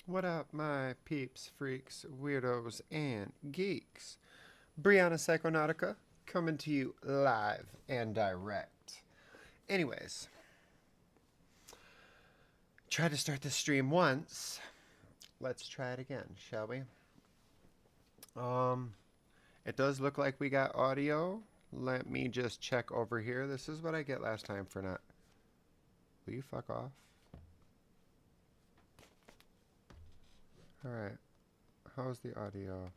What up, my peeps, freaks, weirdos, and geeks? Brianna Psychonautica coming to you live and direct. Anyways, tried to start this stream once. Let's try it again, shall we? Um, it does look like we got audio. Let me just check over here. This is what I get last time for not. Will you fuck off? Alright. How's the audio?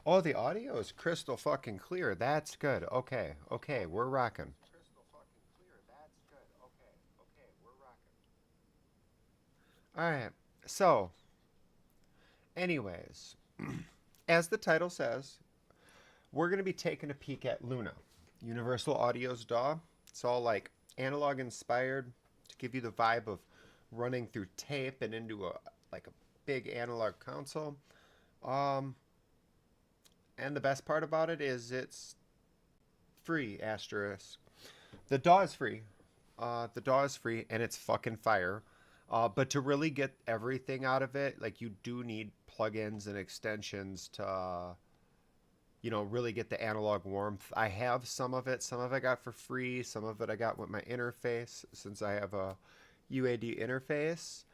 Oh, the audio is crystal fucking clear. That's good. Okay, okay, we're rocking. All right. So, anyways, as the title says, we're going to be taking a peek at Luna, Universal Audio's DAW. It's all like analog inspired to give you the vibe of running through tape and into a like a big analog console. Um, and the best part about it is it's free. Asterisk. The DAW is free. The DAW is free and it's fucking fire. But to really get everything out of it, like you do need plugins and extensions to, really get the analog warmth. I have some of it. Some of it I got for free. Some of it I got with my interface since I have a UAD interface.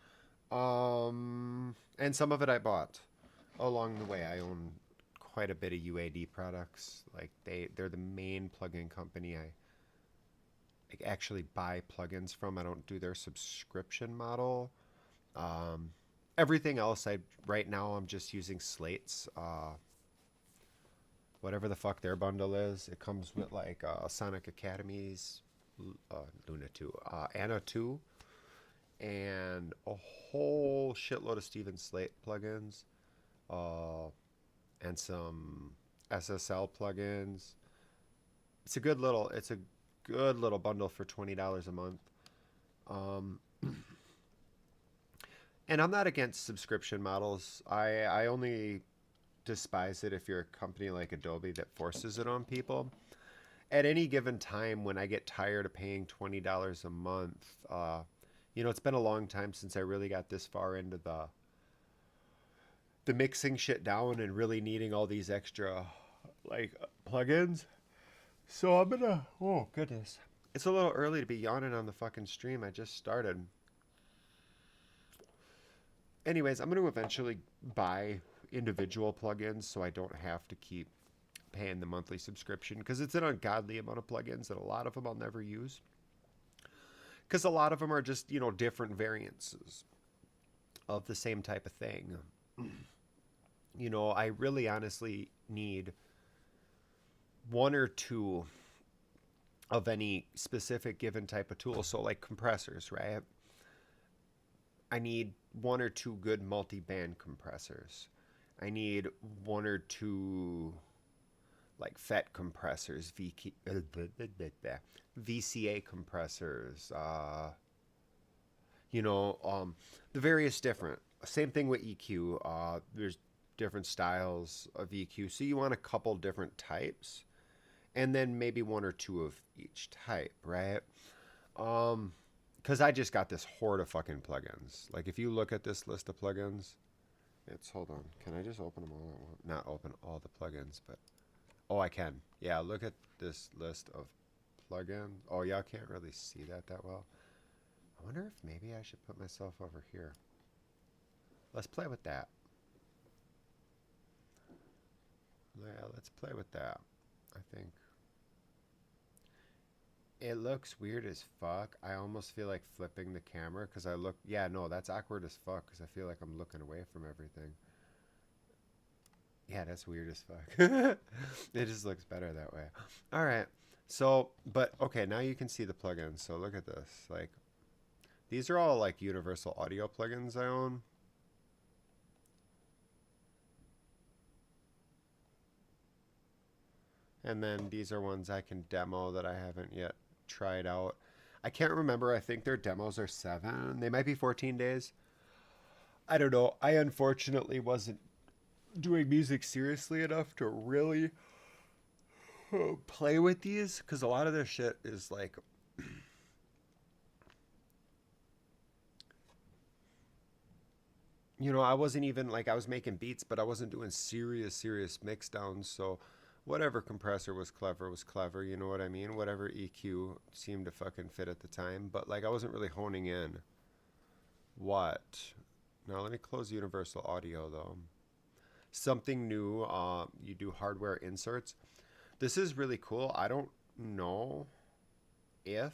And some of it I bought along the way. I own quite a bit of UAD products. Like they're the main plugin company I actually buy plugins from. I don't do their subscription model. Um, Everything else, I right now I'm just using Slate's. Whatever the fuck their bundle is, it comes with like Sonic Academy's Luna 2, Anna 2, and a whole shitload of Steven Slate plugins, uh, and some SSL plugins. It's a good little bundle for $20 a month. Um, and I'm not against subscription models. I only despise it if you're a company like Adobe that forces it on people. At any given time, when I get tired of paying $20 a month, it's been a long time since I really got this far into the mixing shit down and really needing all these extra like plugins. So I'm gonna. Oh goodness, it's a little early to be yawning on the fucking stream. I just started. Anyways, I'm gonna eventually buy individual plugins so I don't have to keep paying the monthly subscription because it's an ungodly amount of plugins and a lot of them I'll never use because a lot of them are just different variances of the same type of thing. I really honestly need one or two of any specific given type of tool. So like compressors, right? I need one or two good multi-band compressors. I need one or two like FET compressors, VCA compressors, the various different. Same thing with EQ. There's different styles of EQ. So you want a couple different types and then maybe one or two of each type, right? Because I just got this horde of fucking plugins. Like if you look at this list of plugins, hold on. Can I just open them all at once? Not open all the plugins, but oh, I can. Yeah, look at this list of plugins. Oh, y'all can't really see that well. I wonder if maybe I should put myself over here. Let's play with that. Yeah, let's play with that. I think it looks weird as fuck. I almost feel like flipping the camera because I look. Yeah, no, that's awkward as fuck because I feel like I'm looking away from everything. Yeah, that's weird as fuck. It just looks better that way. All right. So, but okay, now you can see the plugins. So look at this. Like, these are all like universal audio plugins I own. And then these are ones I can demo that I haven't yet tried out. I can't remember. I think their demos are 7. They might be 14 days. I don't know. I unfortunately wasn't doing music seriously enough to really play with these because a lot of their shit is like you know, I wasn't even like I was making beats, but I wasn't doing serious mix downs. So whatever compressor was clever. You know what I mean? Whatever EQ seemed to fucking fit at the time. But like I wasn't really honing in what. Now let me close Universal Audio though. Something new. You do hardware inserts. This is really cool. I don't know if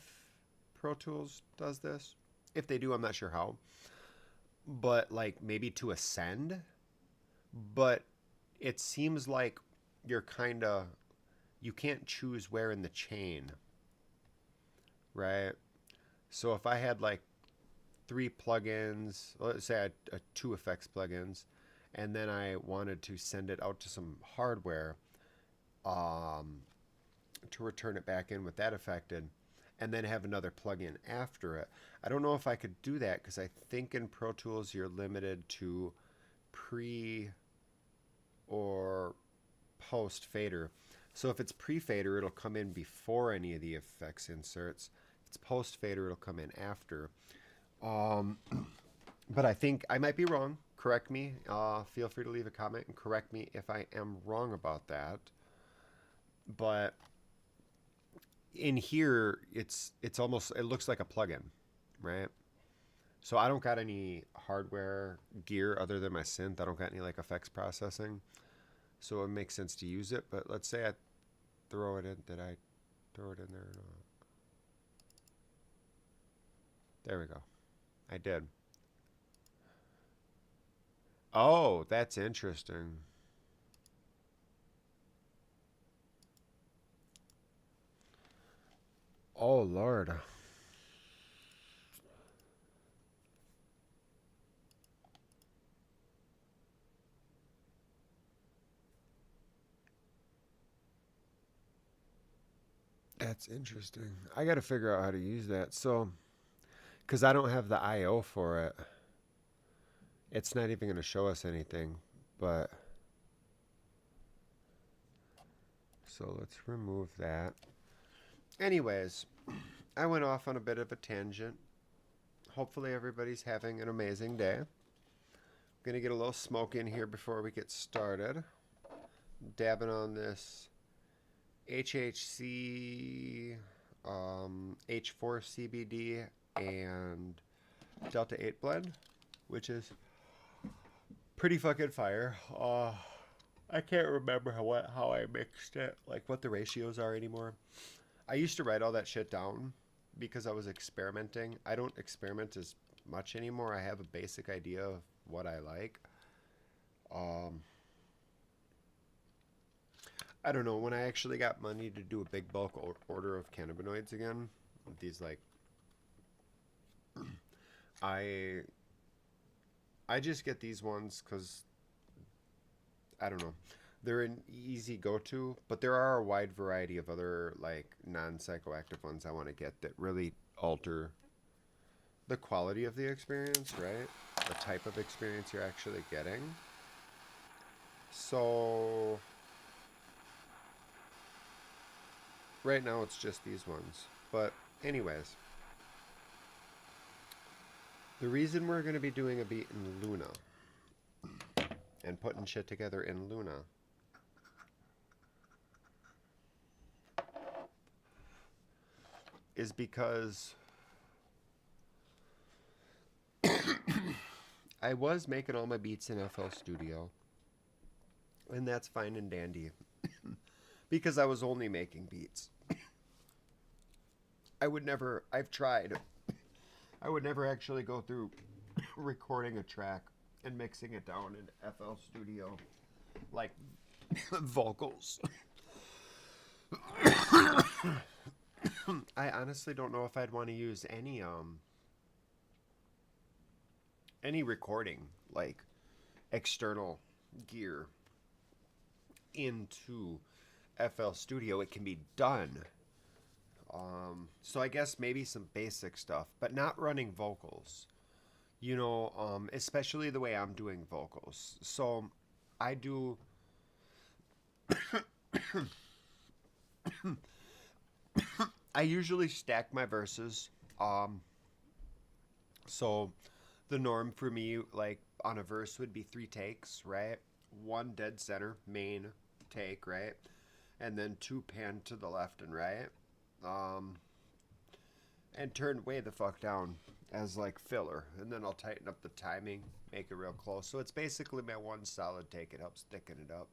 Pro Tools does this. If they do, I'm not sure how. But like maybe to ascend. But it seems like you're kind of you can't choose where in the chain, right? So if I had like three plugins, let's say I had two effects plugins, and then I wanted to send it out to some hardware um, to return it back in with that affected, and then have another plugin after it. I don't know if I could do that because I think in Pro Tools you're limited to pre or post fader. So if it's pre fader, it'll come in before any of the effects inserts. If it's post fader, it'll come in after. Um, but I think I might be wrong. Correct me. Feel free to leave a comment and correct me if I am wrong about that. But in here, it's almost it looks like a plugin, right? So I don't got any hardware gear other than my synth. I don't got any like effects processing. So it makes sense to use it. But let's say I throw it in. Did I throw it in there or not? There we go. I did. Oh, that's interesting. Oh, Lord. That's interesting. I got to figure out how to use that. So, because I don't have the I/O for it, it's not even going to show us anything. But, so let's remove that. Anyways, I went off on a bit of a tangent. Hopefully everybody's having an amazing day. I'm going to get a little smoke in here before we get started. Dabbing on this HHC H4 CBD and Delta 8 blend, which is pretty fucking fire. I can't remember how I mixed it, like what the ratios are anymore. I used to write all that shit down because I was experimenting. I don't experiment as much anymore. I have a basic idea of what I like. Um, I don't know. When I actually got money to do a big bulk order of cannabinoids again, these like, I I just get these ones because I don't know. They're an easy go-to, but there are a wide variety of other like non-psychoactive ones I want to get that really alter the quality of the experience, right? The type of experience you're actually getting. So right now it's just these ones. But anyways, the reason we're going to be doing a beat in Luna and putting shit together in Luna is because I was making all my beats in FL Studio, and that's fine and dandy because I was only making beats. I've tried, I would never actually go through recording a track and mixing it down in FL Studio like vocals. I honestly don't know if I'd want to use any recording like external gear into FL Studio. It can be done. So I guess maybe some basic stuff, but not running vocals. You know, especially the way I'm doing vocals. So I do. I usually stack my verses. So the norm for me, like on a verse would be 3 takes, right? 1 dead center, main take, right? And then 2 pan to the left and right. And turn way the fuck down as like filler. And then I'll tighten up the timing, make it real close. So it's basically my 1 solid take. It helps thicken it up.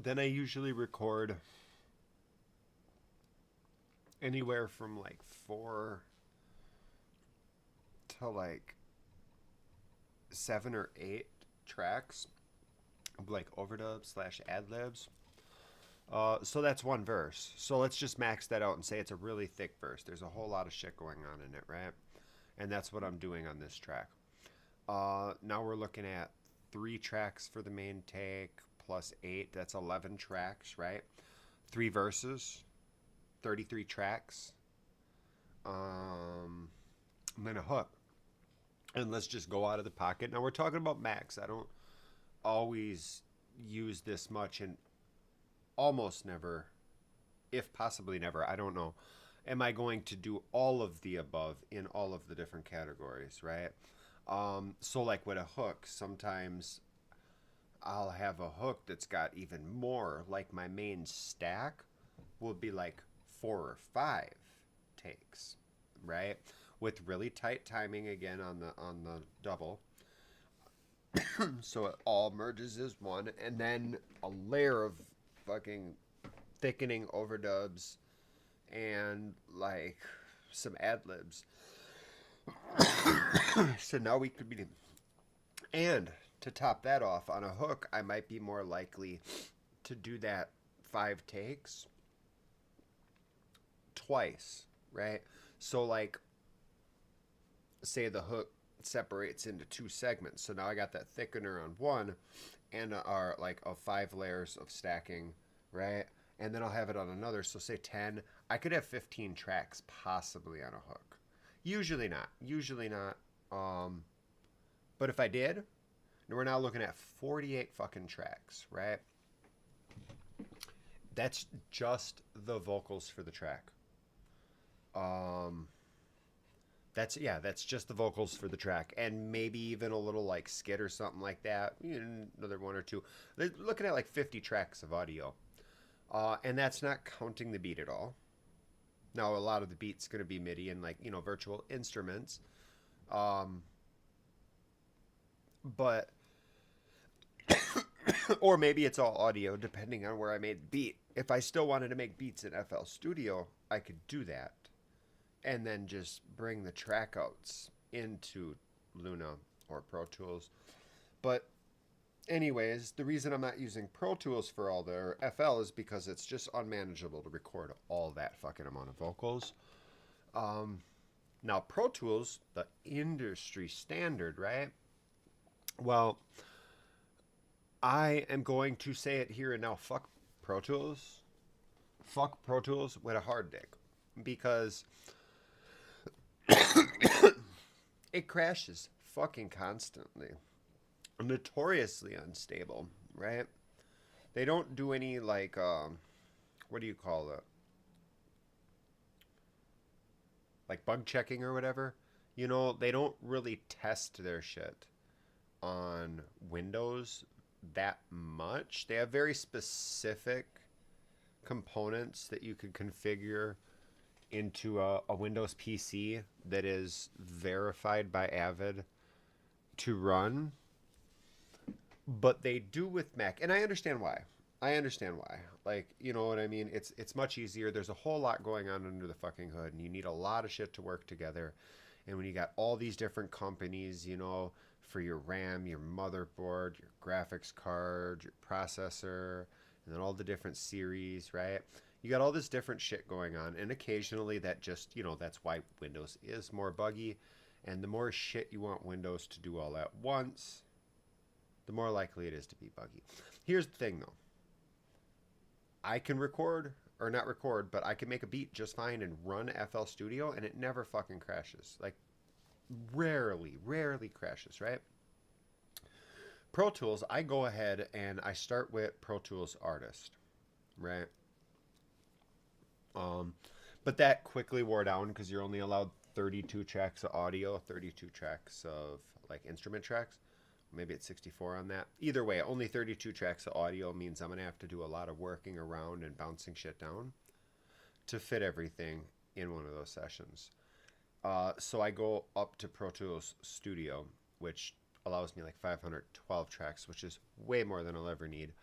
Then I usually record anywhere from like 4 to like 7 or 8 tracks, like overdubs / ad libs. So that's 1 verse. So let's just max that out and say it's a really thick verse. There's a whole lot of shit going on in it, right? And that's what I'm doing on this track. Now we're looking at 3 tracks for the main take plus 8. That's 11 tracks, right? 3 verses, 33 tracks. And then a hook. And let's just go out of the pocket. Now we're talking about max. I don't always use this much, and almost never, if possibly never, I don't know, am I going to do all of the above in all of the different categories, right? So like with a hook, sometimes I'll have a hook that's got even more, like my main stack will be like 4 or 5 takes, right? With really tight timing again on the double. So it all merges as one, and then a layer of fucking thickening overdubs and like some ad libs. So now we could be, and to top that off, on a hook I might be more likely to do that 5 takes twice, right? So like say the hook separates into 2 segments, so now I got that thickener on one and are like of 5 layers of stacking, right? And then I'll have it on another, so say 10. I could have 15 tracks possibly on a hook. Usually not. But if I did, we're now looking at 48 fucking tracks, right? That's just the vocals for the track. That's just the vocals for the track, and maybe even a little like skit or something like that. Another 1 or 2. They're looking at like 50 tracks of audio, and that's not counting the beat at all. Now a lot of the beat's going to be MIDI and like virtual instruments, but or maybe it's all audio depending on where I made the beat. If I still wanted to make beats in FL Studio, I could do that. And then just bring the track outs into Luna or Pro Tools. But anyways, the reason I'm not using Pro Tools for all their FL is because it's just unmanageable to record all that fucking amount of vocals. Now Pro Tools, the industry standard, right? Well, I am going to say it here and now. Fuck Pro Tools. Fuck Pro Tools with a hard dick. Because it crashes fucking constantly. Notoriously unstable, right? They don't do any like what do you call it? Like bug checking or whatever. They don't really test their shit on Windows that much. They have very specific components that you could configure into a Windows PC that is verified by Avid to run, but they do with Mac, and I understand why. Like, you know what I mean? It's much easier. There's a whole lot going on under the fucking hood, and you need a lot of shit to work together. And when you got all these different companies, for your RAM, your motherboard, your graphics card, your processor, and then all the different series, right? You got all this different shit going on, and occasionally that just, that's why Windows is more buggy. And the more shit you want Windows to do all at once, the more likely it is to be buggy. Here's the thing, though. I can record, or not record, but I can make a beat just fine and run FL Studio, and it never fucking crashes. Like, rarely crashes, right? Pro Tools, I go ahead and I start with Pro Tools Artist, right? But that quickly wore down because you're only allowed 32 tracks of audio, 32 tracks of like instrument tracks. Maybe it's 64 on that. Either way, only 32 tracks of audio means I'm going to have to do a lot of working around and bouncing shit down to fit everything in one of those sessions. So I go up to Pro Tools Studio, which allows me like 512 tracks, which is way more than I'll ever need.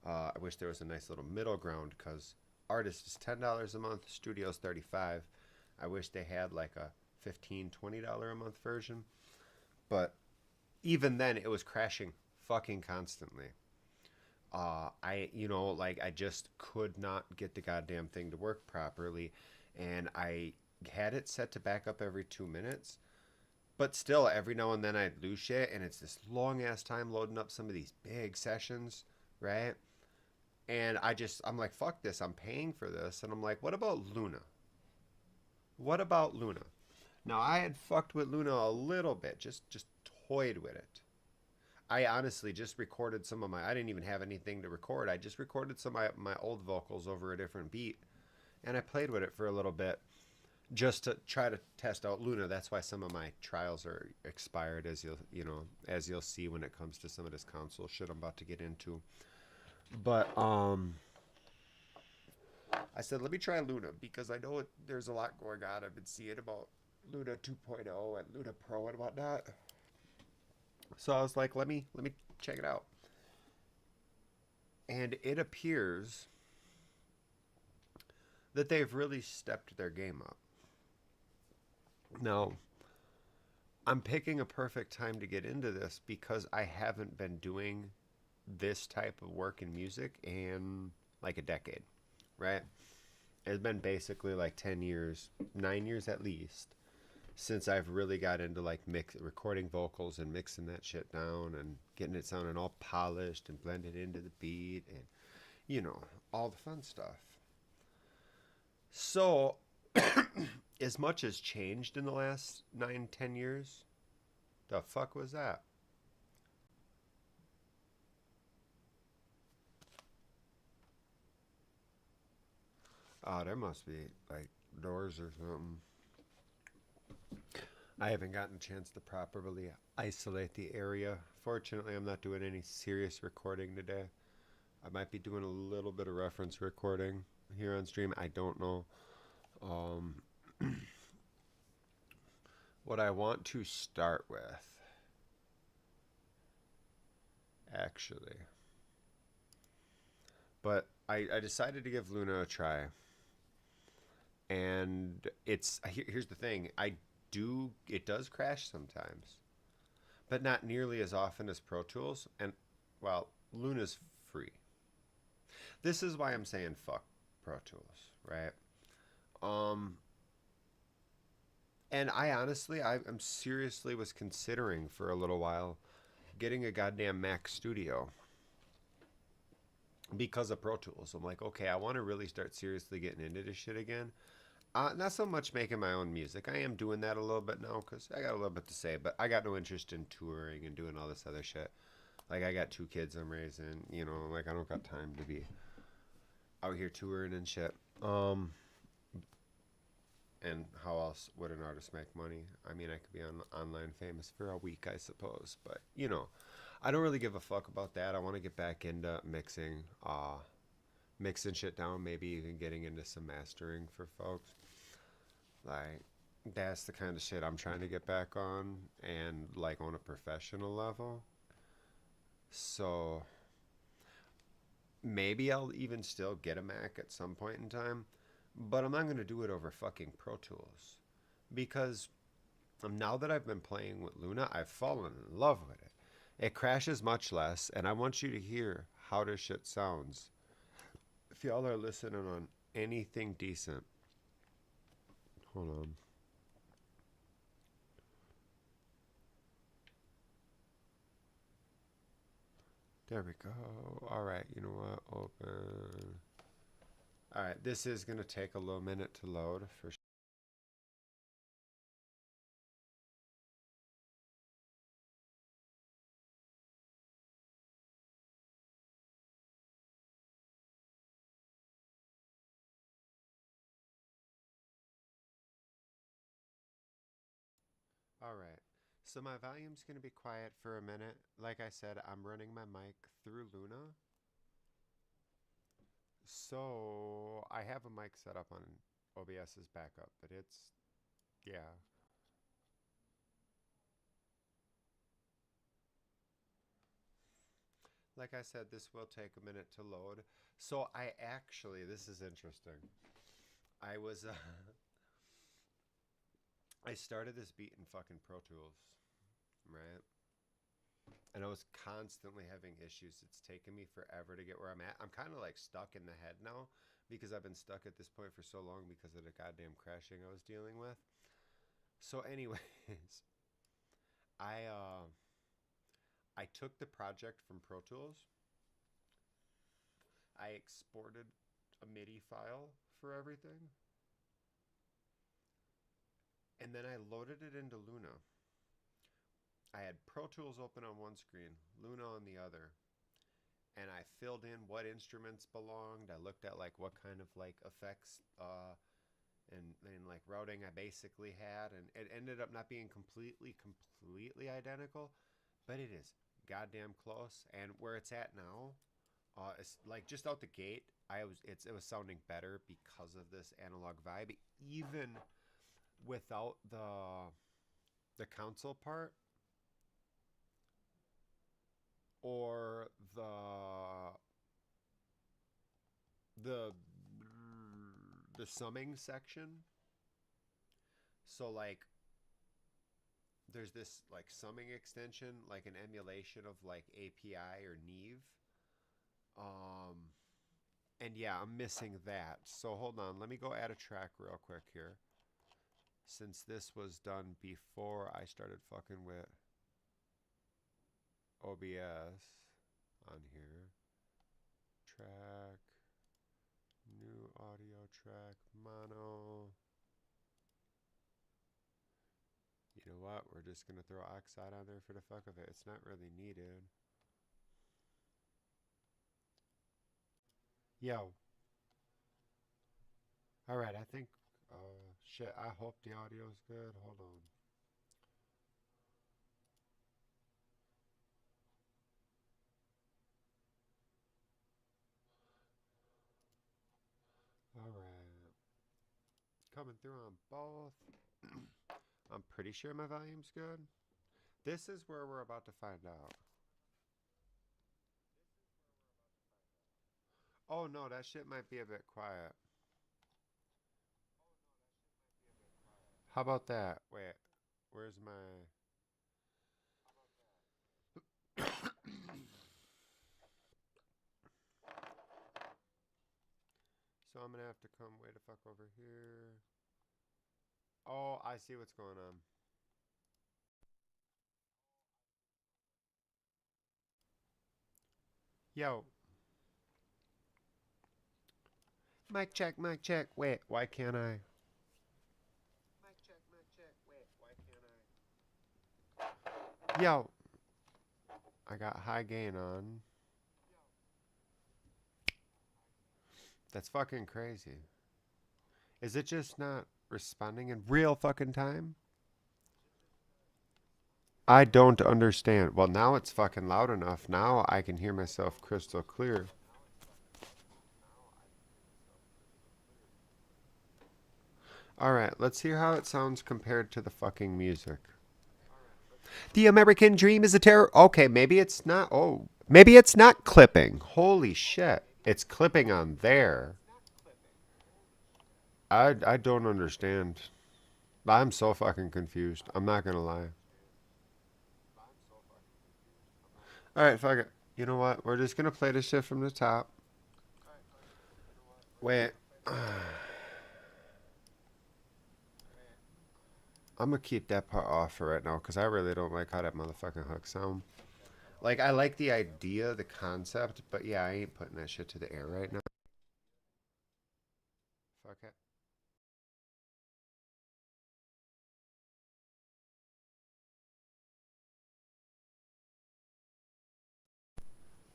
I wish there was a nice little middle ground because artist is $10 a month, studio's $35. I wish they had like a $15, $20 a month version. But even then, it was crashing fucking constantly. I just could not get the goddamn thing to work properly. And I had it set to back up every 2 minutes. But still, every now and then I'd lose shit. And it's this long ass time loading up some of these big sessions, right? And I'm like, fuck this. I'm paying for this. And I'm like, what about Luna? What about Luna? Now, I had fucked with Luna a little bit, just toyed with it. I honestly just recorded some of I didn't even have anything to record. I just recorded some of my old vocals over a different beat. And I played with it for a little bit just to try to test out Luna. That's why some of my trials are expired, as you'll see when it comes to some of this console shit I'm about to get into. But I said, let me try Luna because I know there's a lot going on. I've been seeing about Luna 2.0 and Luna Pro and whatnot. So I was like, let me check it out. And it appears that they've really stepped their game up. Now, I'm picking a perfect time to get into this because I haven't been doing this type of work in music in like a decade, right? It's been basically like 10 years, 9 years at least, since I've really got into like recording vocals and mixing that shit down and getting it sounding all polished and blended into the beat and, all the fun stuff. So, as much has changed in the last 9, 10 years, the fuck was that? Oh, there must be like doors or something. I haven't gotten a chance to properly isolate the area. Fortunately, I'm not doing any serious recording today. I might be doing a little bit of reference recording here on stream. I don't know. Um, what I want to start with, actually. But I decided to give Luna a try. And here's the thing. It does crash sometimes. But not nearly as often as Pro Tools. And, well, Luna's free. This is why I'm saying fuck Pro Tools, right? And I'm seriously was considering for a little while getting a goddamn Mac Studio because of Pro Tools. I'm like, okay, I want to really start seriously getting into this shit again. Not so much making my own music. I am doing that a little bit now because I got a little bit to say, but I got no interest in touring and doing all this other shit. Like, I got 2 kids I'm raising, like, I don't got time to be out here touring and shit. And how else would an artist make money? I mean, I could be online famous for a week, I suppose. But, I don't really give a fuck about that. I want to get back into mixing shit down, maybe even getting into some mastering for folks. Like, that's the kind of shit I'm trying to get back on, and like on a professional level. So maybe I'll even still get a Mac at some point in time, but I'm not going to do it over fucking Pro Tools because now that I've been playing with Luna, I've fallen in love with it. It crashes much less, and I want you to hear how this shit sounds. If y'all are listening on anything decent, hold on. There we go. All right, you know what? Open. All right, this is going to take a little minute to load for sure. All right. So my volume's going to be quiet for a minute. Like I said, I'm running my mic through Luna. So I have a mic set up on OBS's backup, but yeah. Like I said, this will take a minute to load. So this is interesting. I was, I started this beat in fucking Pro Tools, right? And I was constantly having issues. It's taken me forever to get where I'm at. I'm kind of like stuck in the head now because I've been stuck at this point for so long because of the goddamn crashing I was dealing with. So, anyways, I uh, I took the project from Pro Tools. I exported a MIDI file for everything, and then I loaded it into Luna. I had Pro Tools open on one screen, Luna on the other, and I filled in what instruments belonged. I looked at like what kind of like effects and like routing I basically had, and it ended up not being completely identical, but it is goddamn close. And where it's at now, it's like just out the gate, it was sounding better because of this analog vibe, even without the console part or the the summing section. So like there's this like summing extension, like an emulation of like API or Neve. Um and yeah, I'm missing that. So hold on, let me go add a track real quick here. Since this was done before I started fucking with OBS on here. Track, new audio track, mono. You know what? We're just going to throw oxide on there for the fuck of it. It's not really needed. Yo. Alright, I think, shit, I hope the audio's good. Hold on. Alright. Coming through on both. I'm pretty sure my volume's good. This is where we're about to find out. Oh no, that shit might be a bit quiet. How about that? Wait, where's my... So I'm gonna have to come way the fuck over here. Oh, I see what's going on. Yo. Mic check, mic check. Wait, why can't I? Mic check, mic check. Wait, why can't I? Yo. I got high gain on. That's fucking crazy. Is it just not responding in real fucking time? I don't understand. Well, now it's fucking loud enough. Now I can hear myself crystal clear. Alright, let's hear how it sounds compared to the fucking music. The American dream is a terror. Okay, maybe it's not. Oh, maybe it's not clipping. Holy shit. It's clipping on there. I don't understand. I'm so fucking confused. I'm not gonna lie. Alright, fuck it. You know what? We're just gonna play this shit from the top. Wait. I'm gonna keep that part off for right now because I really don't like how that motherfucking hook sound. Like, I like the idea, the concept, but yeah, I ain't putting that shit to the air right now. Fuck it.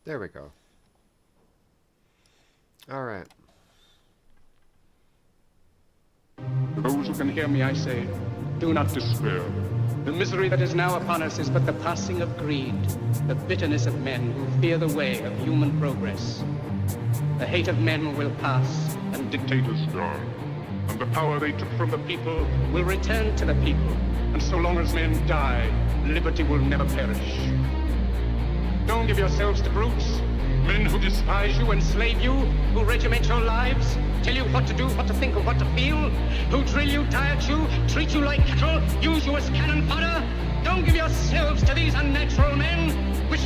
There we go. Alright. Those who can hear me, I say, do not despair. The misery that is now upon us is but the passing of greed, the bitterness of men who fear the way of human progress. The hate of men will pass, and dictators die. And the power they took from the people will return to the people. And so long as men die, liberty will never perish. Don't give yourselves to brutes, men who despise you, enslave you, who regiment your lives, tell you what to do, what to think, and what to feel, who drill you, diet you, treat you like cattle, use you as cannon fodder. Don't give yourselves to these unnatural men with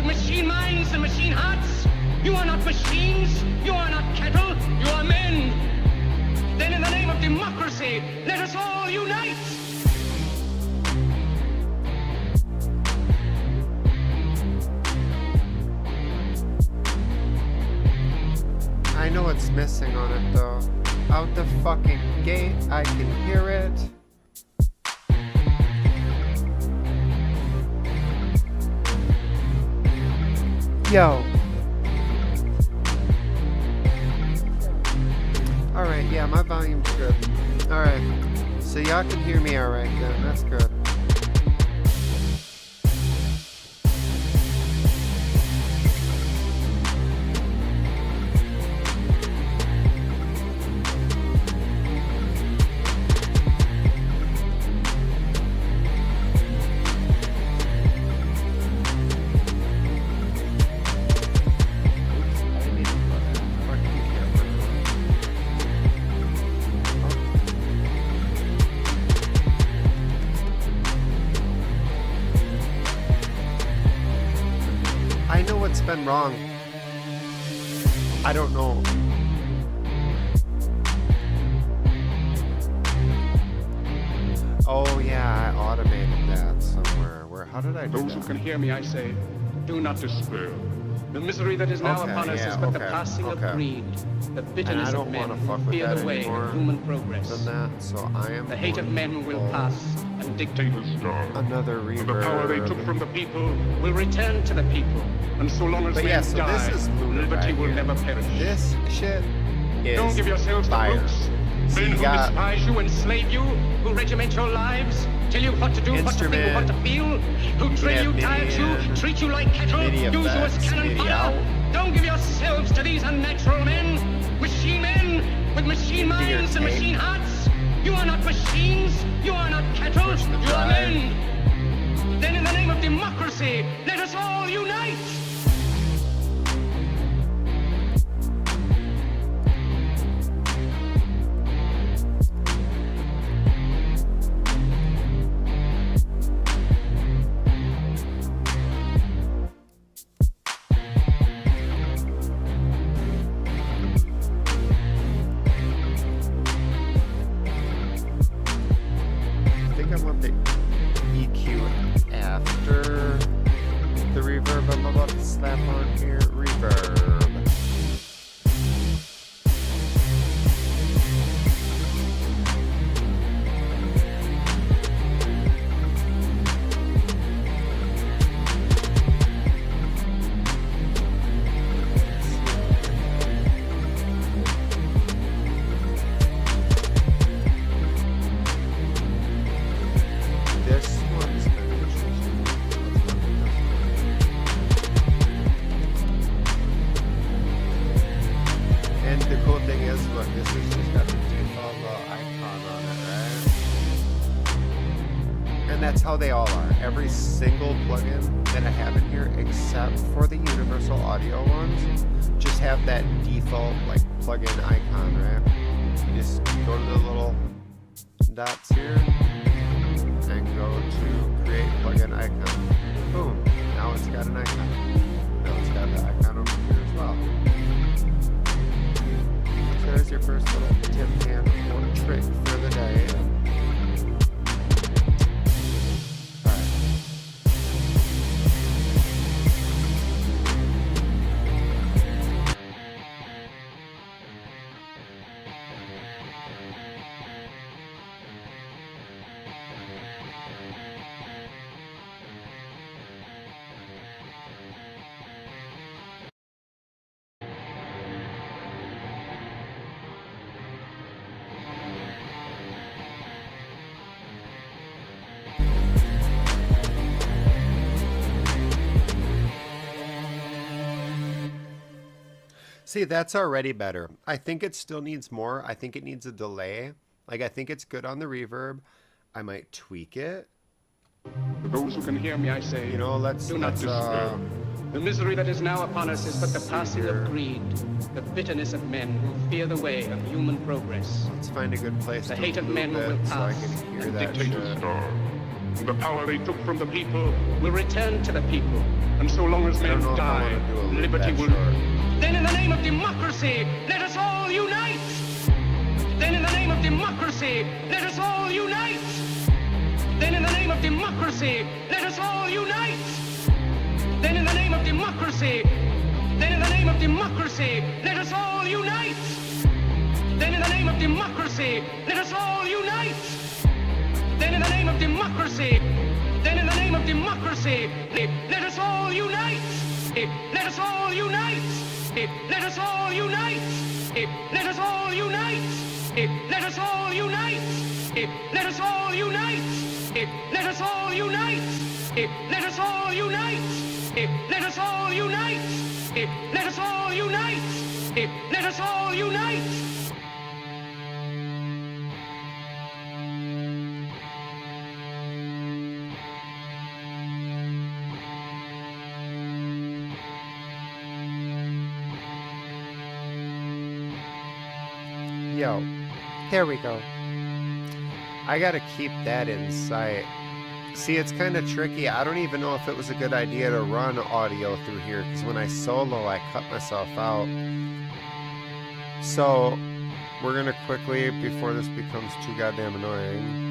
machine minds and machine hearts. You are not machines, you are not cattle, you are men. Then in the name of democracy, let us all unite! I know what's missing on it though. Out the fucking gate, I can hear it. Yo. Alright, yeah, my volume's good. Alright. So y'all can hear me alright then, that's good. I know what's been wrong. I don't know. Oh yeah, I automated that somewhere. How did I do Those that? who can hear me, I say, do not despair. The misery that is now upon us is but the passing of greed, the bitterness of men who fear the way of human progress. So I am the hate of men will pass, and dictators die. Another reverb. And the power they took from the people will return to the people. And so long as men die, liberty will never perish. This shit is Don't give yourselves to brutes, men who despise you, enslave you, who regiment your lives, tell you what to do, what to think, what to feel, who drill you, diet you, treat you like cattle, use you as cannon fodder. Don't give yourselves to these unnatural men with machine minds and machine hearts. You are not machines, you are not cattle, you are men. Then in the name of democracy, let us all unite! I want the EQ after the reverb I'm about to slap on here. Reverb. This one's interesting. And the cool thing is, look, this is just got the default icon on it, right? And that's how they all are. Every single plugin that I have in here, except for the universal audio ones, just have that default like plugin icon, right? You just go to the little dots here and go to create plugin icon. Boom. Now it's got an icon. Now it's got the icon over here as well. So there's your first little tip and or trick for the day. Alright. See, that's already better. I think it still needs more. I think it needs a delay. Like, I think it's good on the reverb. I might tweak it. To those who can hear me, I say, You know, do not despair. The misery that is now upon us is but the passing of greed, the bitterness of men who fear the way of human progress. let's find a good place The to hate of move men will it so I pass, can hear and that dictators shit. starve. The power they took from the people will return to the people, and so long as I don't men know if I die, want to do a loop liberty that will... short. Then in the name of democracy, let us all unite! Then in the name of democracy, let us all unite! Then in the name of democracy, let us all unite! Then in the name of democracy, then in the name of democracy, let us all unite! Then in the name of democracy, let us all unite! Then in the name of democracy, then in the name of democracy, let us all unite! Let us all unite! Let us all unite! Let us all unite! Let us all unite! Let us all unite! Let us all unite! Let us all unite! Let us all unite! Let us all unite! Let us all unite! Yo, there we go. I gotta keep that in sight. See, it's kind of tricky. I don't even know if it was a good idea to run audio through here, because when I solo, I cut myself out. So, we're gonna quickly, before this becomes too goddamn annoying.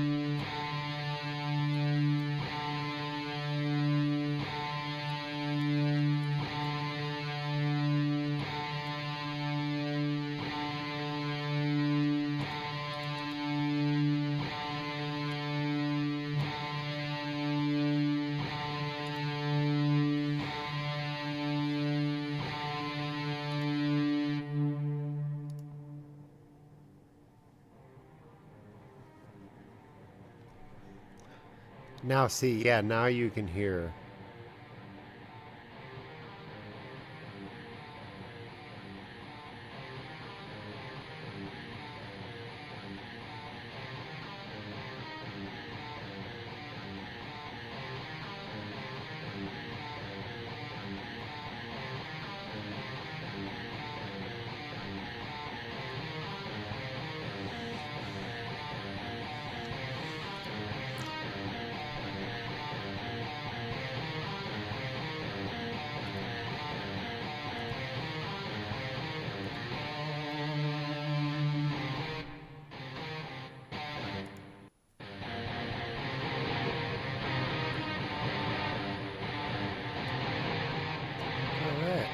Now, see, yeah, now you can hear. All right.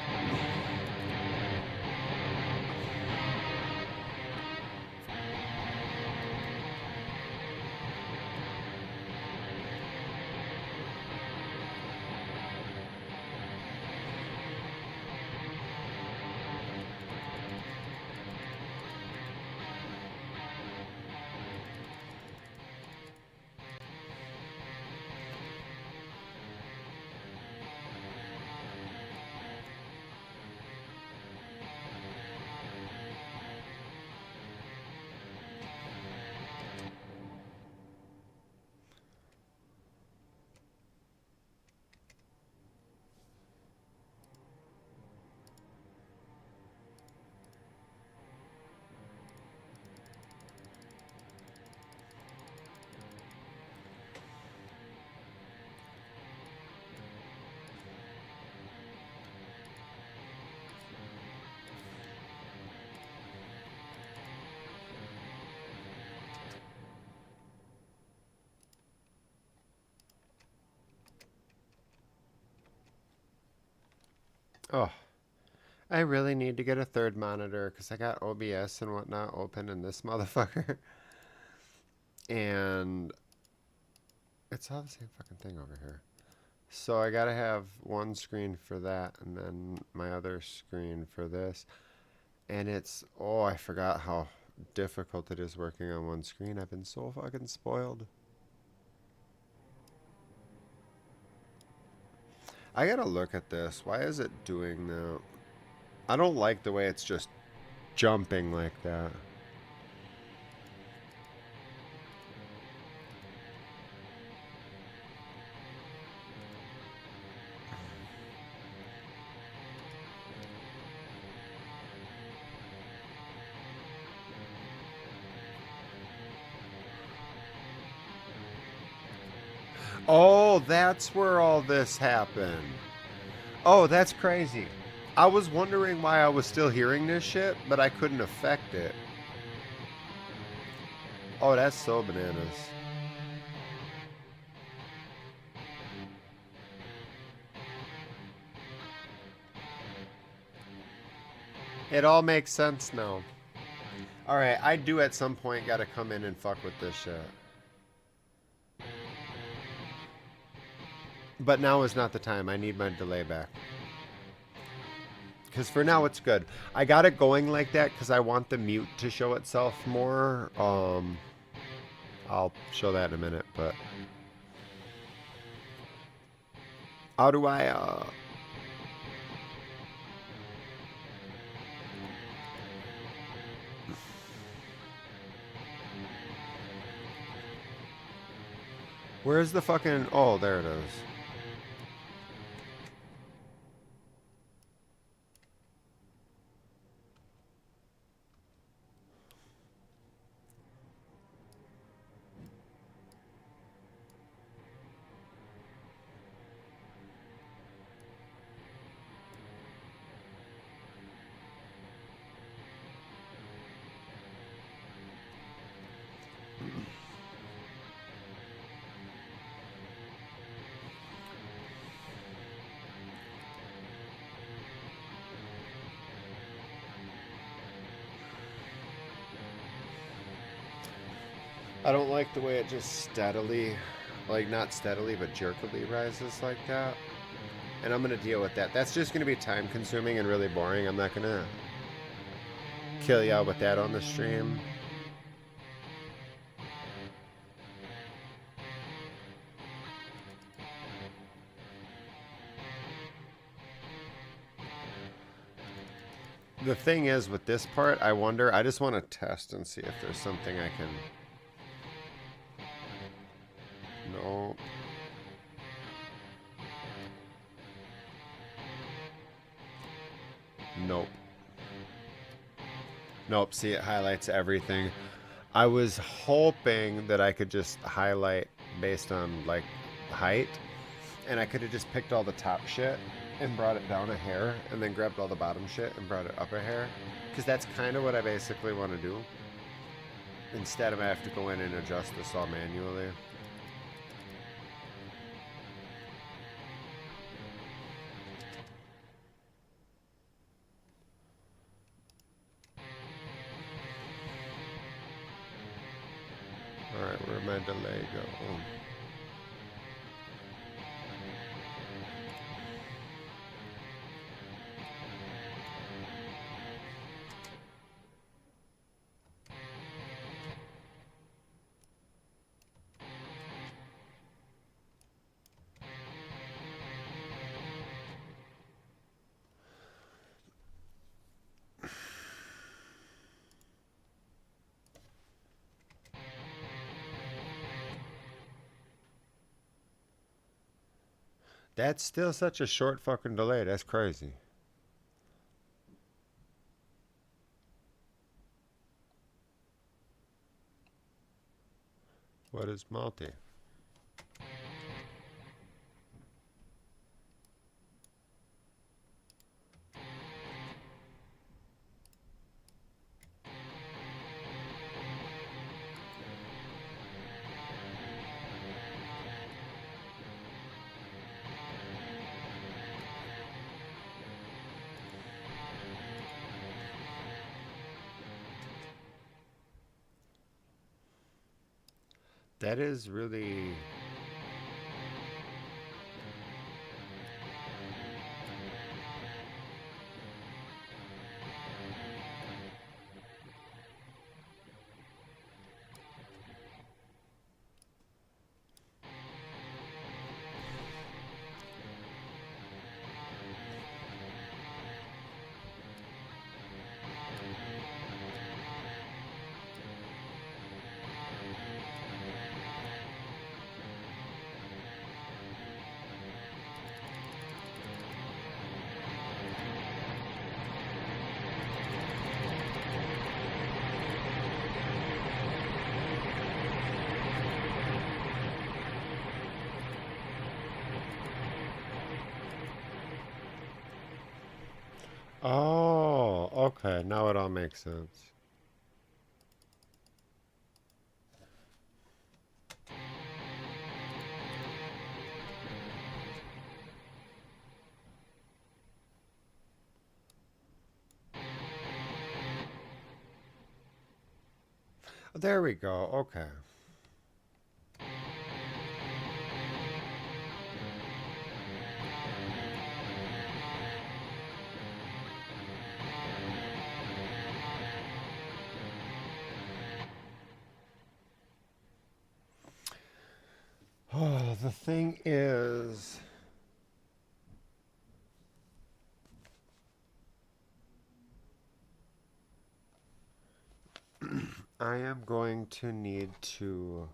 Oh, I really need to get a third monitor because I got OBS and whatnot open in this motherfucker. And it's all the same fucking thing over here. So I gotta have one screen for that and then my other screen for this. And it's, oh, I forgot how difficult it is working on one screen. I've been so fucking spoiled. I gotta look at this. Why is it doing that? I don't like the way it's just jumping like that. Oh, that's where all this happened. Oh, that's crazy. I was wondering why I was still hearing this shit, but I couldn't affect it. Oh, that's so bananas. It all makes sense now. Alright, I do at some point gotta come in and fuck with this shit. But now is not the time. I need my delay back. Because for now it's good. I got it going like that because I want the mute to show itself more. I'll show that in a minute, but... How do I, Where's the fucking... Oh, there it is. I don't like the way it just steadily, like not steadily, but jerkily rises like that. And I'm going to deal with that. That's just going to be time consuming and really boring. I'm not going to kill y'all with that on the stream. The thing is with this part, I wonder, I just want to test and see if there's something I can... No. Nope. Nope, see, it highlights everything. I was hoping that I could just highlight based on, like, height. And I could have just picked all the top shit and brought it down a hair. And then grabbed all the bottom shit and brought it up a hair. Because that's kind of what I basically want to do. Instead, I have to go in and adjust this all manually. Alright, where'd my delay go? Oh. That's still such a short fucking delay. That's crazy. What is multi? That is really... Oh, okay. Now it all makes sense. There we go. Okay. Oh, the thing is, I am going to need to.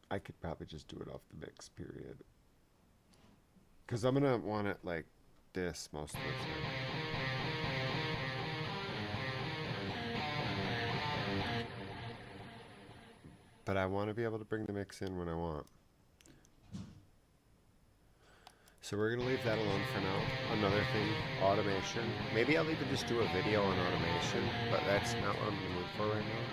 I could probably just do it off the mix, period. Because I'm going to want it like this most of the time. But I want to be able to bring the mix in when I want. So we're going to leave that alone for now. Another thing, automation. Maybe I'll even just do a video on automation, but that's not what I'm going to look for right now.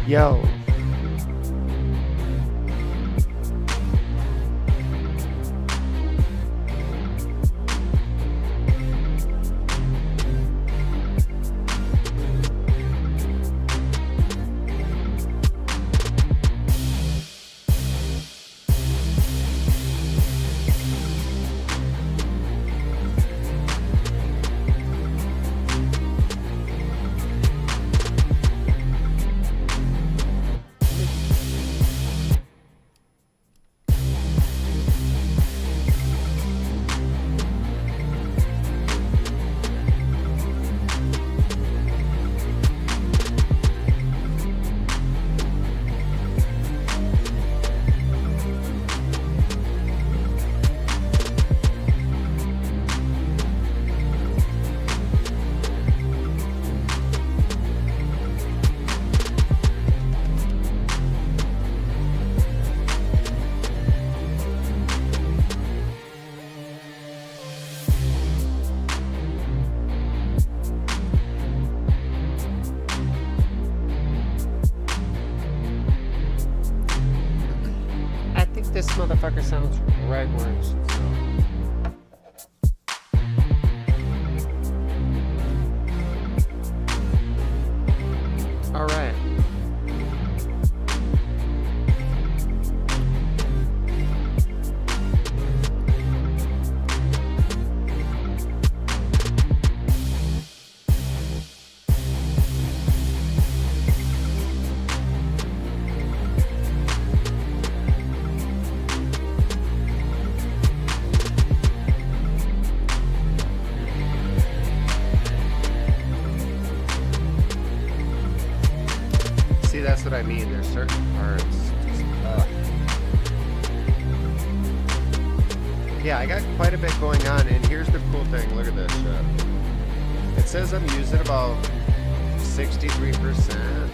Yo. I think this motherfucker sounds right where it should sound. All right. See, that's what I mean. There's certain parts. Just, yeah, I got quite a bit going on, and here's the cool thing. Look at this shit. It says I'm using about 63%.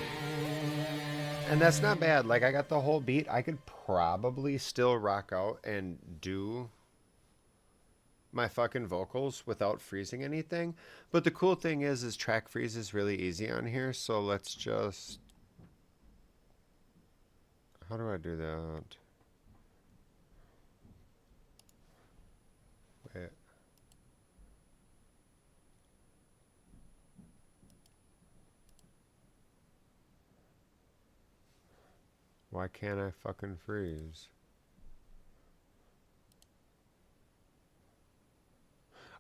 And that's not bad. Like, I got the whole beat. I could probably still rock out and do my fucking vocals without freezing anything. But the cool thing is track freeze is really easy on here. So let's just... How do I do that? Wait. Why can't I fucking freeze?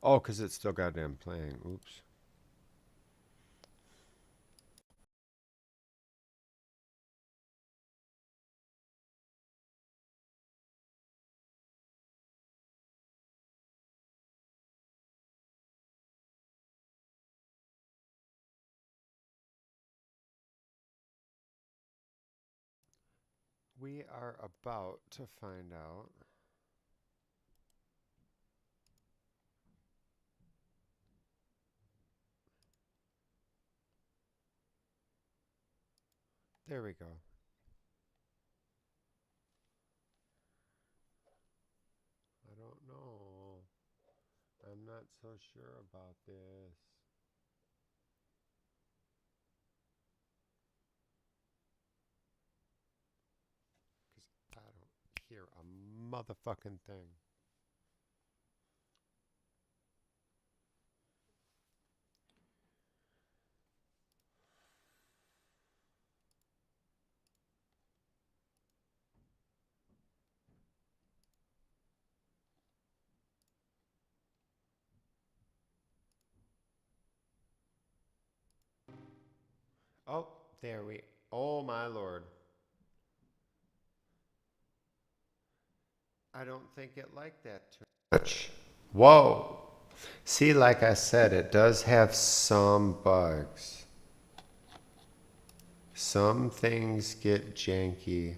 Oh, because it's still goddamn playing. Oops. We are about to find out. There we go. I don't know. I'm not so sure about this. Because I don't hear a motherfucking thing. Oh, there we. Oh my lord. I don't think it liked that too much. Whoa. See, like I said, it does have some bugs. Some things get janky.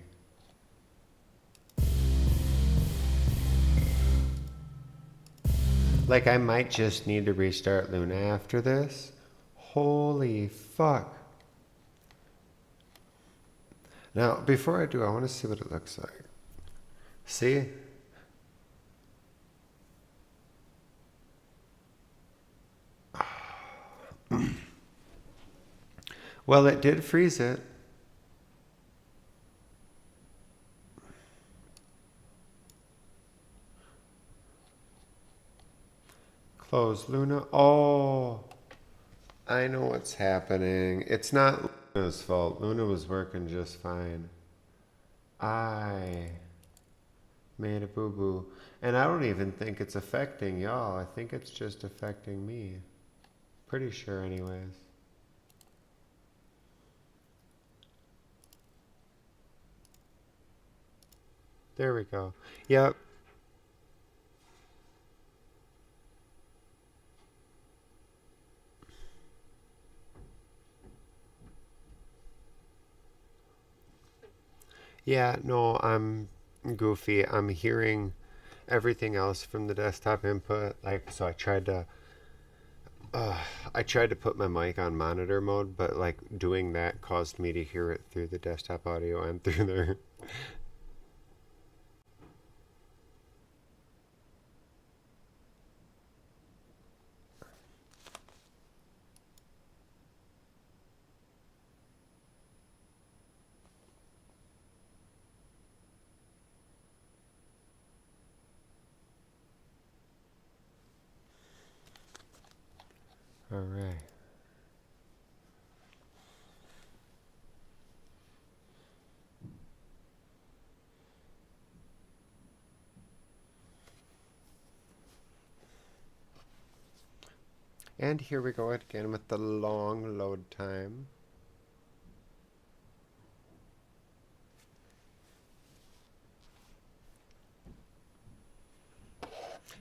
Like I might just need to restart Luna after this. Holy fuck. Now, before I do, I want to see what it looks like. See? Well, it did freeze it. Close Luna. Oh, I know what's happening. It's not Luna's fault. Luna was working just fine. I made a boo-boo. And I don't even think it's affecting y'all. I think it's just affecting me. Pretty sure anyways. There we go. Yep. Yeah, no, I'm goofy. I'm hearing everything else from the desktop input. Like, so uh, I tried to put my mic on monitor mode, but like doing that caused me to hear it through the desktop audio and through there. All right. And here we go again with the long load time.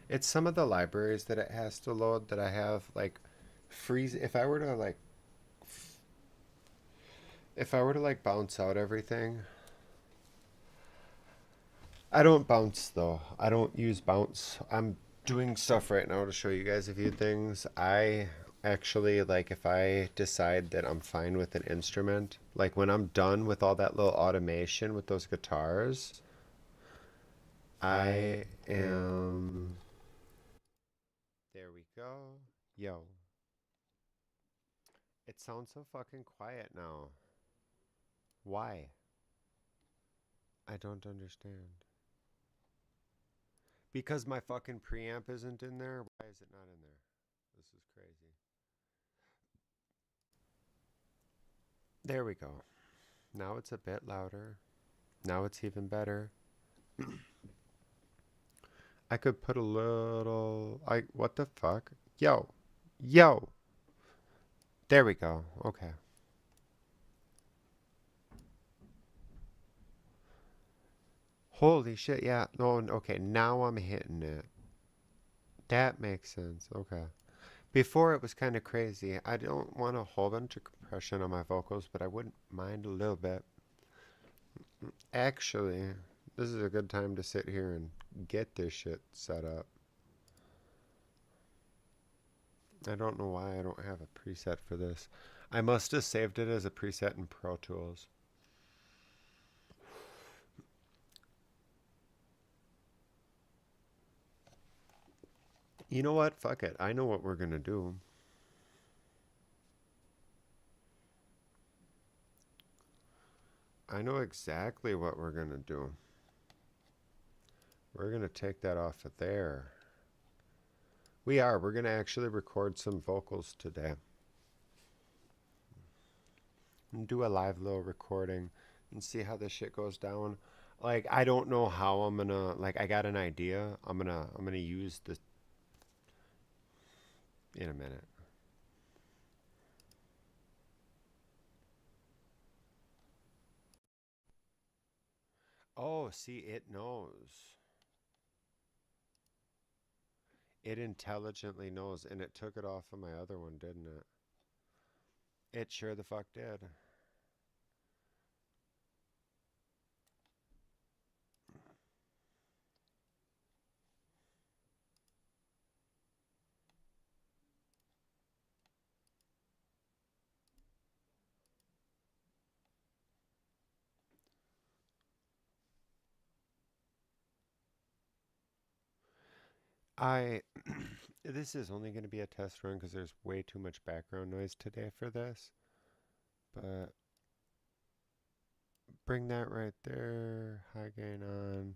It's some of the libraries that it has to load that I have like freeze. If I were to like bounce out everything, I don't bounce though. I don't use bounce. I'm doing stuff right now to show you guys a few things. I actually like if I decide that I'm fine with an instrument, like when I'm done with all that little automation with those guitars, I am. There we go. Yo. It sounds so fucking quiet now. Why? I don't understand. Because my fucking preamp isn't in there? Why is it not in there? This is crazy. There we go. Now it's a bit louder. Now it's even better. I could put a little... what the fuck? Yo. Yo. There we go. Okay. Holy shit, yeah. No, okay, now I'm hitting it. That makes sense. Okay. Before it was kind of crazy. I don't want a whole bunch of compression on my vocals, but I wouldn't mind a little bit. Actually, this is a good time to sit here and get this shit set up. I don't know why I don't have a preset for this. I must have saved it as a preset in Pro Tools. You know what? Fuck it. I know what we're gonna do. I know exactly what we're gonna do. We're gonna take that off of there. We're gonna actually record some vocals today. And do a live little recording and see how this shit goes down. Like, I don't know how I'm gonna, like, I got an idea. I'm gonna use this in a minute. Oh, see, it knows. It intelligently knows, and it took it off of my other one, didn't it? It sure the fuck did. I this is only going to be a test run because there's way too much background noise today for this. But bring that right there, high gain on.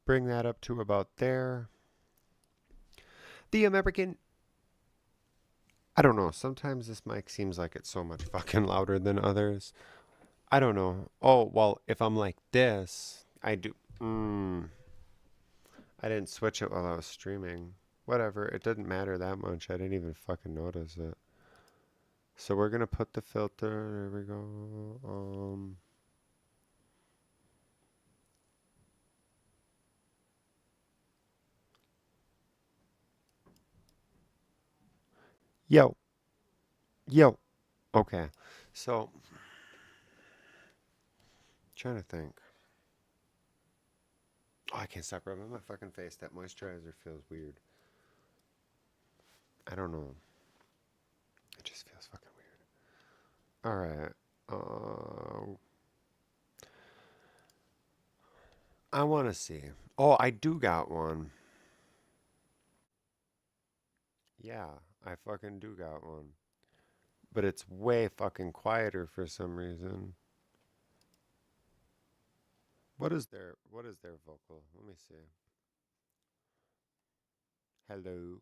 Bring that up to about there. The American, I don't know, sometimes this mic seems like it's so much fucking louder than others. I don't know. Oh, well, if I'm like this, I do. I didn't switch it while I was streaming. Whatever, it didn't matter that much. I didn't even fucking notice it. So we're gonna put the filter. There we go. Yo, yo. Okay, so trying to think. Oh, I can't stop rubbing my fucking face. That moisturizer feels weird. I don't know. It just feels fucking weird. All right. I want to see. Oh, I do got one. Yeah, I fucking do got one. But it's way fucking quieter for some reason. What is their vocal? Let me see. Hello.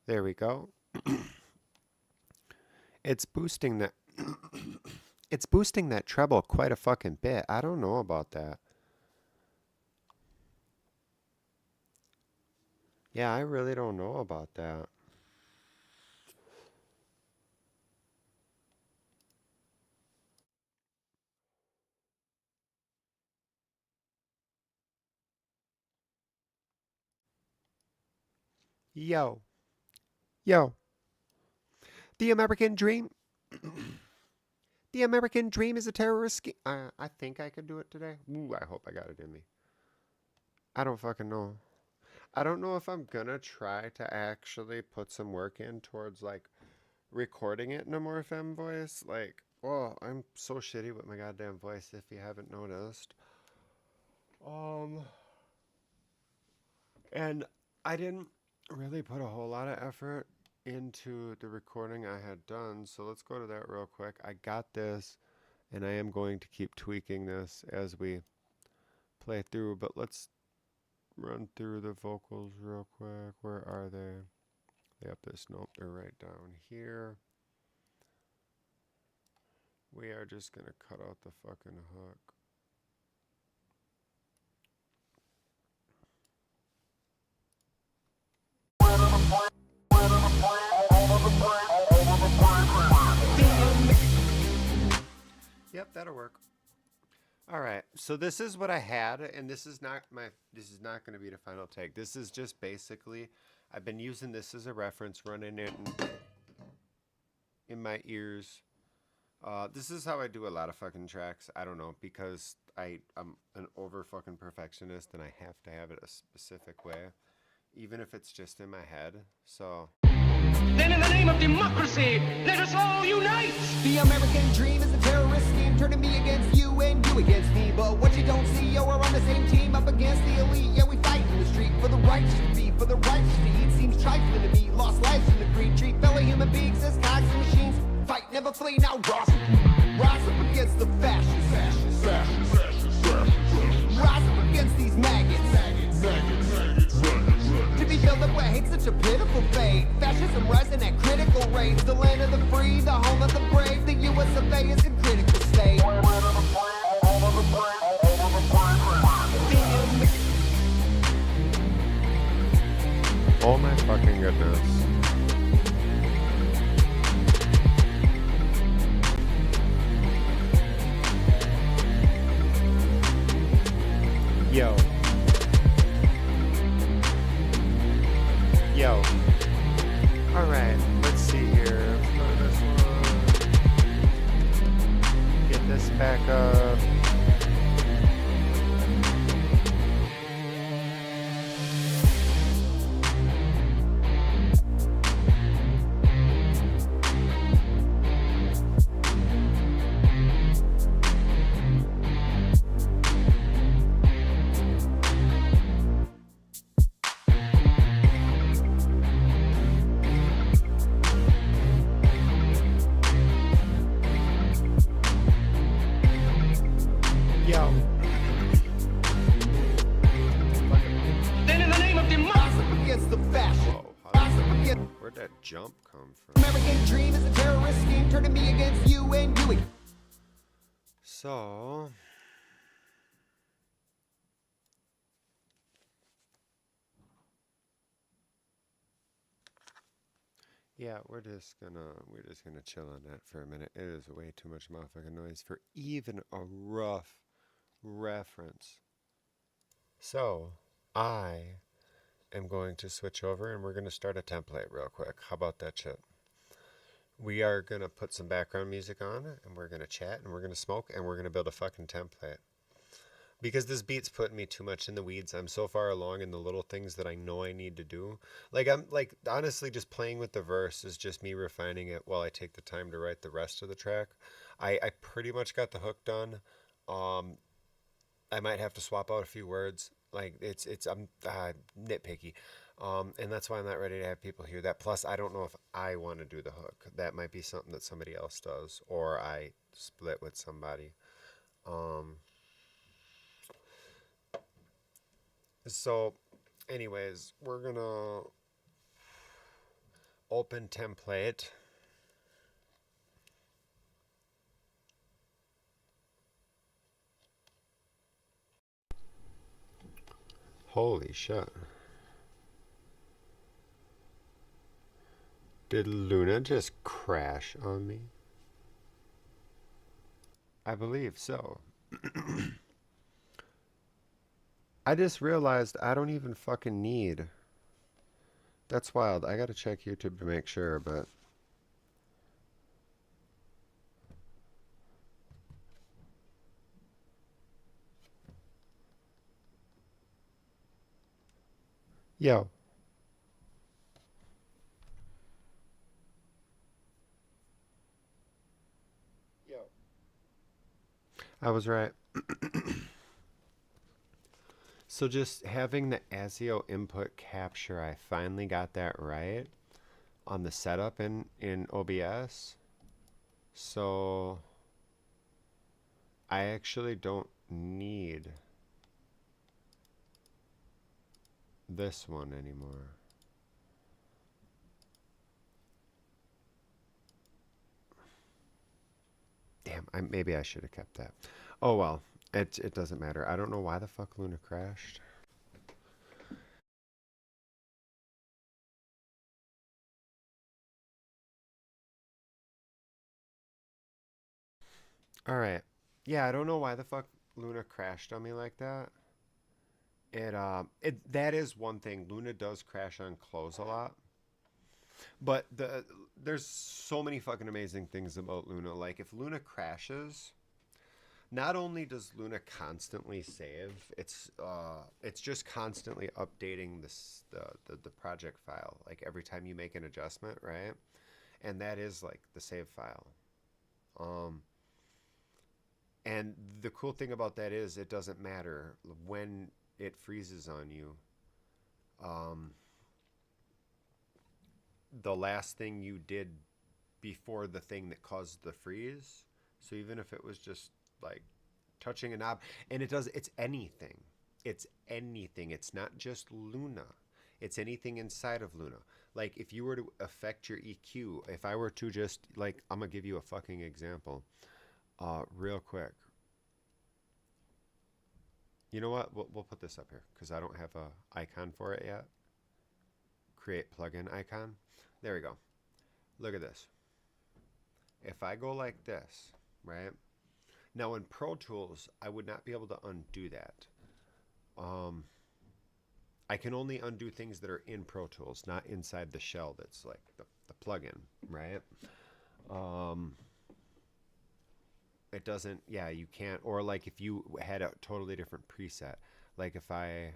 There we go. It's boosting that it's boosting that treble quite a fucking bit. I don't know about that. Yeah, I really don't know about that. Yo, yo. The American dream. The American dream is a terrorist scheme. I think I could do it today. Ooh, I hope I got it in me. I don't fucking know. I don't know if I'm gonna try to actually put some work in towards like recording it in a more femme voice. Like, oh, I'm so shitty with my goddamn voice if you haven't noticed. Um, and I didn't really put a whole lot of effort into the recording I had done. So let's go to that real quick. I got this, and I am going to keep tweaking this as we play through, but let's run through the vocals real quick. Where are they? They up this. Nope, they're right down here. We are just gonna cut out the fucking hook. Yep, that'll work. All right, so this is what I had, and this is not going to be the final take. This is just basically, I've been using this as a reference, running it in my ears This is how I do a lot of fucking tracks. I don't know, because I'm an over fucking perfectionist and I have to have it a specific way, even if it's just in my head. So Then in the name of democracy, let us all unite! The American dream is a terrorist scheme, turning me against you and you against me. But what you don't see, yo, we're on the same team, up against the elite. Yeah, we fight in the street for the righteous to be, for the righteous to eat. Seems trifling to me, lost lives in the greed. Treat fellow human beings as cogs and machines. Fight, never flee, now rise up against the fascists. Rise up against these maggots. To be filled up with hate, such a pitiful fate. Fascism rising at critical rates. The land of the free, the home of the brave. The U.S. of A is in critical state. oh my fucking goodness. Yo. Yo. Alright, let's see here. Let's go to this one. Get this back up. Then in the name of democracy, Against the fascists. Where'd that jump come from? American dream is a terrorist scheme, turning me against you and you against. So yeah, we're just gonna chill on that for a minute. It is way too much motherfucking noise for even a rough reference. So I am going to switch over and we're gonna start a template real quick. How about that shit? We are gonna put some background music on and we're gonna chat and we're gonna smoke and we're gonna build a fucking template. Because this beat's putting me too much in the weeds. I'm so far along in the little things that I know I need to do. Like, I'm like, honestly, just playing with the verse is just me refining it while I take the time to write the rest of the track. I pretty much got the hook done. I might have to swap out a few words. Like, I'm nitpicky. And that's why I'm not ready to have people hear that. Plus, I don't know if I want to do the hook. That might be something that somebody else does, or I split with somebody. So, anyways, we're gonna open template. Holy shit. Did Luna just crash on me? I believe so. I just realized I don't even fucking need. That's wild. I gotta check YouTube to make sure, but. Yo. I was right. So just having the ASIO input capture, I finally got that right on the setup in OBS. So I actually don't need this one anymore. Damn, maybe I should have kept that. Oh well, it doesn't matter. I don't know why the fuck Luna crashed. Alright. Yeah, I don't know why the fuck Luna crashed on me like that. That is one thing. Luna does crash on close a lot. But there's so many fucking amazing things about Luna. Like if Luna crashes, not only does Luna constantly save, it's just constantly updating the project file. Like every time you make an adjustment, right? And that is like the save file. Um, and the cool thing about that is it doesn't matter when it freezes on you. Um, the last thing you did before the thing that caused the freeze. So even if it was just like touching a knob, and it's anything. It's anything. It's not just Luna. It's anything inside of Luna. Like if you were to affect your EQ, if I were to just like, I'm gonna give you a fucking example, real quick. You know what? We'll put this up here because I don't have a icon for it yet. Create plugin icon. There we go. Look at this. If I go like this, right? Now in Pro Tools, I would not be able to undo that. I can only undo things that are in Pro Tools, not inside the shell that's like the plugin, right? It doesn't, yeah, you can't, or like if you had a totally different preset, like if I,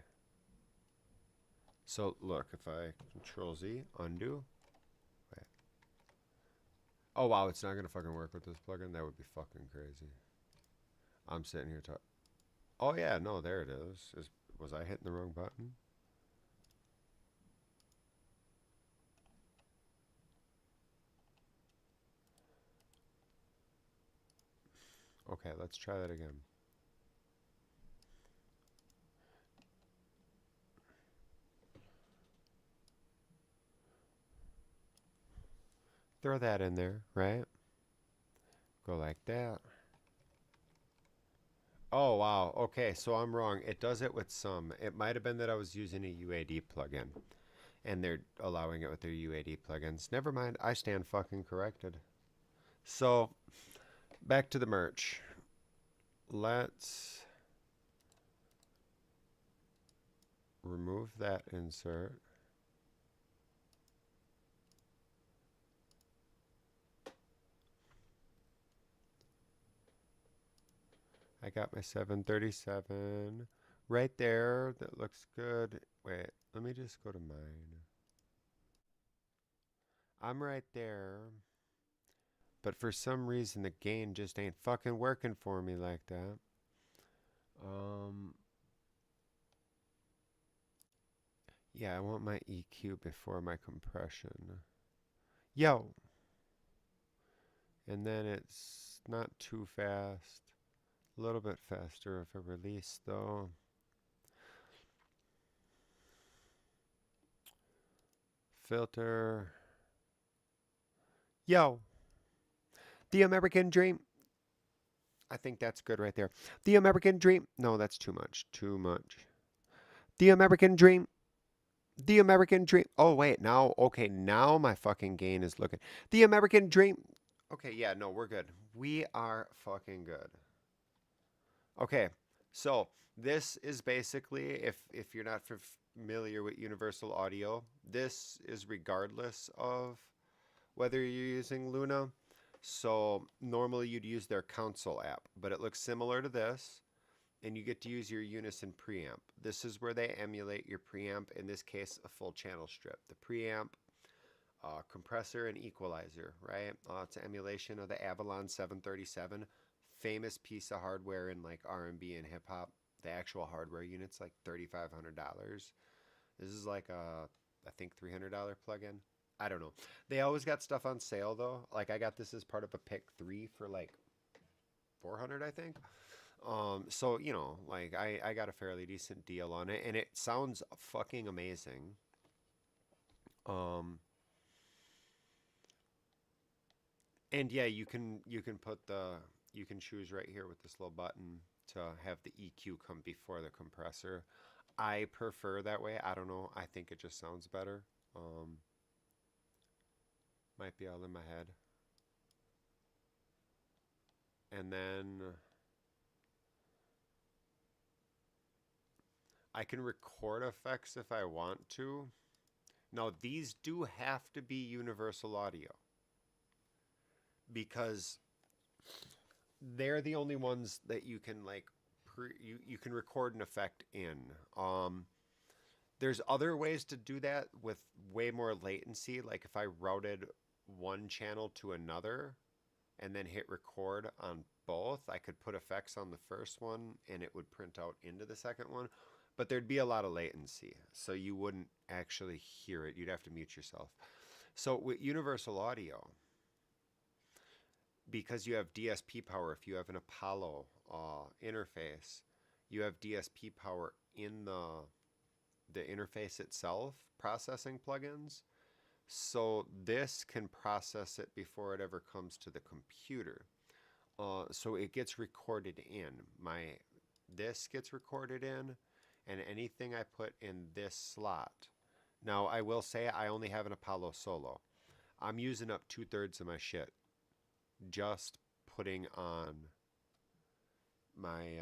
so look, if I Control Z, undo, wait. Oh wow, it's not gonna fucking work with this plugin. That would be fucking crazy. I'm sitting here talking. Oh yeah, no, there it is. Was I hitting the wrong button? Okay, let's try that again. Throw that in there, right? Go like that. Oh, wow. Okay, so I'm wrong. It does it with some. It might have been that I was using a UAD plugin, and they're allowing it with their UAD plugins. Never mind. I stand fucking corrected. So, back to the merch. Let's remove that insert. I got my 737 right there. That looks good. Wait, let me just go to mine. I'm right there. But for some reason, the gain just ain't fucking working for me like that. Yeah, I want my EQ before my compression. Yo! And then it's not too fast. A little bit faster if I release, though. Filter. Yo! The American Dream. I think that's good right there. The American Dream. No, that's too much. Too much. The American Dream. The American Dream. Oh, wait. Now, okay. Now my fucking gain is looking. The American Dream. Okay, yeah, no, we're good. We are fucking good. Okay, so this is basically, if you're not familiar with Universal Audio, this is regardless of whether you're using Luna. So normally you'd use their console app, but it looks similar to this, and you get to use your Unison preamp. This is where they emulate your preamp, in this case, a full channel strip. The preamp, compressor, and equalizer, right? It's an emulation of the Avalon 737, famous piece of hardware in like R&B and hip hop. The actual hardware unit's like $3,500. This is like a, I think $300 plugin. I don't know. They always got stuff on sale though. Like I got this as part of a pick 3 for like 400, I think. So you know, like I got a fairly decent deal on it, and it sounds fucking amazing. And yeah, you can put you can choose right here with this little button to have the EQ come before the compressor. I prefer that way. I don't know. I think it just sounds better. Might be all in my head. And then I can record effects if I want to. Now, these do have to be universal audio because they're the only ones that you can like you can record an effect in. There's other ways to do that with way more latency. Like if I routed one channel to another and then hit record on both, I could put effects on the first one and it would print out into the second one. But there'd be a lot of latency, so you wouldn't actually hear it. You'd have to mute yourself. So with universal audio, because you have DSP power, if you have an Apollo interface, you have DSP power in the interface itself, processing plugins. So this can process it before it ever comes to the computer. So it gets recorded in. This gets recorded in, and anything I put in this slot. Now, I will say I only have an Apollo Solo. I'm using up 2/3 of my shit just putting on my,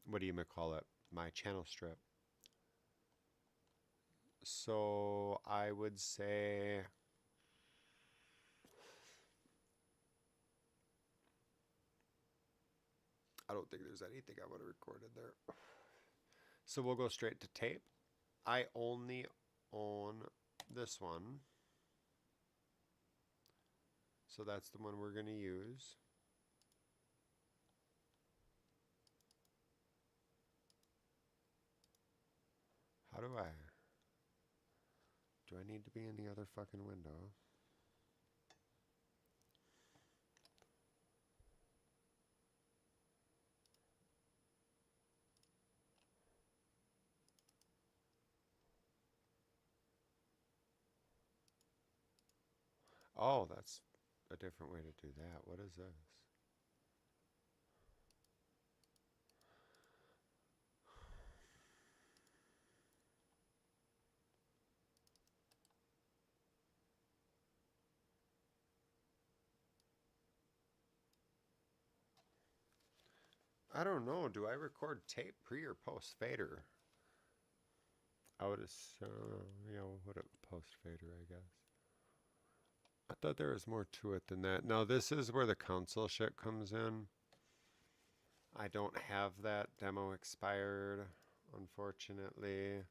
what do you call it? My channel strip. So I would say I don't think there's anything I would have recorded there. So we'll go straight to tape. I only own this one. So that's the one we're going to use. How do I need to be in the other fucking window? Oh, that's a different way to do that. What is this? I don't know. Do I record tape pre or post fader? I would assume, what a post fader, I guess. I thought there was more to it than that. No, this is where the console shit comes in. I don't have that demo expired, unfortunately.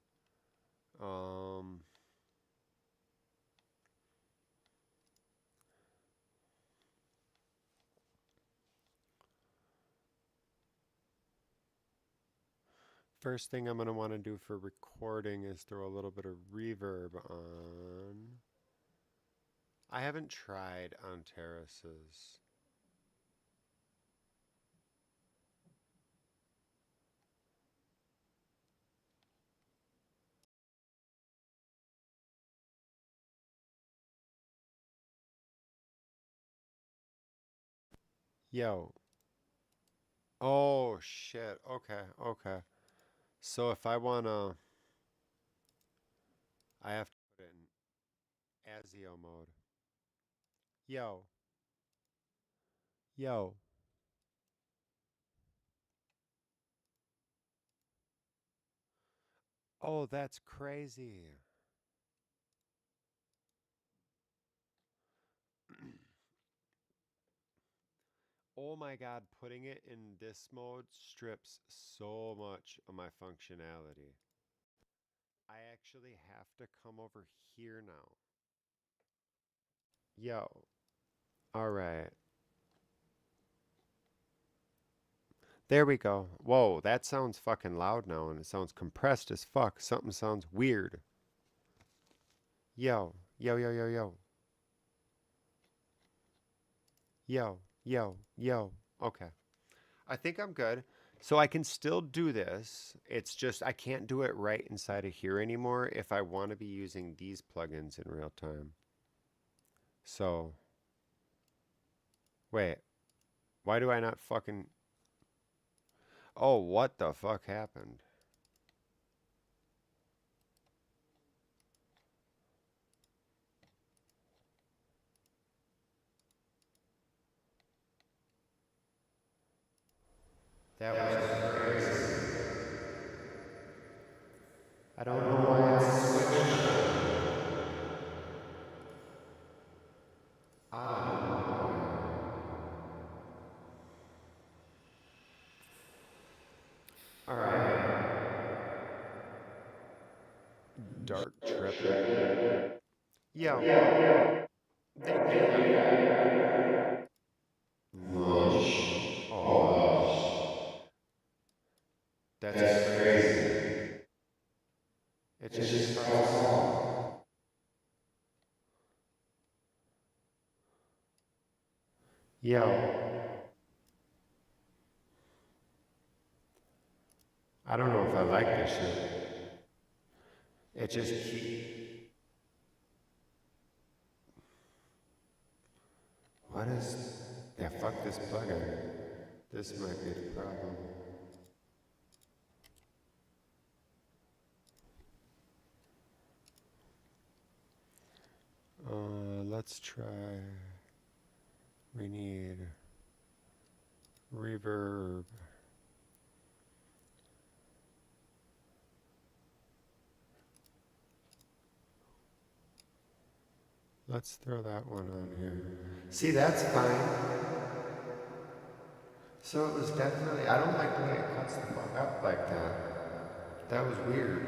First thing I'm going to want to do for recording is throw a little bit of reverb on. I haven't tried on terraces. Yo. Oh, shit. Okay, okay. So if I want to, I have to put it in ASIO mode. Yo. Yo. Oh, that's crazy. Oh my God, putting it in this mode strips so much of my functionality. I actually have to come over here now. Yo. All right. There we go. Whoa, that sounds fucking loud now, and it sounds compressed as fuck. Something sounds weird. Yo. Yo, yo, yo, yo. Yo, yo, yo. Okay. I think I'm good. So I can still do this. It's just I can't do it right inside of here anymore if I want to be using these plugins in real time. So, wait. Why do I not fucking... Oh, what the fuck happened? That was crazy. I don't know why it's switched. dark trip. Yeah. They mush. Oh, that's crazy. It just starts off. Yo. I don't know if I like this shit. It just What is... Yeah, fuck this plugin. This might be the problem. Let's try... We need... reverb. Let's throw that one on here. See, that's fine. So it was definitely, I don't like the way it cuts the fuck up like that. That was weird.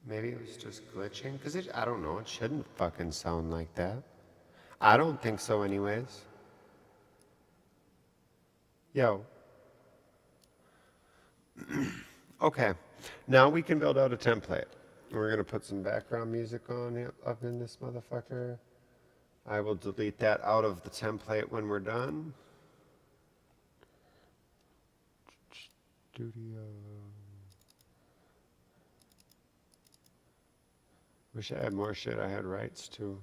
Maybe it was just glitching, because I don't know, it shouldn't fucking sound like that. I don't think so anyways. Yo. Okay, now we can build out a template. We're going to put some background music on it up in this motherfucker. I will delete that out of the template when we're done. Studio. Wish I had more shit I had rights to.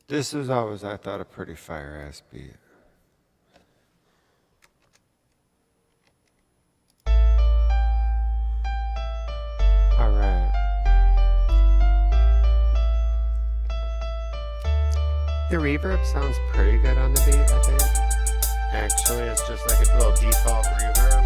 This was always, I thought, a pretty fire-ass beat. All right. The reverb sounds pretty good on the beat, I think. Actually, it's just like a little default reverb.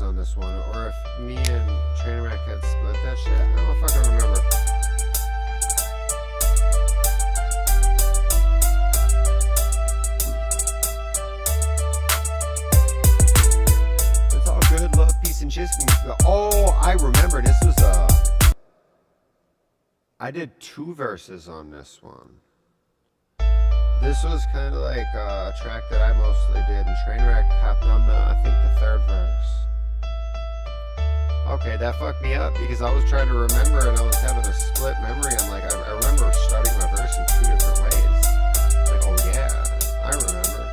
On this one, or if me and Trainwreck had split that shit. I don't know if I can remember. It's all good, love, peace, and shit. Oh, I remember. This was I did 2 verses on this one. This was kind of like a track that I mostly did, and Trainwreck hopped on I think the 3rd verse. Okay, that fucked me up because I was trying to remember and I was having a split memory. I'm like, I remember starting my verse in 2 different ways. Like, oh yeah, I remember.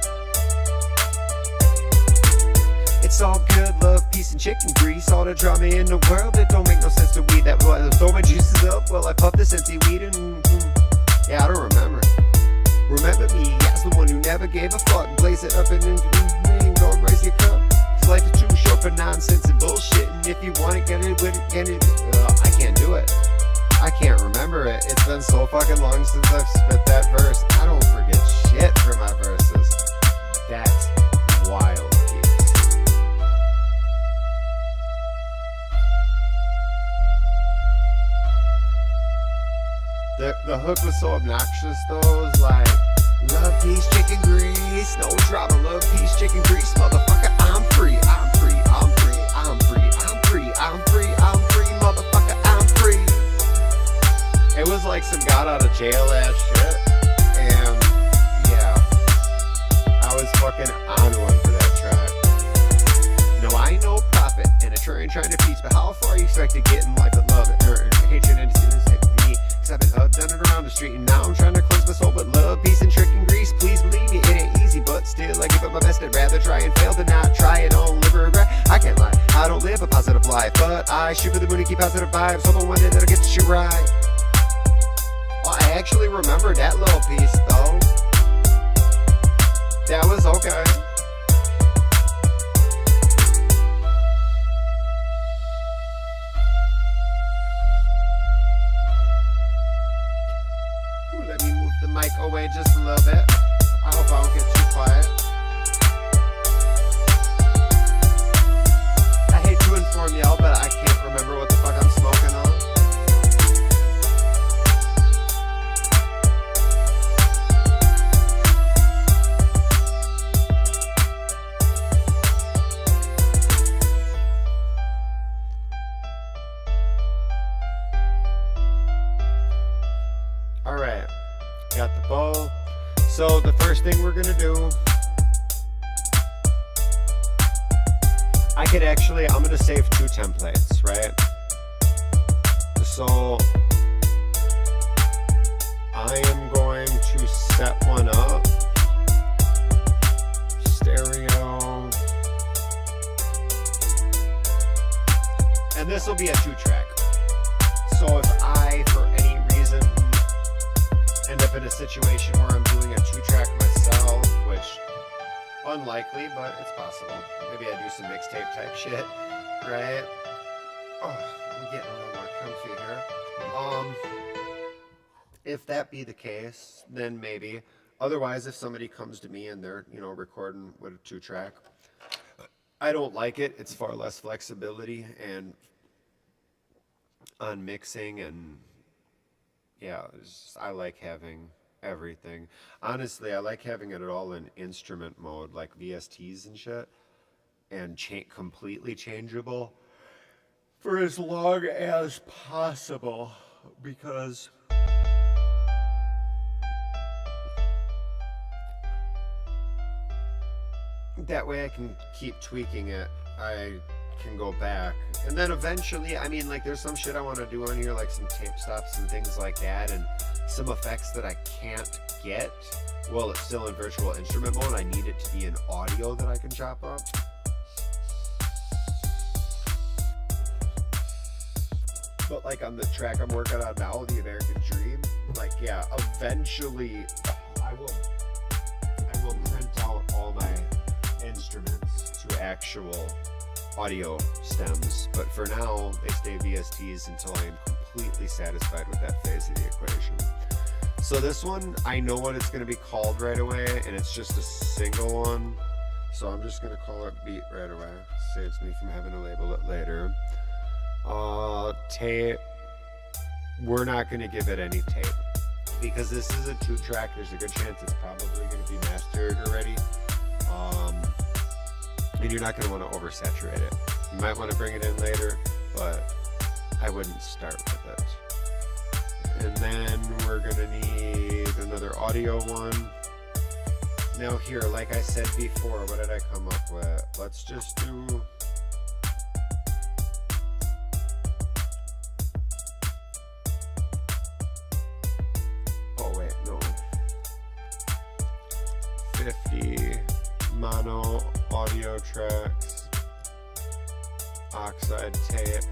It's all good, love, peace, and chicken grease. All the drama in the world that don't make no sense to we. That while I throw my juices up while I puff this empty weed and yeah, I don't remember. Remember me as the one who never gave a fuck. Blaze it up and go raise your cup. Cause life is too short for nonsense and bullshit. And if you want it, get it with it, get it. I can't do it. I can't remember it. It's been so fucking long since I've spit that verse. I don't forget shit for my verses. That's wild. The hook was so obnoxious though. It was like, love, peace, chicken grease, no drama, love, peace, chicken grease, motherfucker, I'm free, I'm free, I'm free, I'm free, I'm free, I'm free, I'm free, motherfucker, I'm free. It was like some got out of jail ass shit, and yeah, I was fucking on one for that track. No, I ain't no prophet, and I trying to teach, but how far you expect to get in life with love and hatred and disease? I've been up, done it around the street, and now I'm trying to cleanse my soul. But love, peace, and chicken grease, please believe me, it ain't easy. But still, I give it my best. I'd rather try and fail than not try it. Don't live a regret. I can't lie, I don't live a positive life, but I shoot for the moon and keep positive vibes. Hoping one day that'll get the shit right. Oh, I actually remember that little piece though. That was okay. Let me move the mic away just a little bit. I hope I don't get too quiet. I hate to inform y'all, but I can't remember what the fuck I'm smoking on. Alright, got the bowl. So the first thing we're gonna do, I'm gonna save 2 templates, right? So I am going to set one up, stereo, and this will be a 2-track. So if I, for any reason, end up in a situation where I'm doing a 2-track myself, which unlikely, but it's possible. Maybe I do some mixtape type shit, right? Oh, I'm getting a little more comfy here. If that be the case, then maybe. Otherwise, if somebody comes to me and they're, recording with a 2-track, I don't like it. It's far less flexibility and on mixing, and yeah, I like having everything. Honestly, I like having it all in instrument mode, like VSTs and shit, and completely changeable for as long as possible, because that way I can keep tweaking it. I can go back, and then eventually, there's some shit I want to do on here, like some tape stops and things like that, and some effects that I can't get while it's still in virtual instrument mode. I need it to be in audio that I can chop up. But like on the track I'm working on now, The American Dream, eventually I will print out all my instruments to actual audio stems, but for now they stay VSTs until I am completely satisfied with that phase of the equation. So this one, I know what it's going to be called right away, and it's just a single one, so I'm just going to call it Beat right away. Saves me from having to label it later. Tape, we're not going to give it any tape because this is a 2-track. There's a good chance it's probably going to be mastered already, and you're not going to want to oversaturate it. You might want to bring it in later, but I wouldn't start with it. And then we're going to need another audio one. Now here, like I said before, what did I come up with? Let's just do... Oh wait, no. 50 mono audio tracks. oxide tape.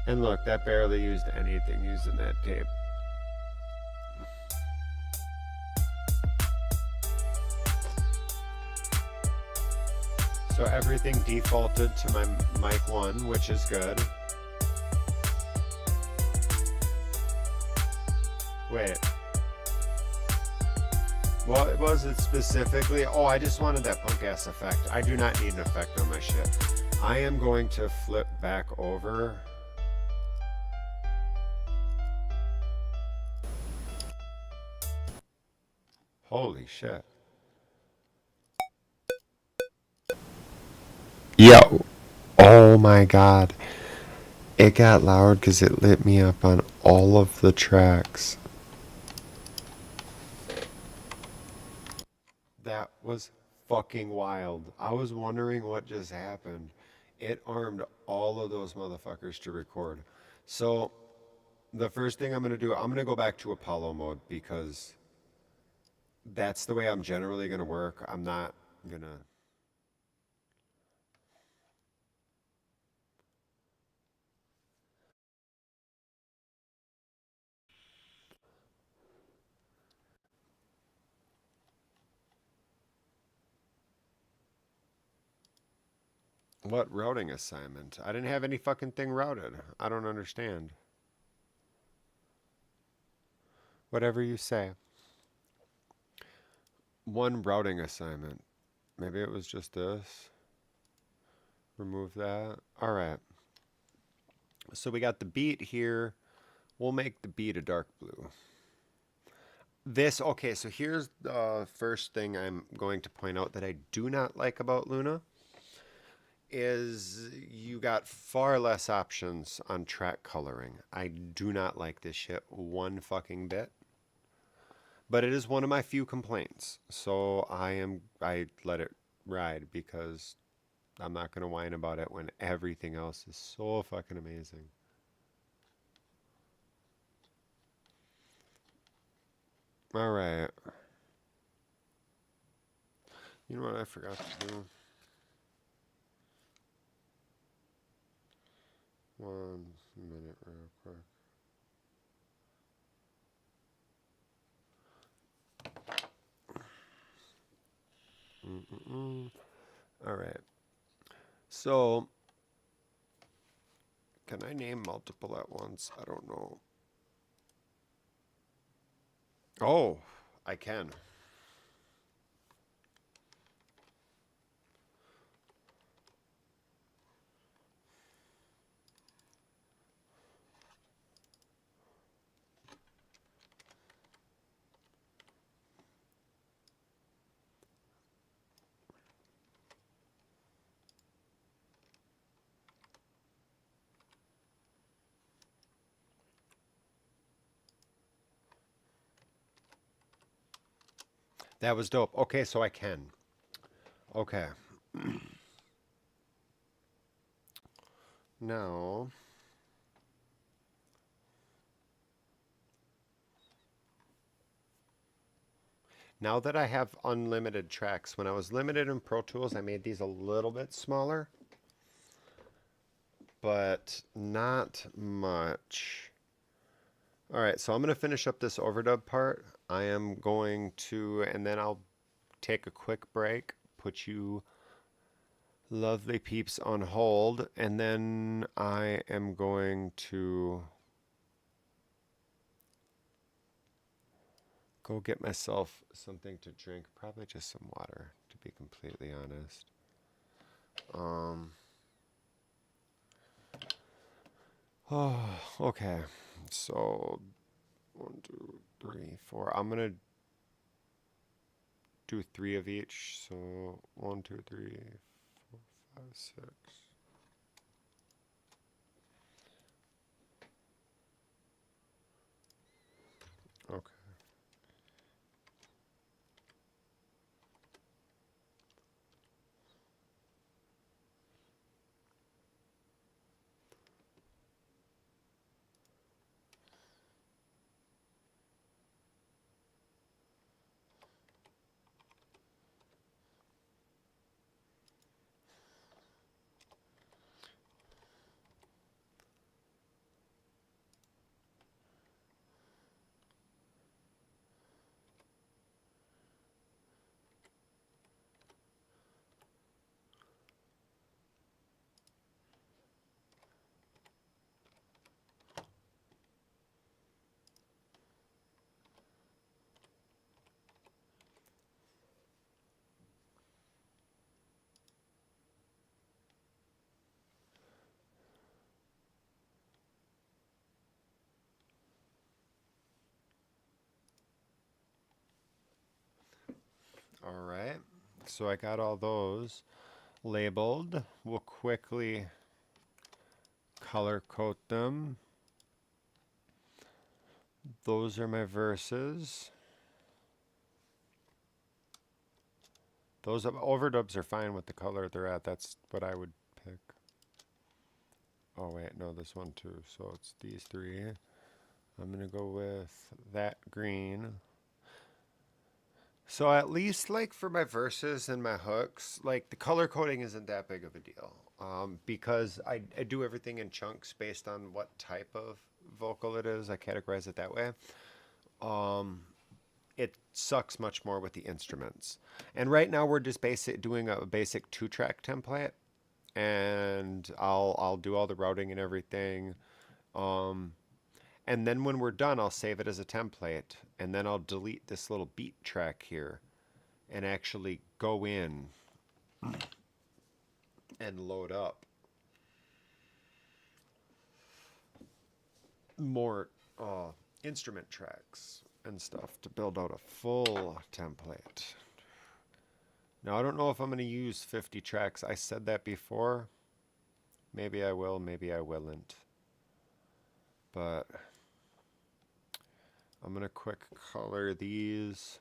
And look, that barely used anything using that tape. So everything defaulted to my mic 1, which is good. Wait. What was it specifically? Oh, I just wanted that punk ass effect. I do not need an effect on my shit. I am going to flip back over. Holy shit. Yo. Oh my god. It got loud because it lit me up on all of the tracks. That was fucking wild. I was wondering what just happened. It armed all of those motherfuckers to record. So the first thing I'm going to do, I'm going to go back to Apollo mode because that's the way I'm generally going to work. I'm not going to... What routing assignment? I didn't have any fucking thing routed. I don't understand. Whatever you say. One routing assignment. Maybe it was just this. Remove that. All right. So we got the beat here. We'll make the beat a dark blue. This, okay, so here's the first thing I'm going to point out that I do not like about Luna is you got far less options on track coloring. I do not like this shit one fucking bit. But it is one of my few complaints. So I let it ride because I'm not going to whine about it when everything else is so fucking amazing. All right. You know what I forgot to do? 1 minute real quick. All right. So, can I name multiple at once? I don't know. Oh, I can. That was dope. Okay, so I can. Okay. Now, now that I have unlimited tracks, when I was limited in Pro Tools, I made these a little bit smaller, but not much. All right, so I'm going to finish up this overdub part. I am going to, and then I'll take a quick break, put you lovely peeps on hold, and then I am going to go get myself something to drink, probably just some water, to be completely honest. Oh, okay. So 1, 2, 3, 4. I'm gonna do 3 of each. So 1, 2, 3, 4, 5, 6. Okay. All right. So I got all those labeled. We'll quickly color code them. Those are my verses. Those overdubs are fine with the color they're at. That's what I would pick. Oh wait, no, this one too. So it's these three. I'm gonna go with that green. So at least like for my verses and my hooks, like the color coding isn't that big of a deal, because I do everything in chunks based on what type of vocal it is. I categorize it that way. It sucks much more with the instruments. And right now we're just doing a basic 2-track template, and I'll do all the routing and everything. And then when we're done, I'll save it as a template, and then I'll delete this little beat track here and actually go in and load up more instrument tracks and stuff to build out a full template. Now, I don't know if I'm going to use 50 tracks. I said that before. Maybe I will, maybe I willin't. But I'm going to quick color these.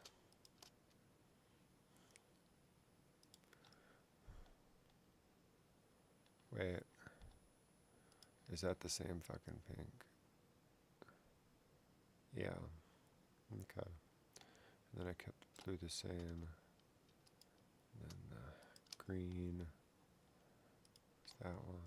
Wait. Is that the same fucking pink? Yeah. Okay. And then I kept the blue the same. And then the green. It's that one.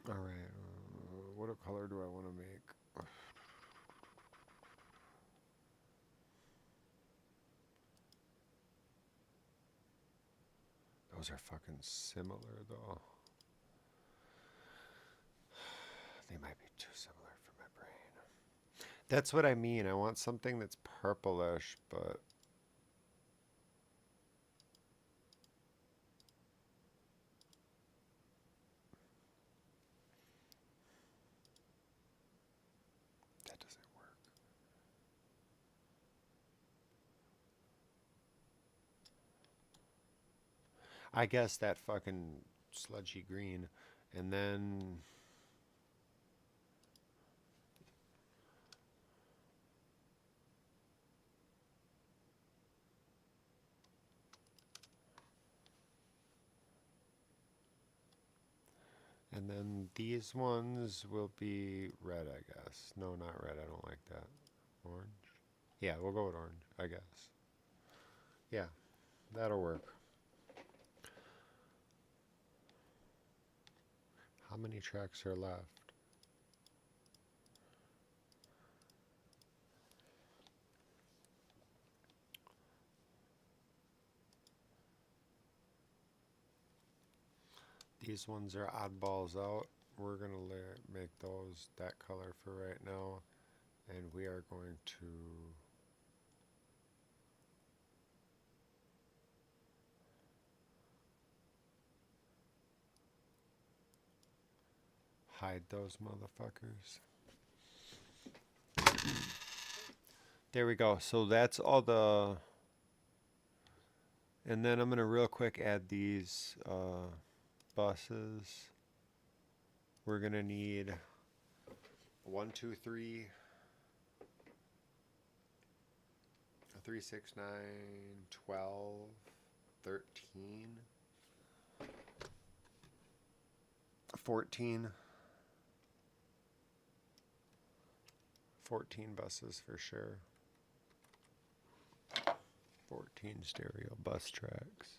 All right, what color do I want to make? Those are fucking similar, though. They might be too similar for my brain. That's what I mean. I want something that's purplish, but... that doesn't work. I guess that fucking sludgy green. And then... and then these ones will be red, I guess. No, not red. I don't like that. Orange? Yeah, we'll go with orange, I guess. Yeah, that'll work. How many tracks are left? These ones are oddballs out. We're going to make those that color for right now. And we are going to hide those motherfuckers. There we go. So that's all the... and then I'm going to real quick add these buses. We're going to need 1, 2, 3, 3, 6, 9, 12, 13, 14, 14 buses for sure. 14 stereo bus tracks.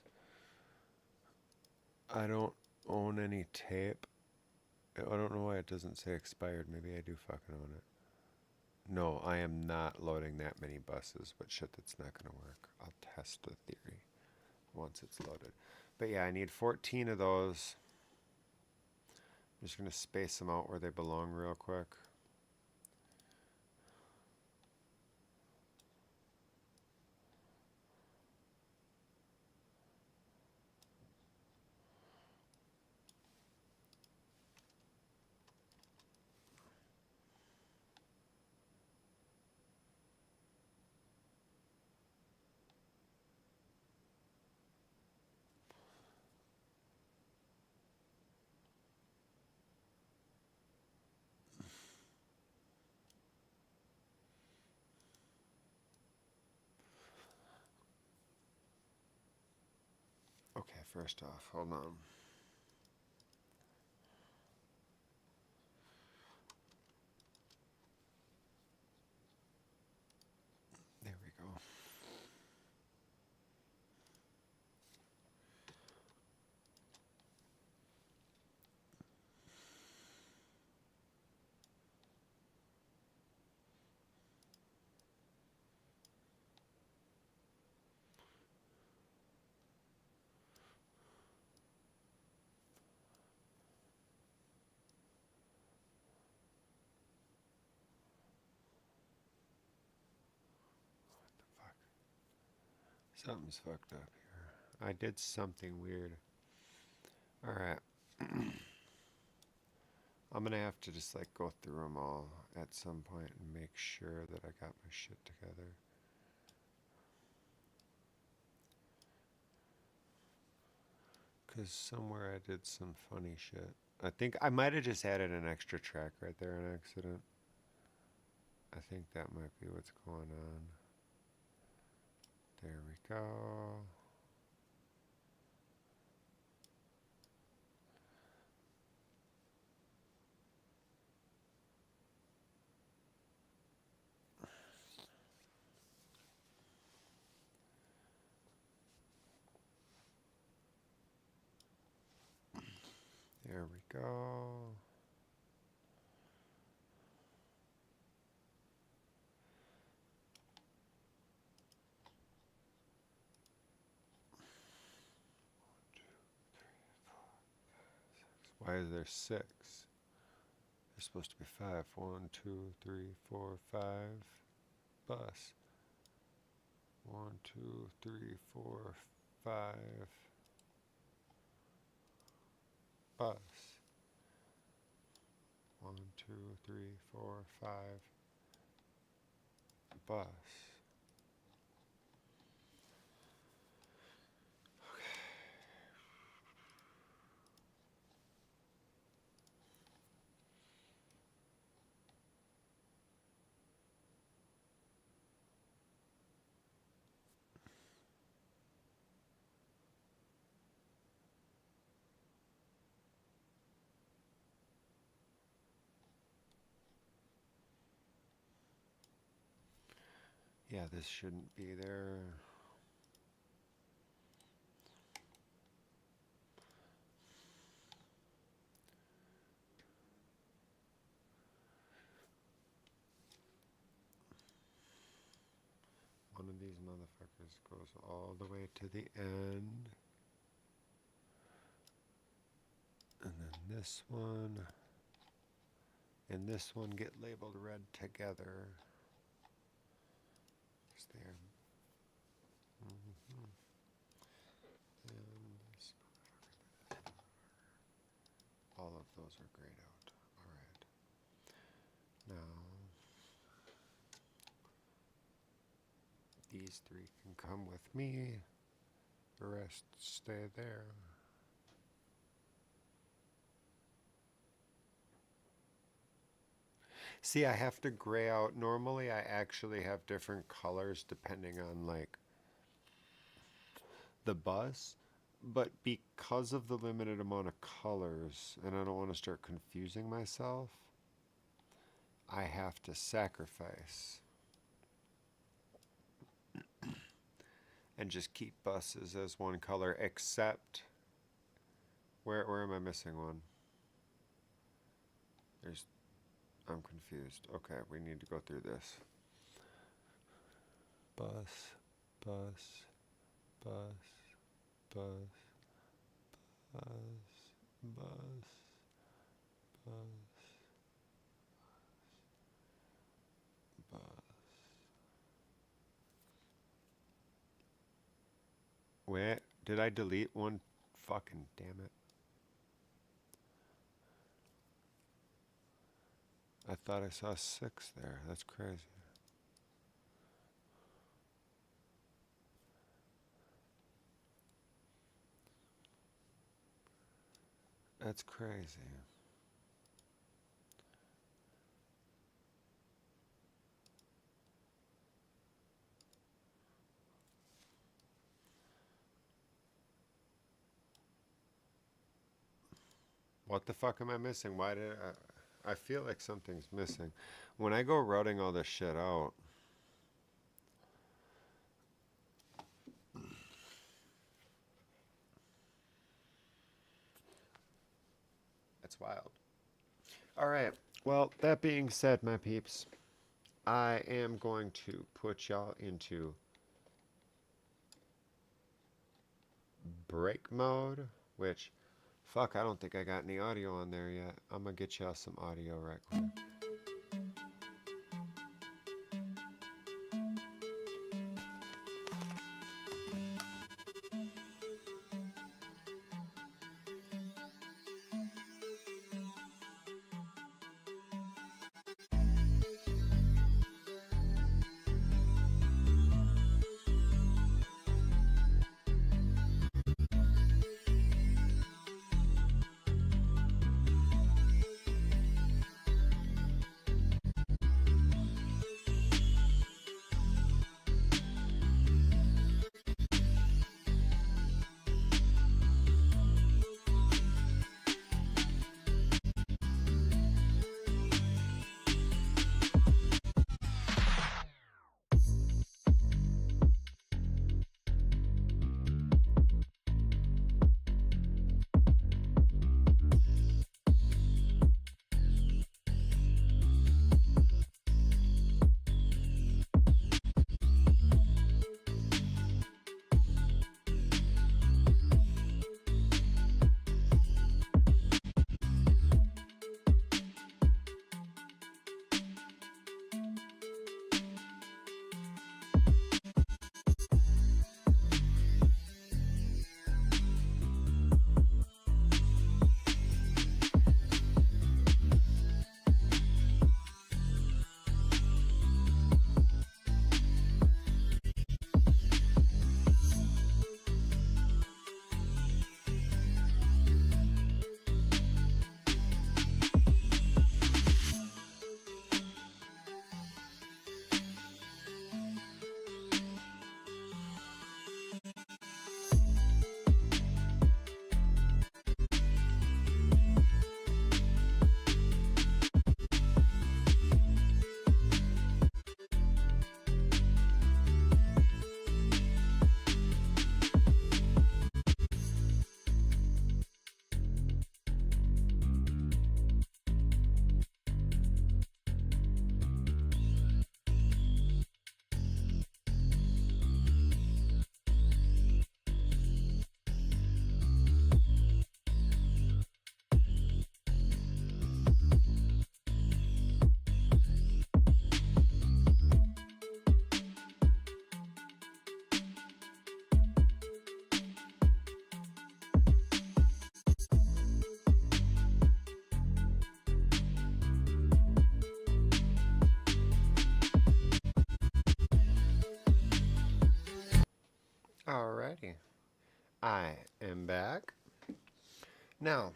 I don't own any tape. I don't know why it doesn't say expired. Maybe I do fucking own it. No, I am not loading that many buses, but shit, that's not going to work. I'll test the theory once it's loaded. But yeah, I need 14 of those. I'm just going to space them out where they belong real quick. Okay, first off, hold on. There we go. Something's fucked up here. I did something weird. Alright. I'm gonna have to just like go through them all at some point and make sure that I got my shit together. Because somewhere I did some funny shit. I think I might have just added an extra track right there on accident. I think that might be what's going on. There we go. There we go. Why is there 6? There's supposed to be 5. 1, 2, 3, 4, 5. Bus. 1, 2, 3, 4, 5. Bus. 1, 2, 3, 4, 5. Bus. Yeah, this shouldn't be there. One of these motherfuckers goes all the way to the end. And then this one and this one get labeled red together. Just there. And this all of those are grayed out. Alright. Now, these 3 can come with me. The rest stay there. See, I have to gray out. Normally, I actually have different colors depending on, like, the bus. But because of the limited amount of colors, and I don't want to start confusing myself, I have to sacrifice and just keep buses as one color, except where am I missing one? I'm confused. Okay, we need to go through this. Bus, bus, bus, bus, bus, bus, bus, bus. Wait, did I delete one? Fucking damn it. I thought I saw 6 there. That's crazy. That's crazy. What the fuck am I missing? Why did I feel like something's missing. When I go routing all this shit out, that's wild. All right. Well, that being said, my peeps, I am going to put y'all into break mode, which, fuck, I don't think I got any audio on there yet. I'm going to get y'all some audio right quick. Alrighty. I am back. Now,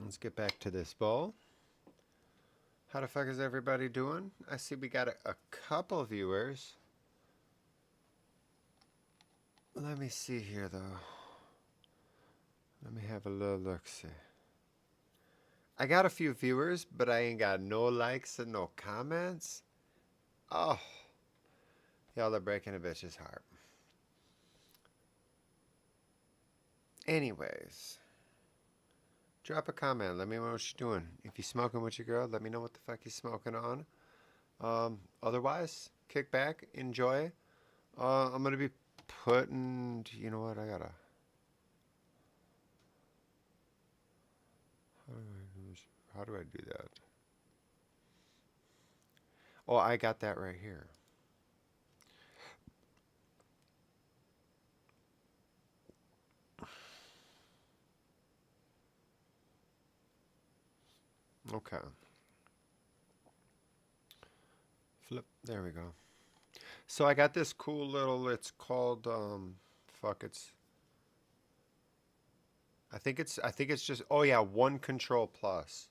let's get back to this bowl. How the fuck is everybody doing? I see we got a couple viewers. Let me see here, though. Let me have a little look-see. I got a few viewers, but I ain't got no likes and no comments. Oh, y'all are breaking a bitch's heart. Anyways, drop a comment. Let me know what you're doing. If you're smoking with your girl, let me know what the fuck you're smoking on. Otherwise, kick back, enjoy. I'm gonna be putting. You know what? I gotta. How do I do that? Oh, I got that right here. Okay. Flip. There we go. So I got this cool little. It's called. Fuck. I think it's just. Oh yeah, One Control Plus.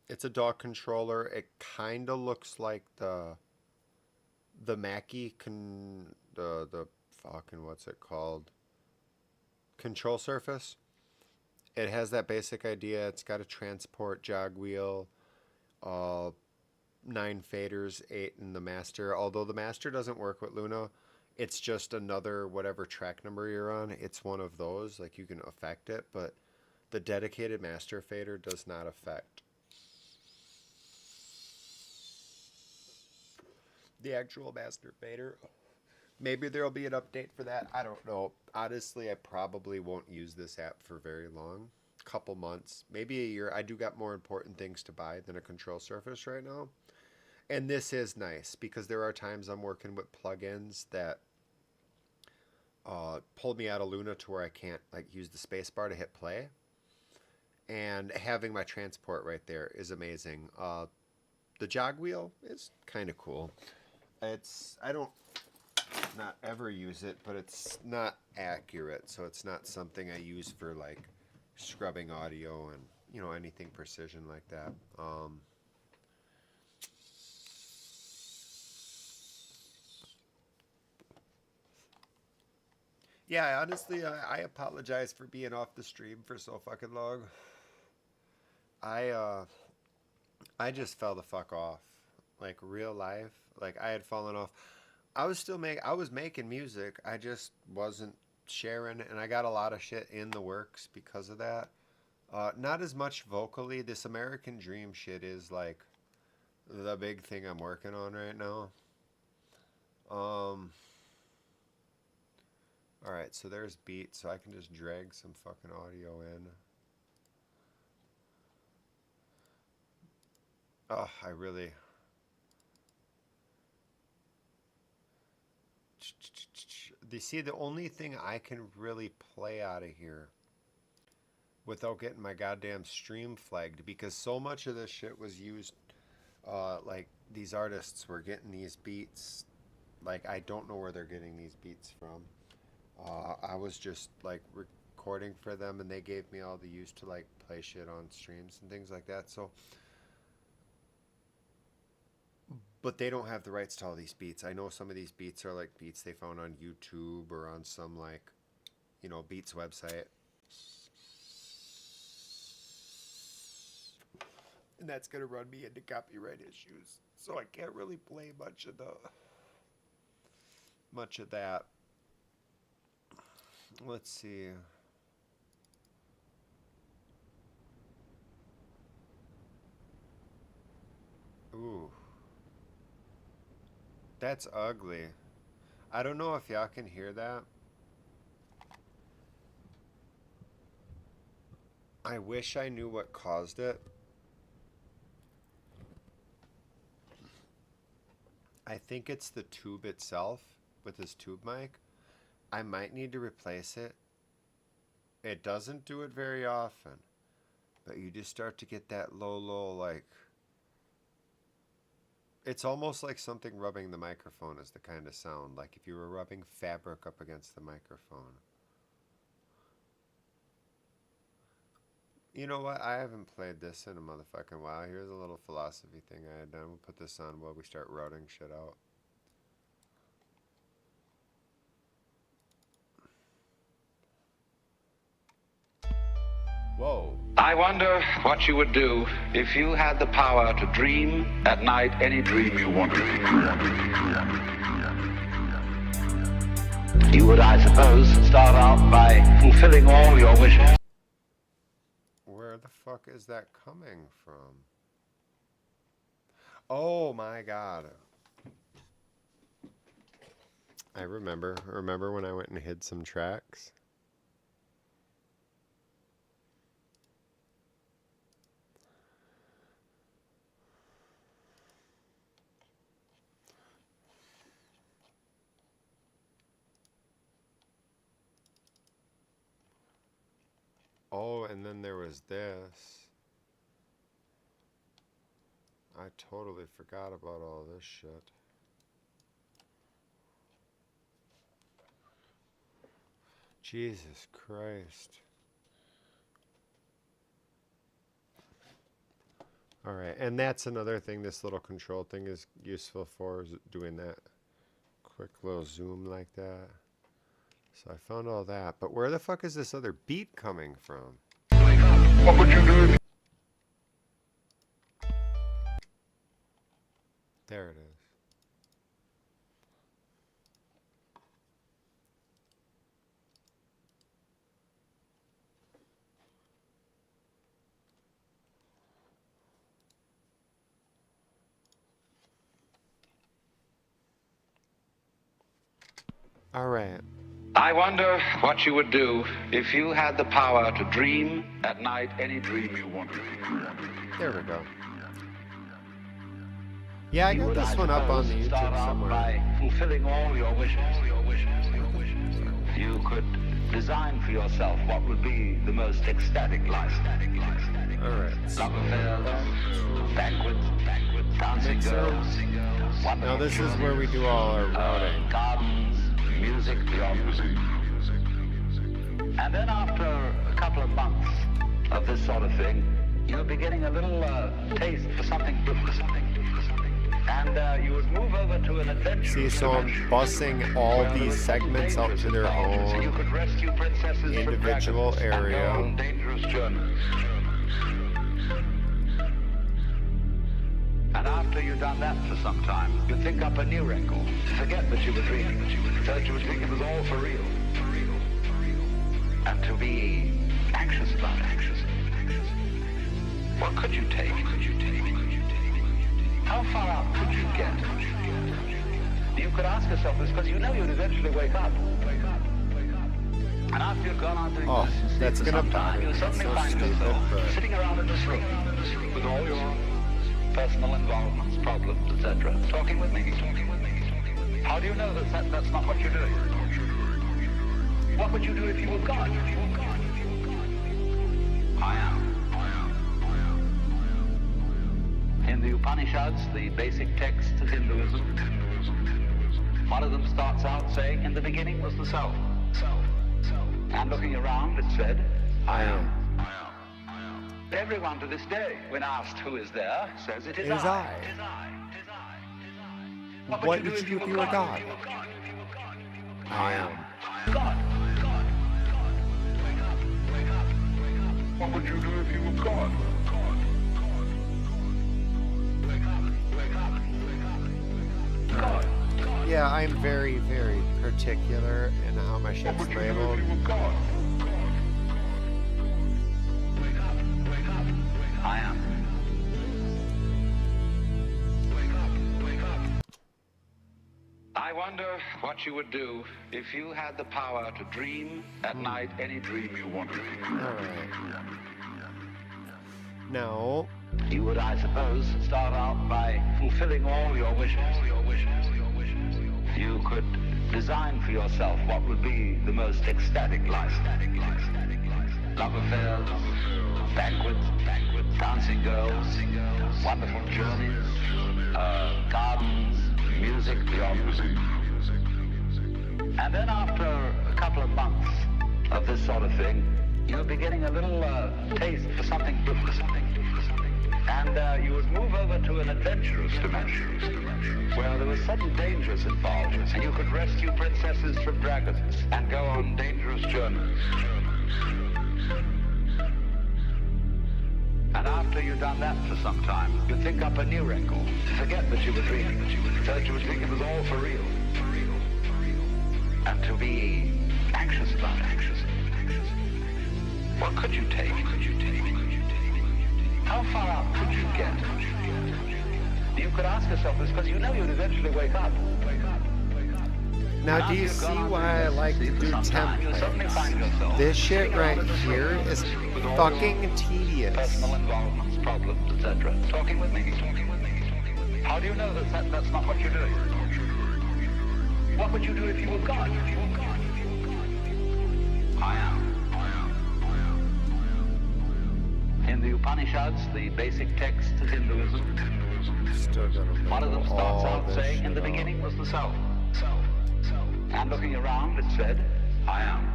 It's a DAW controller. It kind of looks like the Mackie the fucking what's it called? Control surface. It has that basic idea. It's got a transport jog wheel, uh, 9 faders, 8 in the master. Although the master doesn't work with Luna, it's just another whatever track number you're on. It's one of those. Like you can affect it, but the dedicated master fader does not affect the actual master fader. Maybe there'll be an update for that. I don't know. Honestly, I probably won't use this app for very long. Couple months, maybe a year. I do got more important things to buy than a control surface right now. And this is nice because there are times I'm working with plugins that pulled me out of Luna to where I can't like use the space bar to hit play. And having my transport right there is amazing. The jog wheel is kind of cool. I don't not ever use it, but it's not accurate, so it's not something I use for like scrubbing audio and anything precision like that. Yeah, honestly, I apologize for being off the stream for so fucking long. I uh, I just fell the fuck off, like real life. Like I had fallen off. I was making music. I just wasn't sharing, and I got a lot of shit in the works because of that. Not as much vocally. This American Dream shit is like the big thing I'm working on right now. Um, all right, so there's beats, so I can just drag some fucking audio in. Oh, I really. You see, the only thing I can really play out of here without getting my goddamn stream flagged, because so much of this shit was used, like these artists were getting these beats. Like, I don't know where they're getting these beats from. I was just like recording for them, and they gave me all the use to like play shit on streams and things like that. So, but they don't have the rights to all these beats. I know some of these beats are like beats they found on YouTube or on some like, Beats website. And that's gonna run me into copyright issues. So I can't really play much of that. Let's see. Ooh. That's ugly. I don't know if y'all can hear that. I wish I knew what caused it. I think it's the tube itself with this tube mic. I might need to replace it. It doesn't do it very often, but you just start to get that low, like, it's almost like something rubbing the microphone is the kind of sound, like if you were rubbing fabric up against the microphone. You know what? I haven't played this in a motherfucking while. Here's a little philosophy thing I had done. We'll put this on while we start routing shit out. Whoa. I wonder what you would do if you had the power to dream at night any dream you wanted. You would, I suppose, start out by fulfilling all your wishes. Where the fuck is that coming from? Oh my god. I remember. Remember when I went and hid some tracks? Oh, and then there was this. I totally forgot about all this shit. Jesus Christ. Alright, and that's another thing this little control thing is useful for, is doing that quick little zoom like that. So I found all that, but where the fuck is this other beat coming from? What would you do? There it is. All right. I wonder what you would do if you had the power to dream at night any dream you wanted. There we go. Yeah, I got this one up on the YouTube start out somewhere. by fulfilling all your wishes. You could design for yourself what would be the most ecstatic life. All right. Love affairs, banquets, dancing girls, wonderful Now this is journeys, where we do all our routing. gardens, music beyond music. And then after a couple of months of this sort of thing, you'll be getting a little taste for something different. And you would move over to an adventure. See, so I'm bussing all these segments out to their So you could own rescue princesses individual from dragons area. and go on dangerous journeys. And after you've done that for some time, you'd think up a new wrinkle. Forget that you were dreaming. That you would think it was all for real. And to be anxious about it. What could you take? How far out could you get? You could ask yourself this because you know you'd eventually wake up. And after you've gone on doing Oh, this, that's for gonna some time, bother you'll me. suddenly It's so find stupid, yourself but- sitting around in this room with all your personal involvements, problems, etc. Talking with me. How do you know that that's not what you're doing? What would you do if you were God? I am. In the Upanishads, the basic text of Hinduism, one of them starts out saying, in the beginning was the soul. And looking around, it said, I am. Everyone to this day, when asked who is there, says it is I. What would you do if you were God? I am. God. What would you do if you were God? God. Yeah, I'm very, very particular in how my shit's labeled. I am. I wonder what you would do if you had the power to dream at night any dream you wanted. Alright. Now, You would, I suppose, start out by fulfilling all your wishes. You could design for yourself what would be the most ecstatic life. Love affairs, banquets, dancing girls, wonderful journeys, gardens, music beyond music. And then after a couple of months of this sort of thing, you'll be getting a little taste for something different. And you would move over to an adventurous dimension where there were sudden dangers involved, and you could rescue princesses from dragons and go on dangerous journeys. And after you've done that for some time, you think up a new wrinkle. Forget that you were dreaming. That you would think it was all for real. And to be anxious about it. What could you take? How far out could you get? You could ask yourself this because you know you'd eventually wake up. Now, do you see why I like to do templates? This shit right here is fucking tedious. Personal involvements, problems, etc. Talking with me. How do you know that that's not what you're doing? What would you do if you were God? I am. In the Upanishads, the basic text of Hinduism, one of them starts out saying, in the beginning was the self. And looking around, it said, I am.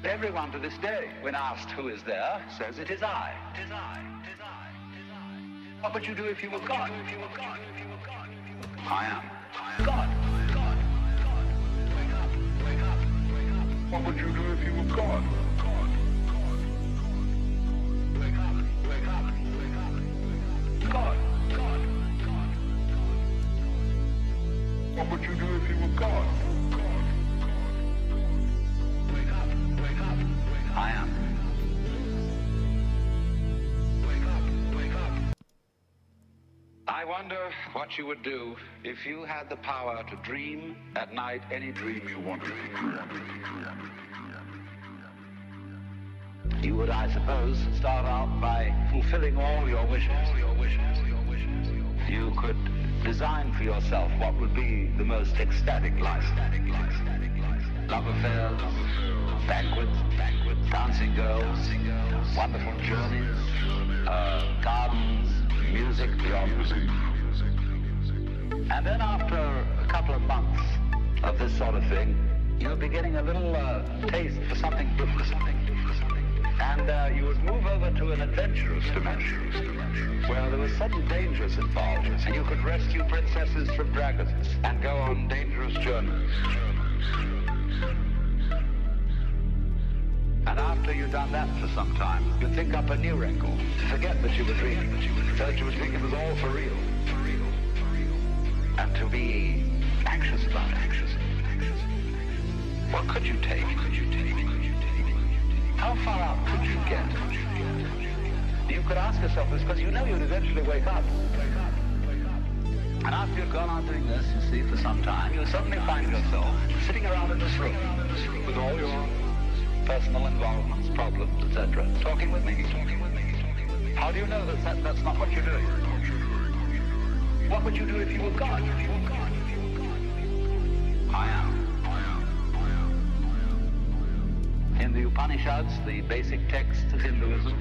Everyone to this day, when asked who is there, says it is I. What would you do if you were God? I am. God. What would you do if you were God? God. What would you do if you were God? Wake up. I am. Wake up. I wonder what you would do if you had the power to dream at night any dream you wanted. You would, I suppose, start out by fulfilling all your wishes. You could design for yourself what would be the most ecstatic life. Love affairs, banquets, dancing girls, wonderful journeys, gardens, music beyond music. And then after a couple of months of this sort of thing, you'll be getting a little taste for something different. And you would move over to an adventurous dimension, where there were sudden dangers involved, and you could rescue princesses from dragons and go on dangerous journeys. And after you've done that for some time, you think up a new wrinkle. Forget that you were dreaming. That you would think it was all for real. And to be anxious about it. What could you take? How far out could you get? You could ask yourself this because you know you'd eventually wake up. And after you've gone on doing this, you see, for some time, you'll suddenly find yourself sitting around in this room with all your personal involvements, problems, etc. Talking with me. How do you know that that's not what you're doing? What would you do if you were God? I am. In the Upanishads, the basic text of Hinduism,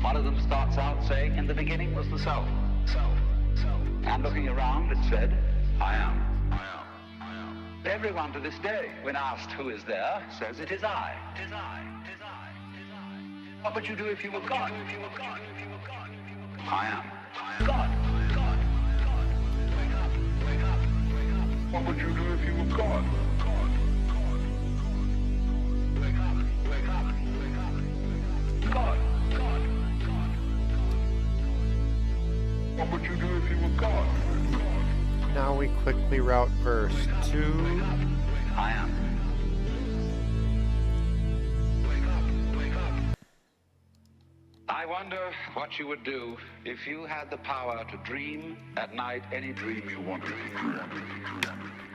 one of them starts out saying, in the beginning was the self. And looking around, it said, I am. Everyone to this day, when asked who is there, says it is I. What would you do if you were God? I am. God. What would you do if you were God? God. What would you do if you were God? Now we quickly route verse 2. I am. I wonder what you would do if you had the power to dream at night any dream you wanted.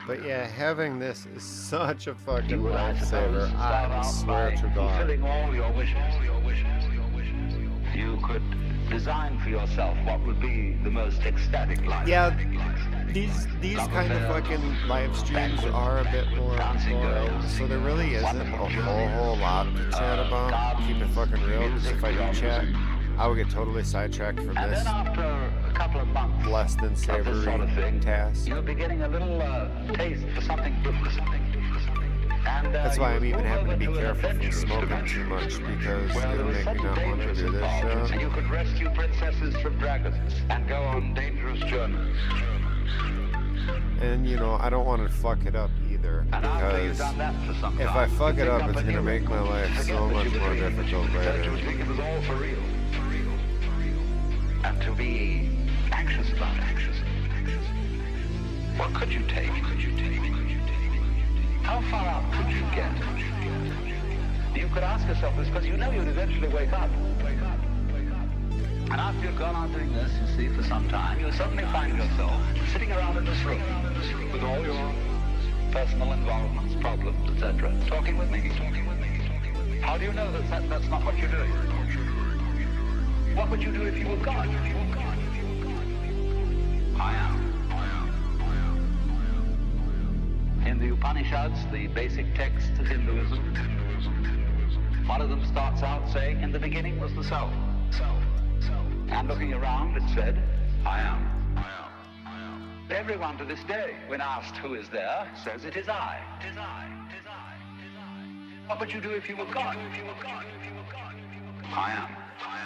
But yeah, having this is such a fucking You would, I suppose, lifesaver. start I out swear by to God. fulfilling all your wishes. You could design for yourself what would be the most ecstatic life. Yeah, these kind of fucking live streams are a bit more boring, so there really isn't a whole lot to chat about. Keep it fucking real, because if I do chat, I will get totally sidetracked from And this then after a couple of months less than of this savory sort of thing, task. you'll be getting a little taste for something different. And, That's why I'm you even move having to be over an careful from adventurous smoking dimension, too much, because where there it'll were make me sudden not want to dangers do this involved, and shit. you could rescue princesses from dragons and go on dangerous journeys. And you know, I don't want to fuck it up either, And after you've because done that for some if time, I fuck you it pick up, it's a gonna new make my rhythm. life Forget so that much you more believe. difficult That later. you think it was all for real. And to be anxious about it. What could you take? How far out could you get? You could ask yourself this because you know you'd eventually wake up. And after you've gone on doing this, you see, for some time, you'll suddenly find yourself sitting around in this room with all your personal involvements, problems, etc., talking with me. How do you know that that's not what you're doing? What would you do if you were God? I am. In the Upanishads, the basic text of Hinduism, one of them starts out saying, in the beginning was the soul. And looking around, it said, I am. Everyone to this day, when asked who is there, says it is I. What would you do if you were God? I am.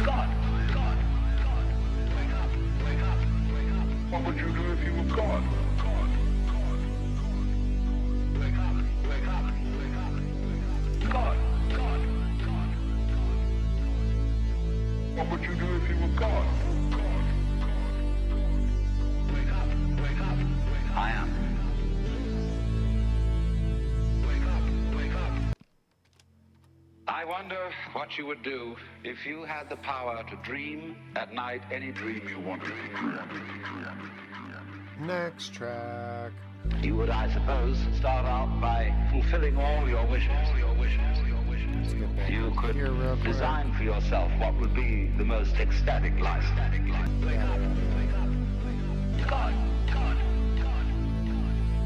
God. What would you do if you were God? God. What would you do if you were God? I am. I wonder what you would do if you had the power to dream at night any dream you wanted to dream. Next track. You would, I suppose, start out by fulfilling all your wishes. Let's get back You up could here real quick. design for yourself what would be the most ecstatic life. God.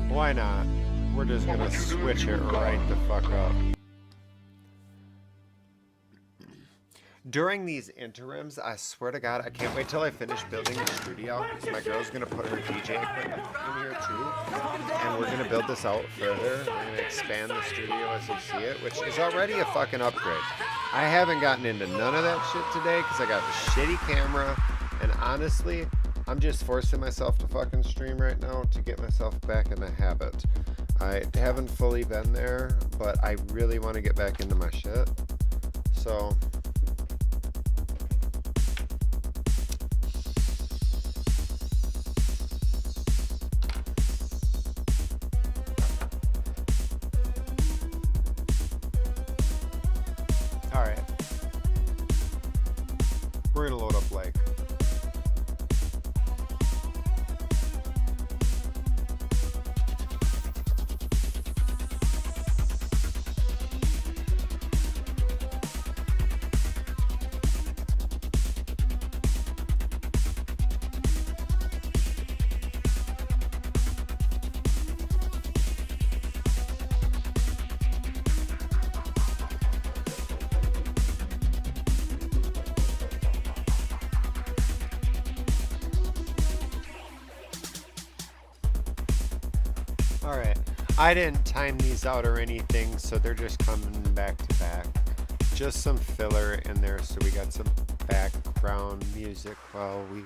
Why not? We're just gonna switch it right the fuck up. During these interims, I swear to God, I can't wait till I finish building the studio, because my girl's gonna put her DJ equipment in here too, and we're gonna build this out further. We're gonna expand the studio as you see it, which is already a fucking upgrade. I haven't gotten into none of that shit today, because I got the shitty camera, and honestly, I'm just forcing myself to fucking stream right now to get myself back in the habit. I haven't fully been there, but I really want to get back into my shit. So... Alright. We're gonna load up Lake. Alright, I didn't time these out or anything, so they're just coming back to back. Just some filler in there, so we got some background music while we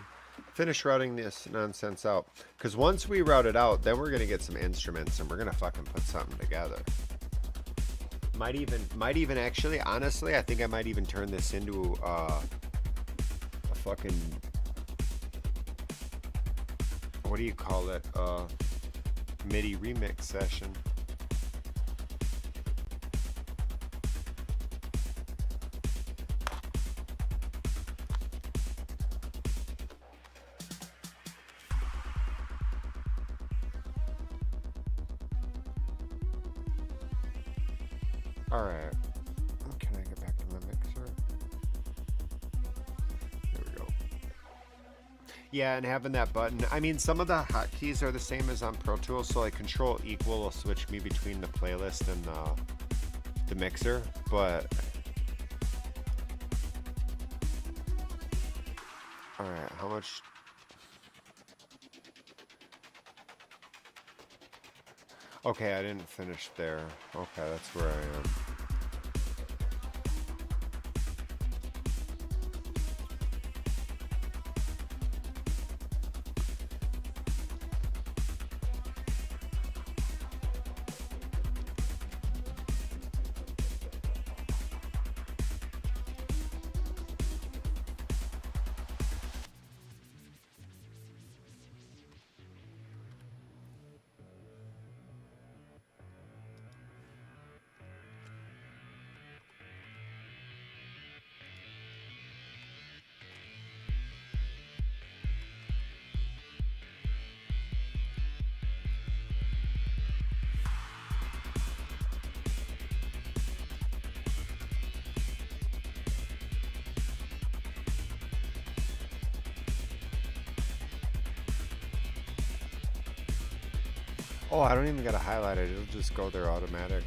finish routing this nonsense out. Because once we route it out, then we're going to get some instruments and we're going to fucking put something together. Might even actually, honestly, I think I might even turn this into a fucking, what do you call it? MIDI remix session. All right. Can I get back to my mixer? There we go. Yeah, and having that button. I mean, some of the hotkeys are the same as on Pro Tools, so like Control Equal will switch me between the playlist and the mixer, but... Alright, how much... Okay, I didn't finish there. Okay, that's where I am. Oh, I don't even gotta highlight it. It'll just go there automatically.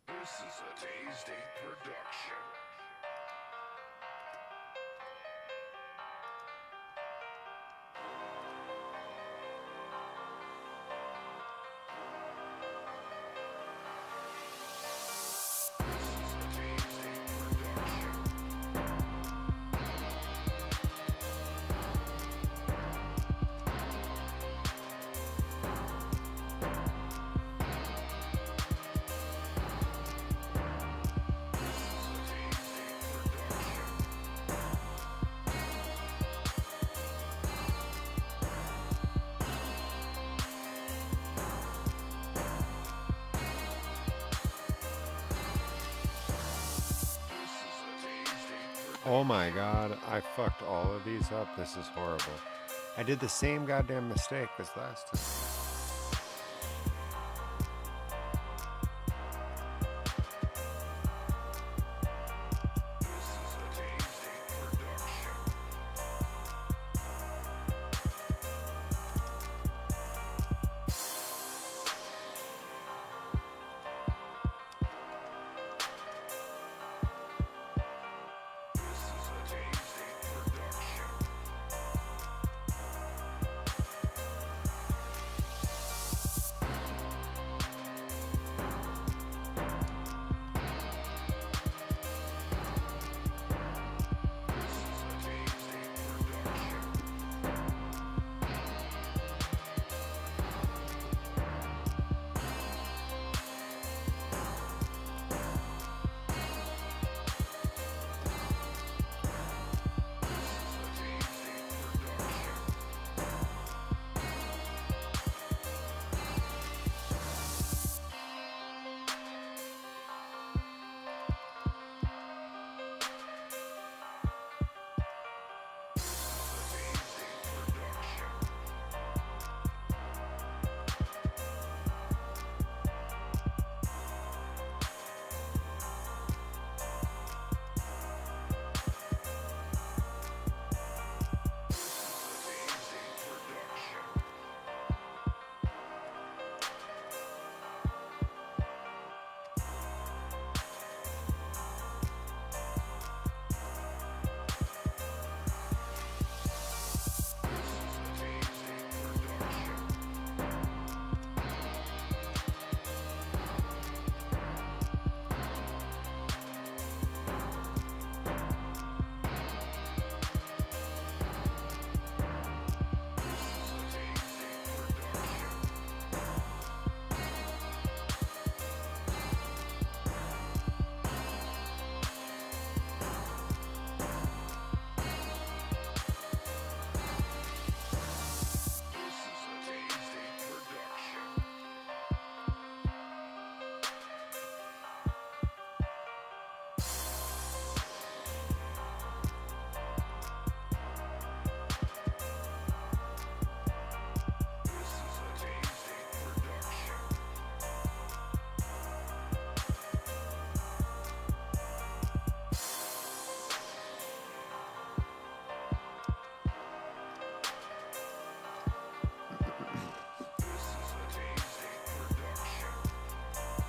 This is a Daysday production. Oh my god, I fucked all of these up. This is horrible. I did the same goddamn mistake as last time.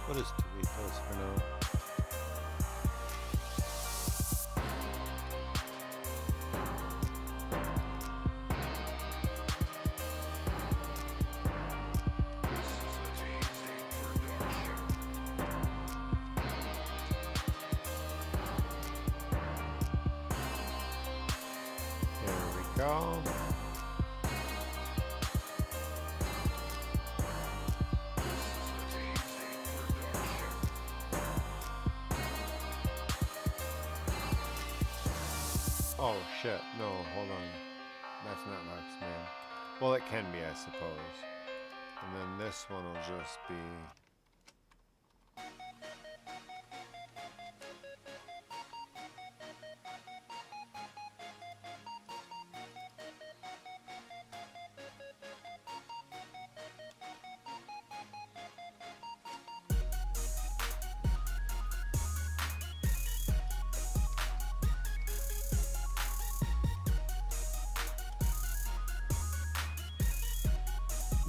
What is delete those for now? There we go. Oh shit, no, hold on. That's not Marksman. Well, it can be, I suppose. And then this one will just be...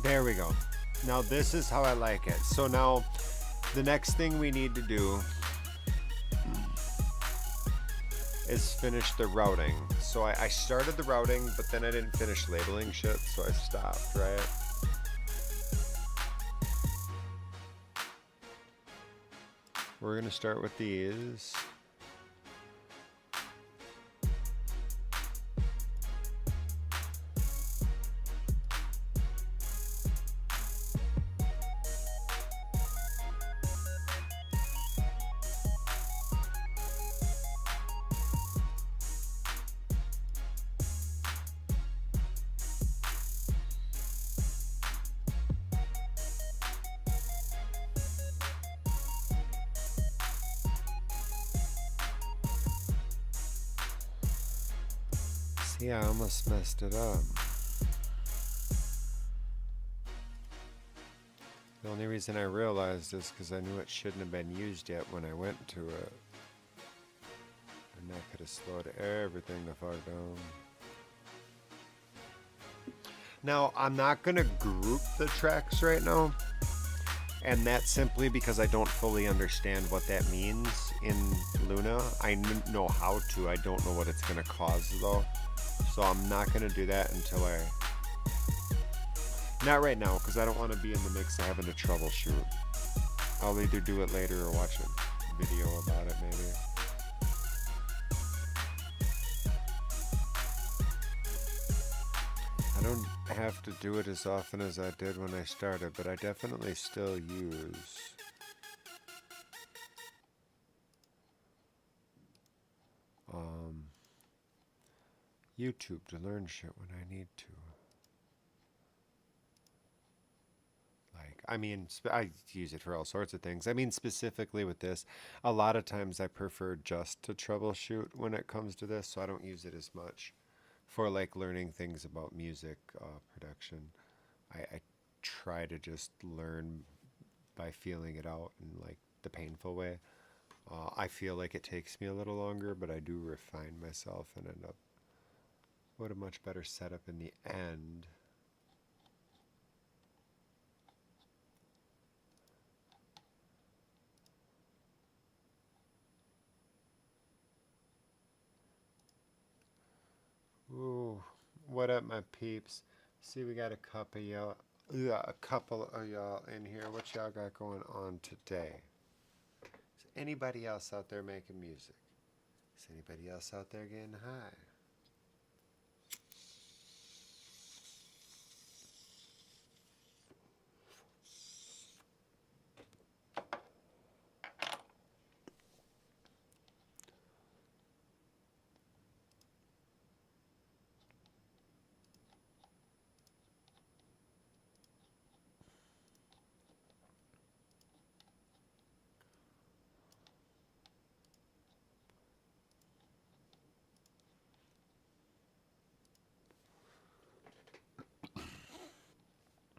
There we go. Now this is how I like it. So now the next thing we need to do is finish the routing. So I started the routing, but then I didn't finish labeling shit, so I stopped, right? We're gonna start with these. See, I almost messed it up. The only reason I realized is because I knew it shouldn't have been used yet when I went to it. And that could have slowed everything the fuck down. Now, I'm not going to group the tracks right now. And that's simply because I don't fully understand what that means in Luna. I know how to. I don't know what it's going to cause, though. So I'm not going to do that until I... Not right now, because I don't want to be in the mix of having to troubleshoot. I'll either do it later or watch a video about it, maybe. I don't have to do it as often as I did when I started, but I definitely still use YouTube to learn shit when I need to. Like, I mean, I use it for all sorts of things. I mean, specifically with this, a lot of times I prefer just to troubleshoot when it comes to this, so I don't use it as much for like learning things about music production. I try to just learn by feeling it out in like the painful way. I feel like it takes me a little longer, but I do refine myself and end up with a much better setup in the end. Ooh, what up, my peeps? See, we got a couple of y'all in here. What y'all got going on today? Is anybody else out there making music? Is anybody else out there getting high?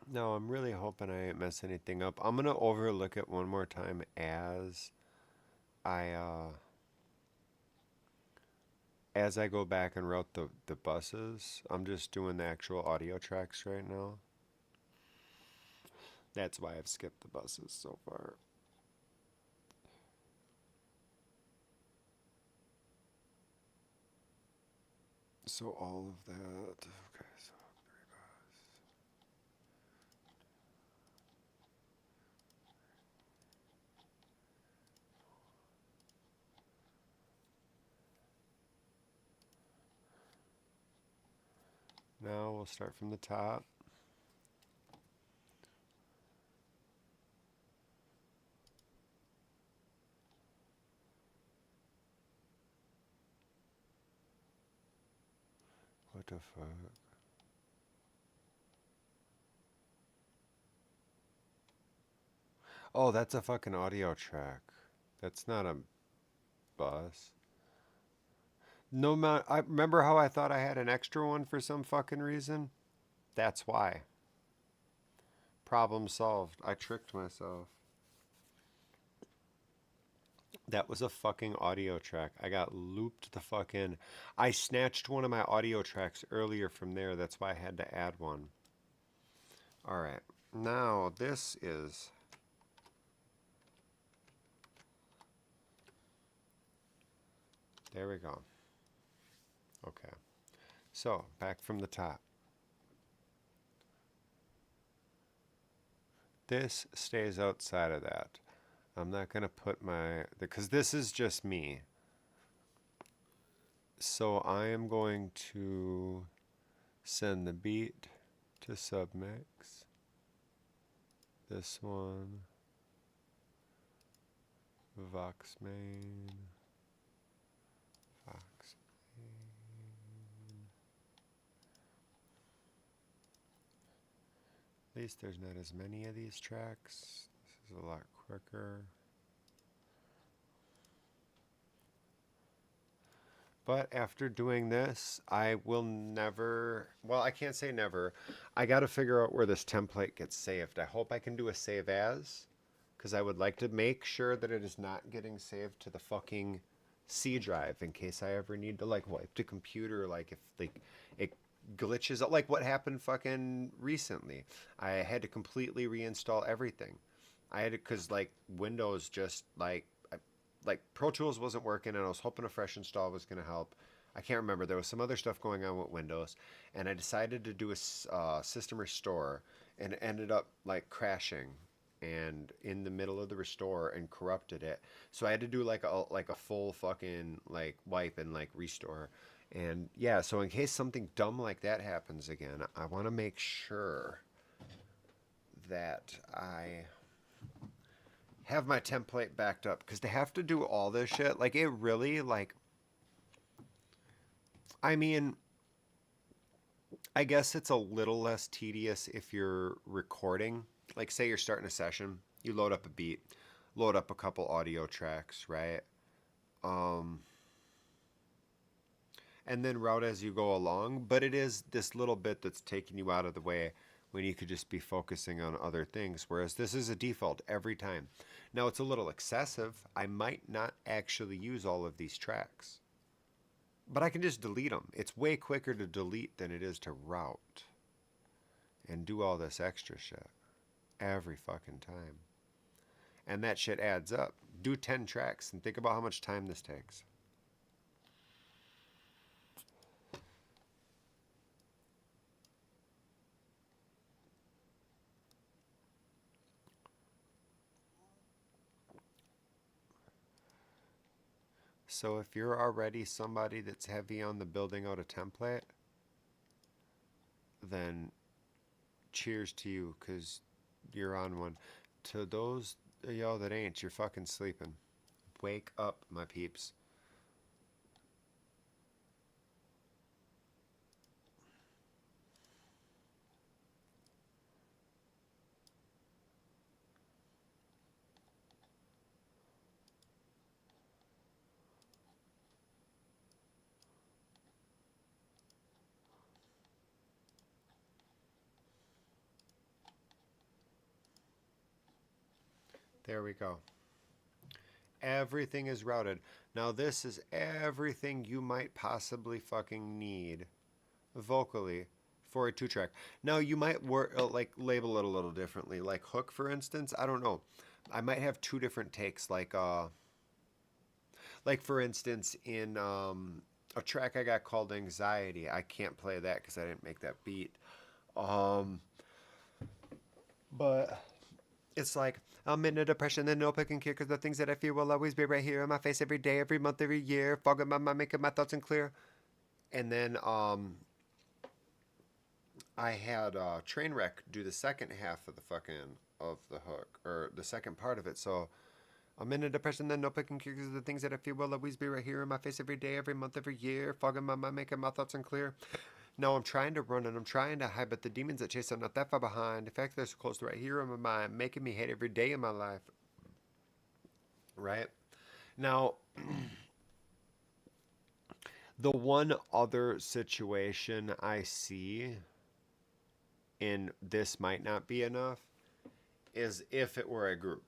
No, I'm really hoping I ain't mess anything up. I'm gonna overlook it one more time as I go back and route the buses. I'm just doing the actual audio tracks right now. That's why I've skipped the buses so far. So all of that. Okay, so 3 buses. Now we'll start from the top. What the fuck? Oh, that's a fucking audio track. That's not a bus. No, I remember how I thought I had an extra one for some fucking reason? That's why. Problem solved. I tricked myself. That was a fucking audio track. I got looped the fuck in. I snatched one of my audio tracks earlier from there. That's why I had to add one. All right. Now this is... There we go. Okay. So, back from the top. This stays outside of that. I'm not going to put my... Because this is just me. So I am going to send the beat to submix. This one. Vox main. Vox main. At least there's not as many of these tracks. This is a lot quicker. But after doing this, I will never, well, I can't say never. I got to figure out where this template gets saved. I hope I can do a save as, because I would like to make sure that it is not getting saved to the fucking C drive in case I ever need to like wipe the computer, like if like it glitches out, like what happened fucking recently. I had to completely reinstall everything. I had to, because like Windows just like Pro Tools wasn't working, and I was hoping a fresh install was going to help. I can't remember. There was some other stuff going on with Windows, and I decided to do a system restore, and it ended up like crashing and in the middle of the restore and corrupted it. So I had to do like a full fucking like wipe and like restore. And yeah, so in case something dumb like that happens again, I want to make sure that I have my template backed up, because to have to do all this shit, like it really, like, I mean, I guess it's a little less tedious if you're recording. Like say you're starting a session, you load up a beat, load up a couple audio tracks, right? And then route as you go along, but it is this little bit that's taking you out of the way when you could just be focusing on other things, whereas this is a default every time. Now it's a little excessive. I might not actually use all of these tracks, but I can just delete them. It's way quicker to delete than it is to route and do all this extra shit every fucking time. And that shit adds up. Do 10 tracks and think about how much time this takes. So if you're already somebody that's heavy on the building out a template, then cheers to you, because you're on one. To those of y'all that ain't, you're fucking sleeping. Wake up, my peeps. There we go. Everything is routed. Now this is everything you might possibly fucking need vocally for a 2-track. Now you might like label it a little differently. Like hook, for instance, I don't know. I might have 2 different takes. Like for instance, in a track I got called Anxiety. I can't play that because I didn't make that beat. But it's like, I'm in a depression and no picking care, because the things that I feel will always be right here in my face every day, every month, every year, fogging my mind, making my thoughts unclear. And then I had Trainwreck do the second half of the hook, or the second part of it. So I'm in a depression and no picking care, because the things that I feel will always be right here in my face every day, every month, every year, fogging my mind, making my thoughts unclear. No, I'm trying to run and I'm trying to hide, but the demons that chase are not that far behind. In fact, they're so close to right here in my mind, making me hate every day in my life. Right? Now, the one other situation I see in this might not be enough is if it were a group.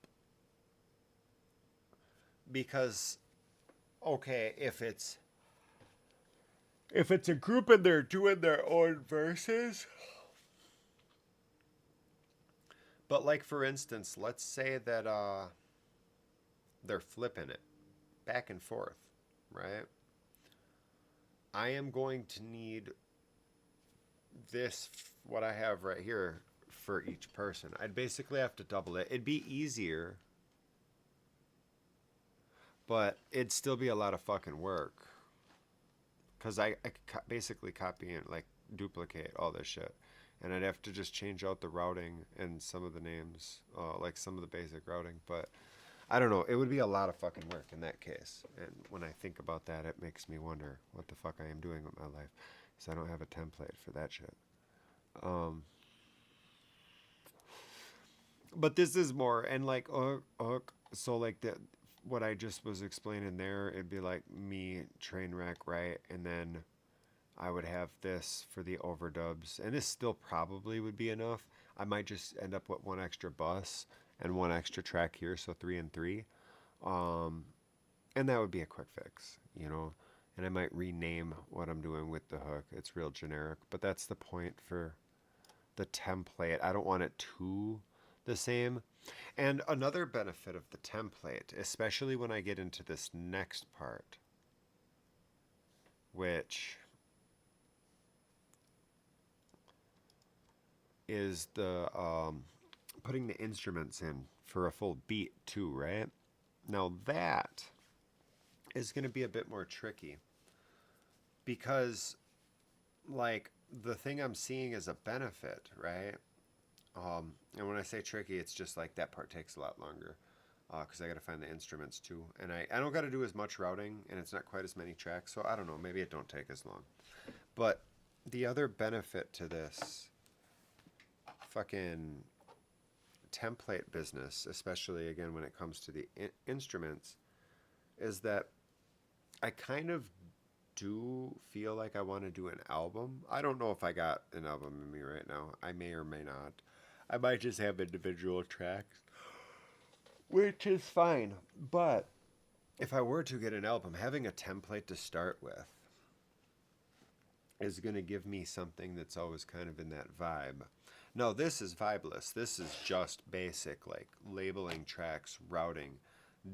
Because, okay, if it's a group and they're doing their own verses, But like for instance, let's say that they're flipping it back and forth, right? I am going to need this, what I have right here, for each person. I'd basically have to double it. It'd be easier, but it'd still be a lot of fucking work. Because I could basically copy and like duplicate all this shit. And I'd have to just change out the routing and some of the names, like some of the basic routing. But I don't know. It would be a lot of fucking work in that case. And when I think about that, it makes me wonder what the fuck I am doing with my life. Because I don't have a template for that shit. But this is more, and like, so like that, what I just was explaining there, it'd be like me train wreck, right? And then I would have this for the overdubs, and this still probably would be enough. I might just end up with one extra bus and one extra track here, so 3 and 3. And that would be a quick fix, you know. And I might rename what I'm doing with the hook. It's real generic, but that's the point for the template. I don't want it too the same. And another benefit of the template, especially when I get into this next part, which is the putting the instruments in for a full beat too, right? Now that is going to be a bit more tricky because like the thing I'm seeing as a benefit, right? And when I say tricky, it's just like that part takes a lot longer because I got to find the instruments too. And I don't got to do as much routing, and it's not quite as many tracks. So I don't know. Maybe it don't take as long. But the other benefit to this fucking template business, especially again when it comes to the instruments, is that I kind of do feel like I want to do an album. I don't know if I got an album in me right now. I may or may not. I might just have individual tracks, which is fine. But if I were to get an album, having a template to start with is going to give me something that's always kind of in that vibe. No, this is vibeless. This is just basic, like labeling tracks, routing,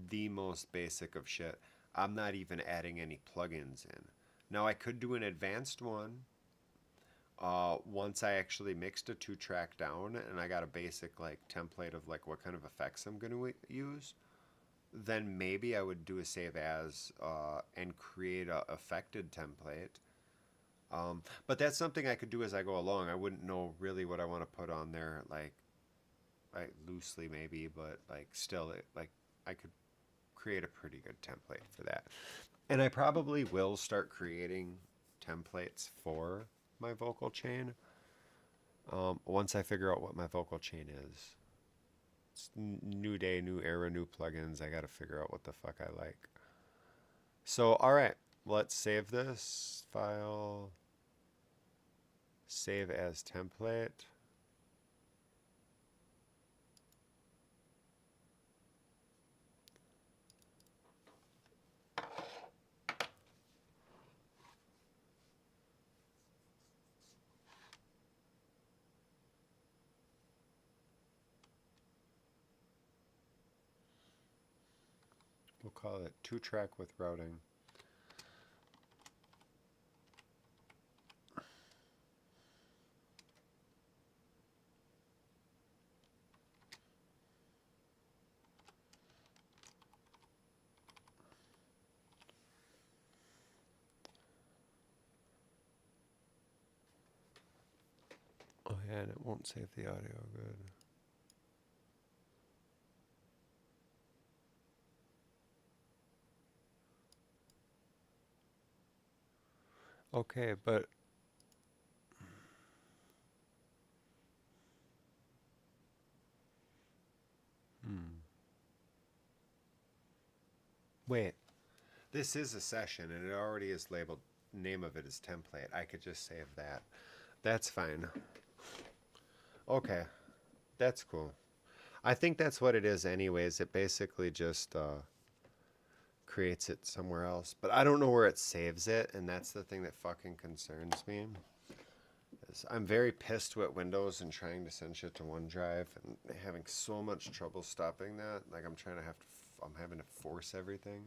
the most basic of shit. I'm not even adding any plugins in. Now, I could do an advanced one once I actually mixed a 2-track down and I got a basic like template of like what kind of effects I'm going to use. Then maybe I would do a save as and create a affected template. But that's something I could do as I go along. I wouldn't know really what I want to put on there, like loosely maybe, but like still, like I could create a pretty good template for that. And I probably will start creating templates for my vocal chain once I figure out what my vocal chain is. It's new day, new era, new plugins. I got to figure out what the fuck I like. So, all right, let's save this file. Save as template. We'll call it 2-track with routing. Oh yeah, and it won't save the audio. Good. Okay, but wait. This is a session and it already is labeled, name of it is template. I could just save that. That's fine. Okay. That's cool. I think that's what it is anyways. It basically just creates it somewhere else. But I don't know where it saves it, and that's the thing that fucking concerns me. I'm very pissed with Windows and trying to send shit to OneDrive and having so much trouble stopping that. Like I'm having to force everything.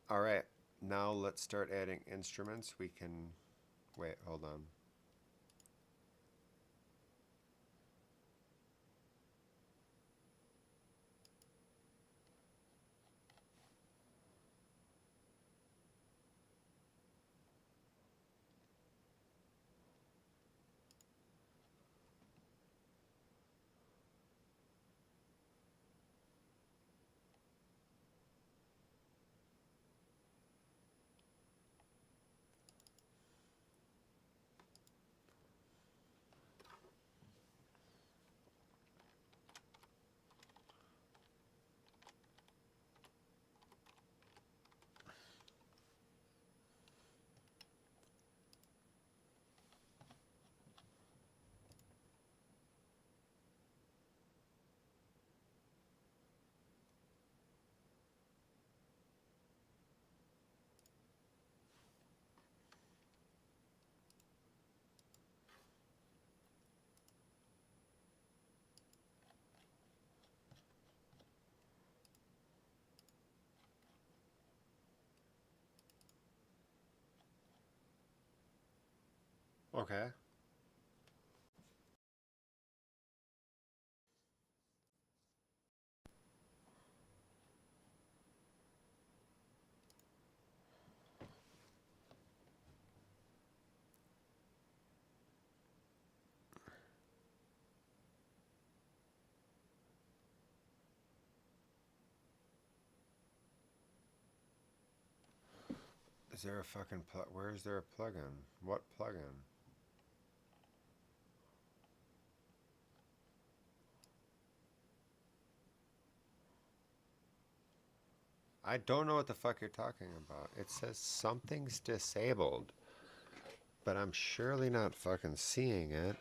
All right, now let's start adding instruments. We can, wait, hold on. Okay. Is there a fucking plug? Where is there a plugin? What plugin? I don't know what the fuck you're talking about. It says something's disabled, but I'm surely not fucking seeing it.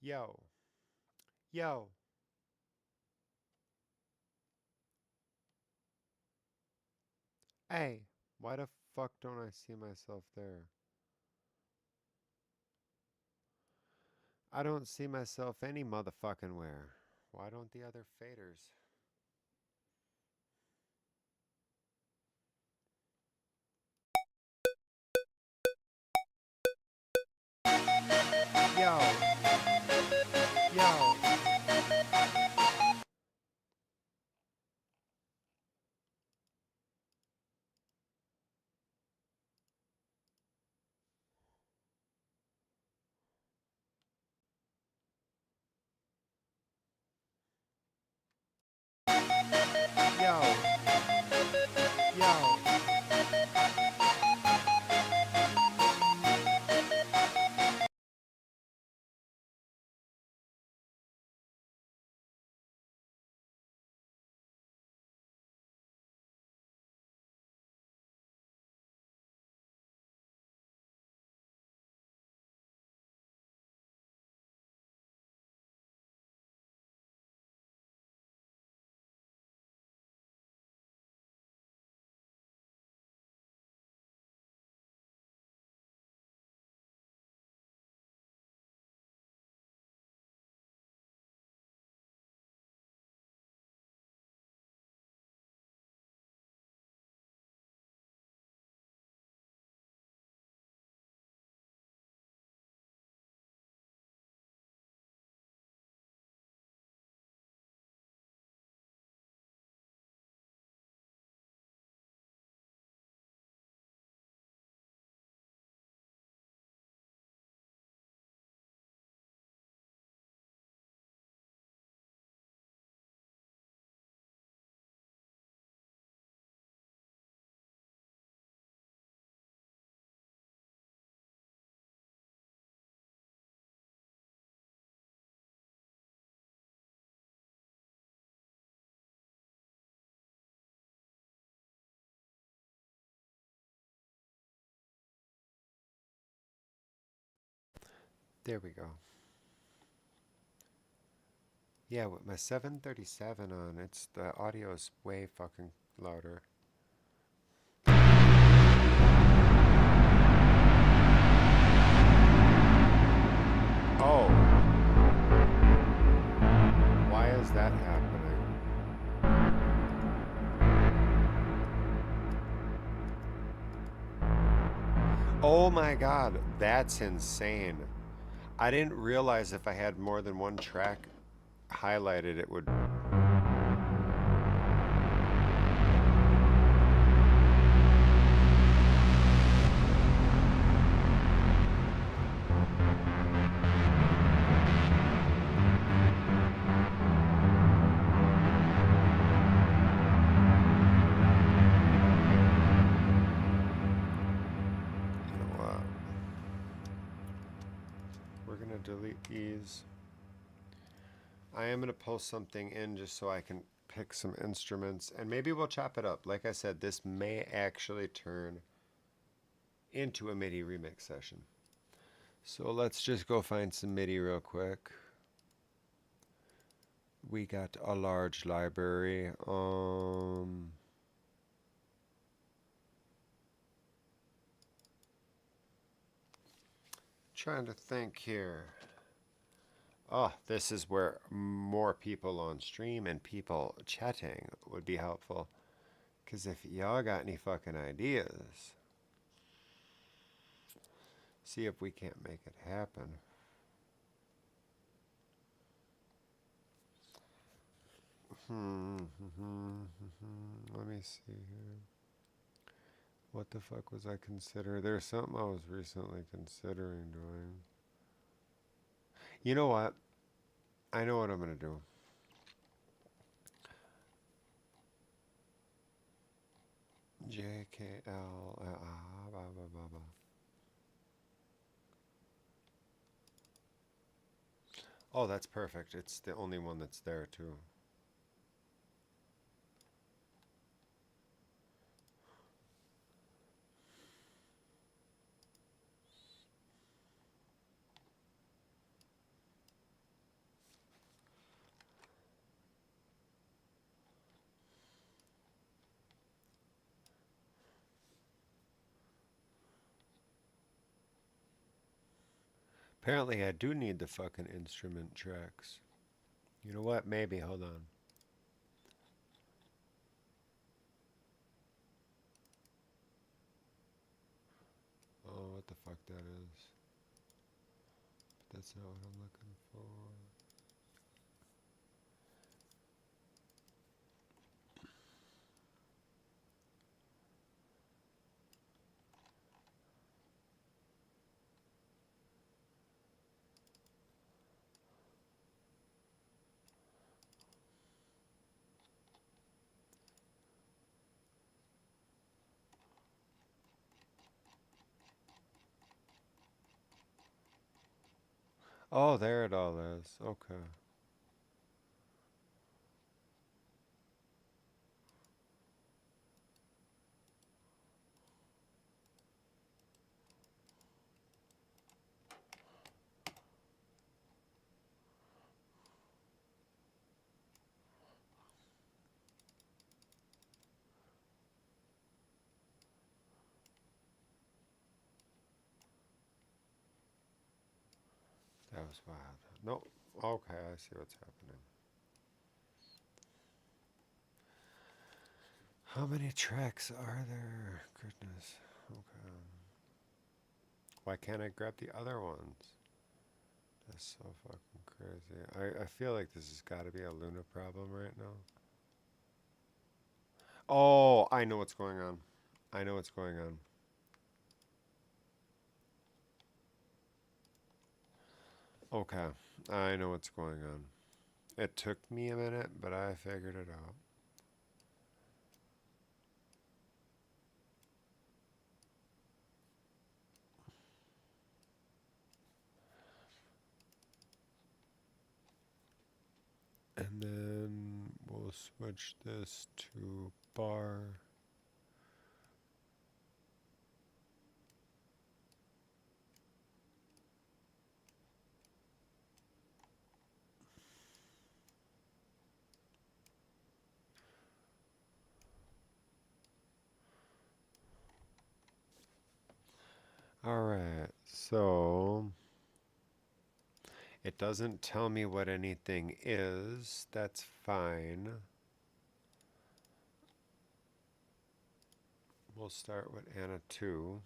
Yo. Yo. Hey. Why the fuck don't I see myself there? I don't see myself any motherfucking where. Why don't the other faders? Yo. Yo. Yo. Yo. There we go. Yeah, with my 737 on, it's the audio is way fucking louder. Oh. Why is that happening? Oh my god, that's insane. I didn't realize if I had more than one track highlighted, it would. You know what? We're gonna delete these. I am gonna post something in just so I can pick some instruments and maybe we'll chop it up. Like I said, this may actually turn into a MIDI remix session. So let's just go find some MIDI real quick. We got a large library. Trying to think here. Oh, this is where more people on stream and people chatting would be helpful. Because if y'all got any fucking ideas, see if we can't make it happen. Let me see here. What the fuck was I considering? There's something I was recently considering doing. You know what? I know what I'm going to do. JKL. Blah, blah, blah, blah. Oh, that's perfect. It's the only one that's there, too. Apparently, I do need the fucking instrument tracks. You know what? Maybe. Hold on. Oh, what the fuck that is. But that's not what I'm looking for. Oh, there it all is. Okay. That was wild. No. Okay, I see what's happening. How many tracks are there? Goodness. Okay. Why can't I grab the other ones? That's so fucking crazy. I feel like this has got to be a Luna problem right now. Oh, I know what's going on. I know what's going on. Okay, I know what's going on. It took me a minute, but I figured it out. And then we'll switch this to bar. Alright, so it doesn't tell me what anything is. That's fine. We'll start with Anna 2.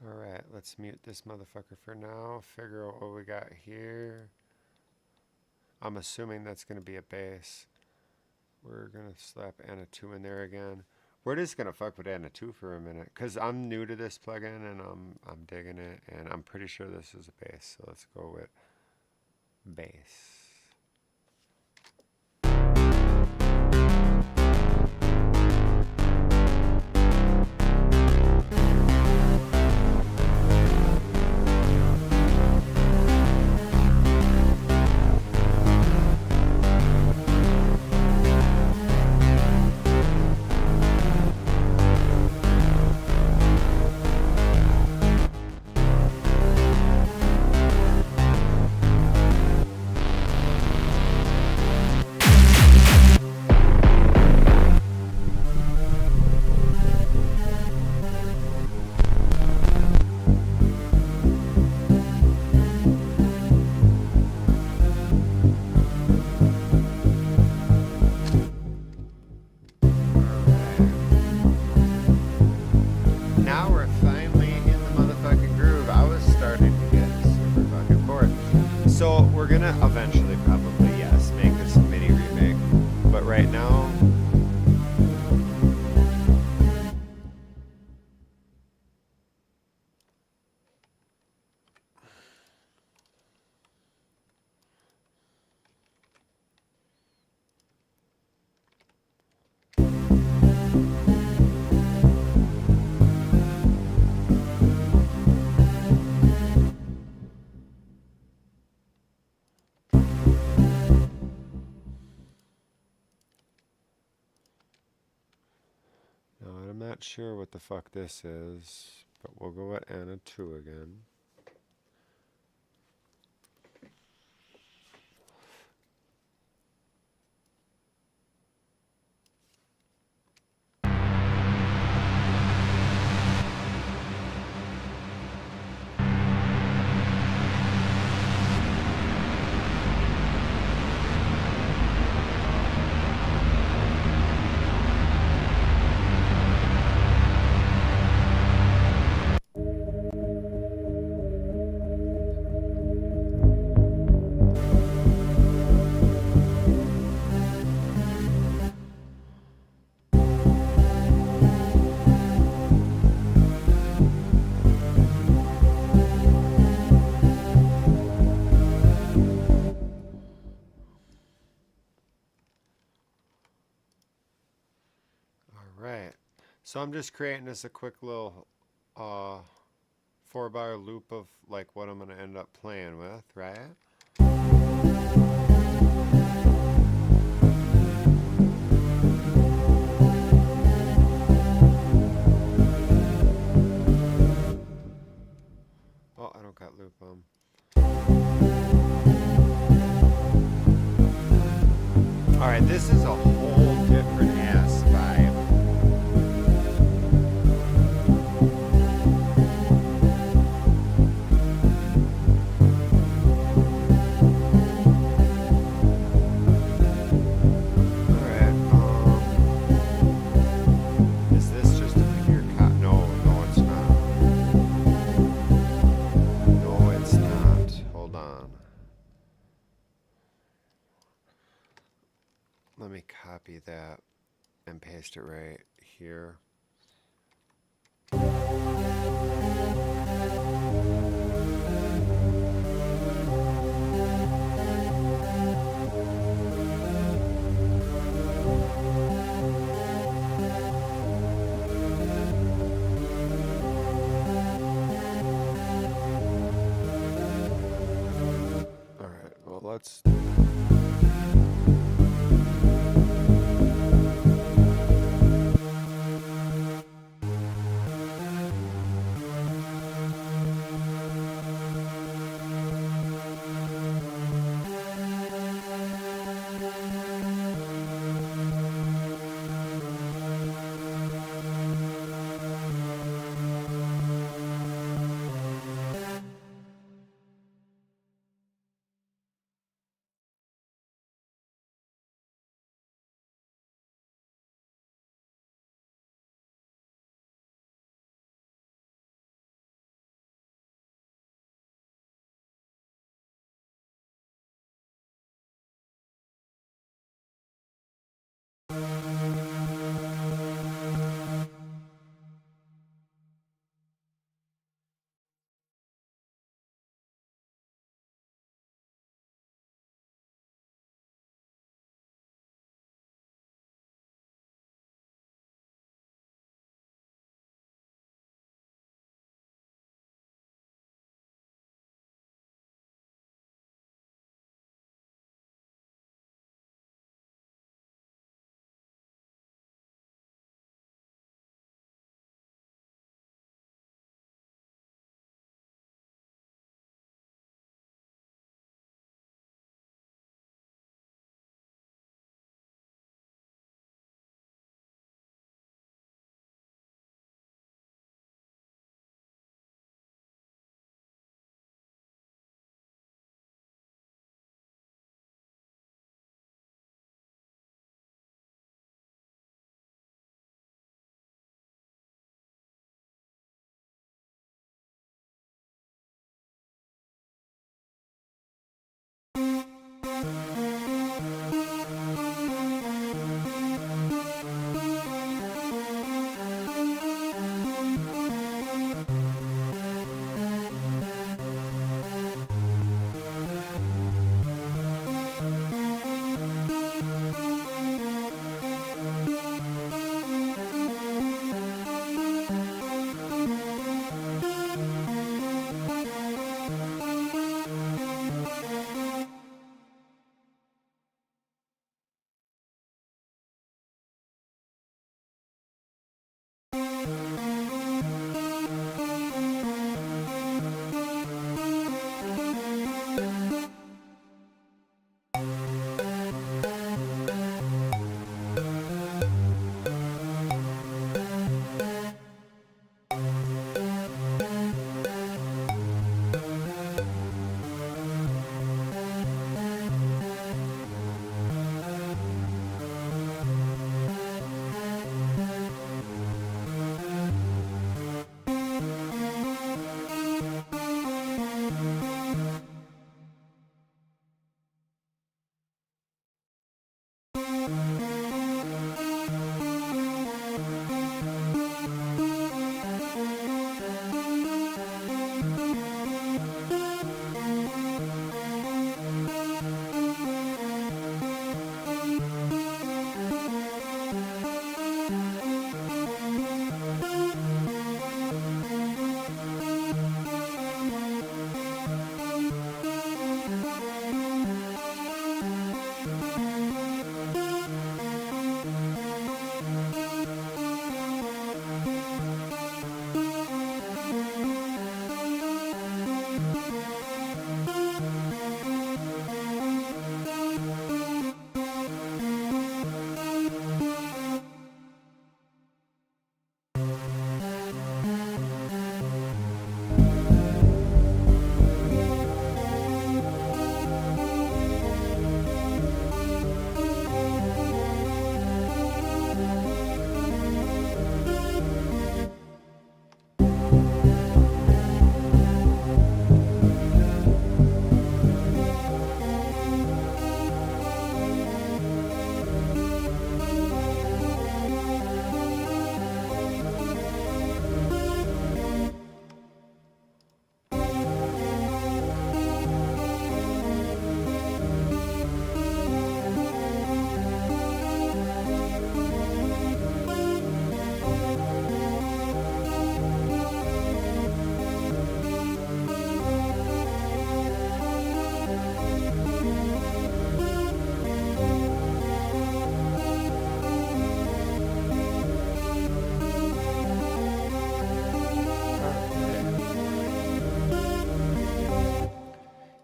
Alright, let's mute this motherfucker for now. Figure out what we got here. I'm assuming that's going to be a bass. We're going to slap Anna 2 in there again. We're just going to fuck with Anna 2 for a minute. Because I'm new to this plugin and I'm digging it. And I'm pretty sure this is a bass. So let's go with bass. So we're gonna eventually probably, yes, make this a MIDI remake. But right now, I'm not sure what the fuck this is, but we'll go at Anna 2 again. Right, so I'm just creating this a quick little 4-bar loop of like what I'm going to end up playing with, right? Oh, I don't got loop on. Alright, this is a whole different ass vibe. Let me copy that and paste it right here. All right, well, let's...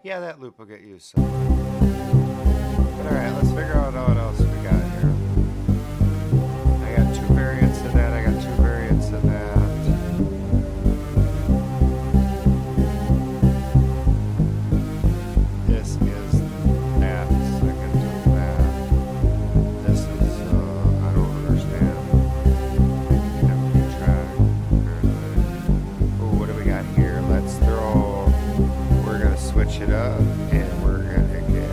Yeah, that loop will get used somewhere. But alright, let's figure out what else we got here. I got two variants of that, I got two variants of that. This is that, second to that. This is, I don't understand. Empty track. Ooh, what do we got here? Let's throw, we're gonna switch it up and we're gonna get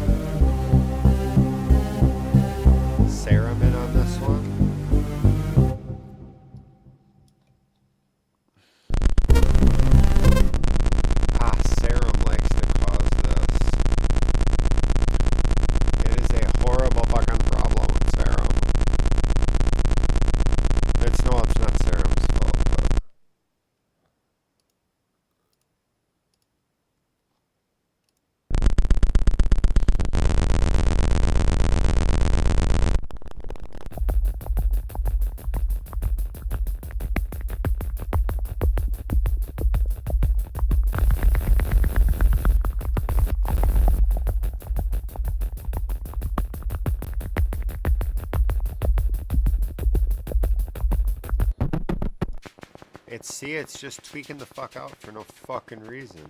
Serum in on this one. Ah, Serum likes to cause this. It is a horrible fucking problem with Serum. It's not Serum's fault, but it's just tweaking the fuck out for no fucking reason.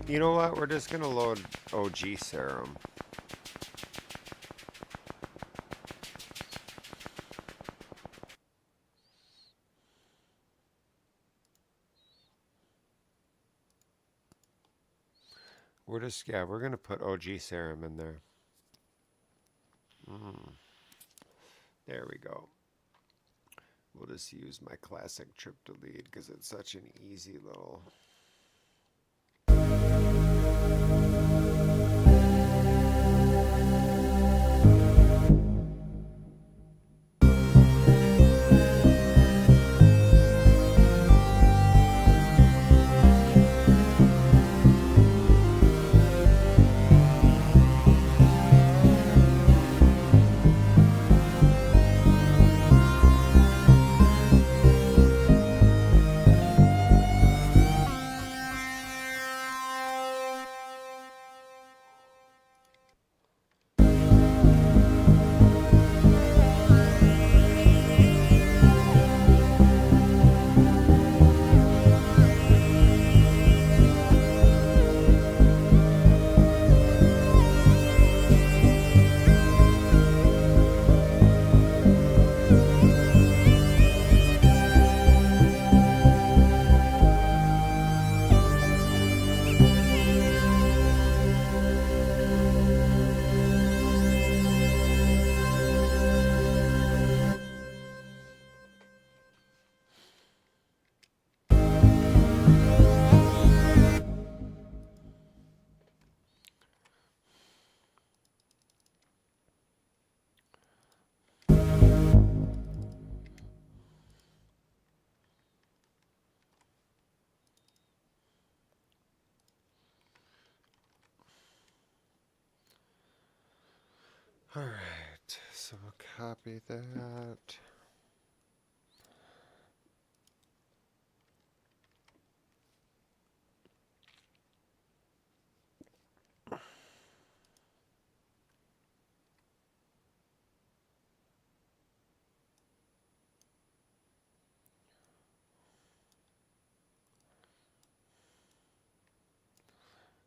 You know what? We're just gonna load OG Serum. We're gonna put OG Serum in there. There we go. We'll just use my classic trip to lead because it's such an easy little. All right, so we'll copy that.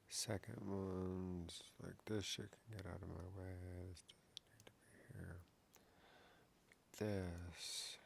Second one's like this. You can get out of my way. This doesn't need to be here. This.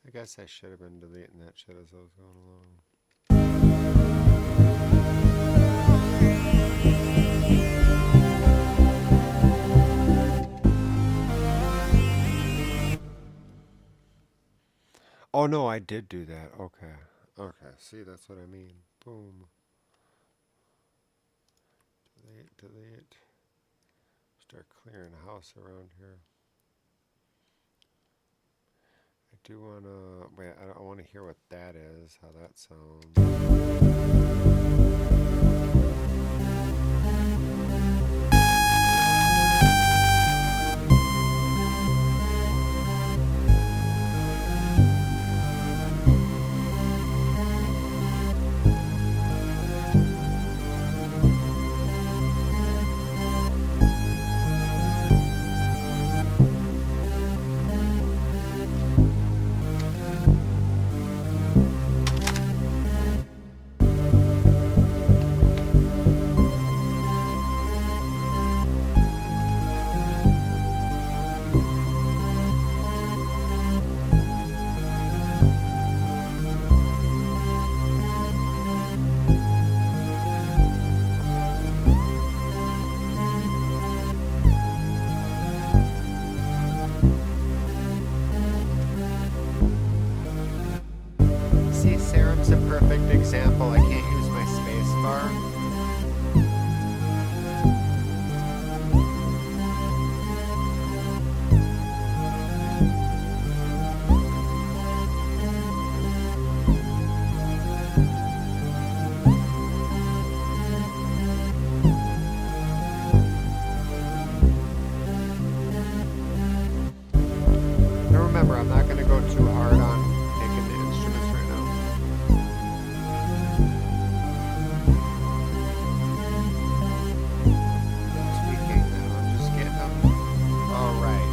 I guess I should have been deleting that shit as I was going along. Oh no, I did do that. Okay. Okay, see, that's what I mean. Boom. Delete, delete. Start clearing the house around here. I do want to... Wait, I want to hear what that is, how that sounds. See, Serum's a perfect example. I can't use my space bar. Now remember, I'm not going to go too hard on picking the instruments right now. Tweaking them, I'm just getting them all right.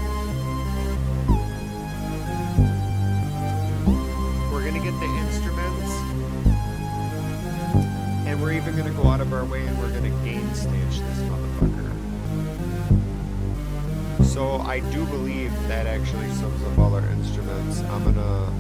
We're going to get the instruments, and we're even going to go out of our way and we're going to gain stage this motherfucker. So I do believe that actually sums up all our instruments. I'm gonna...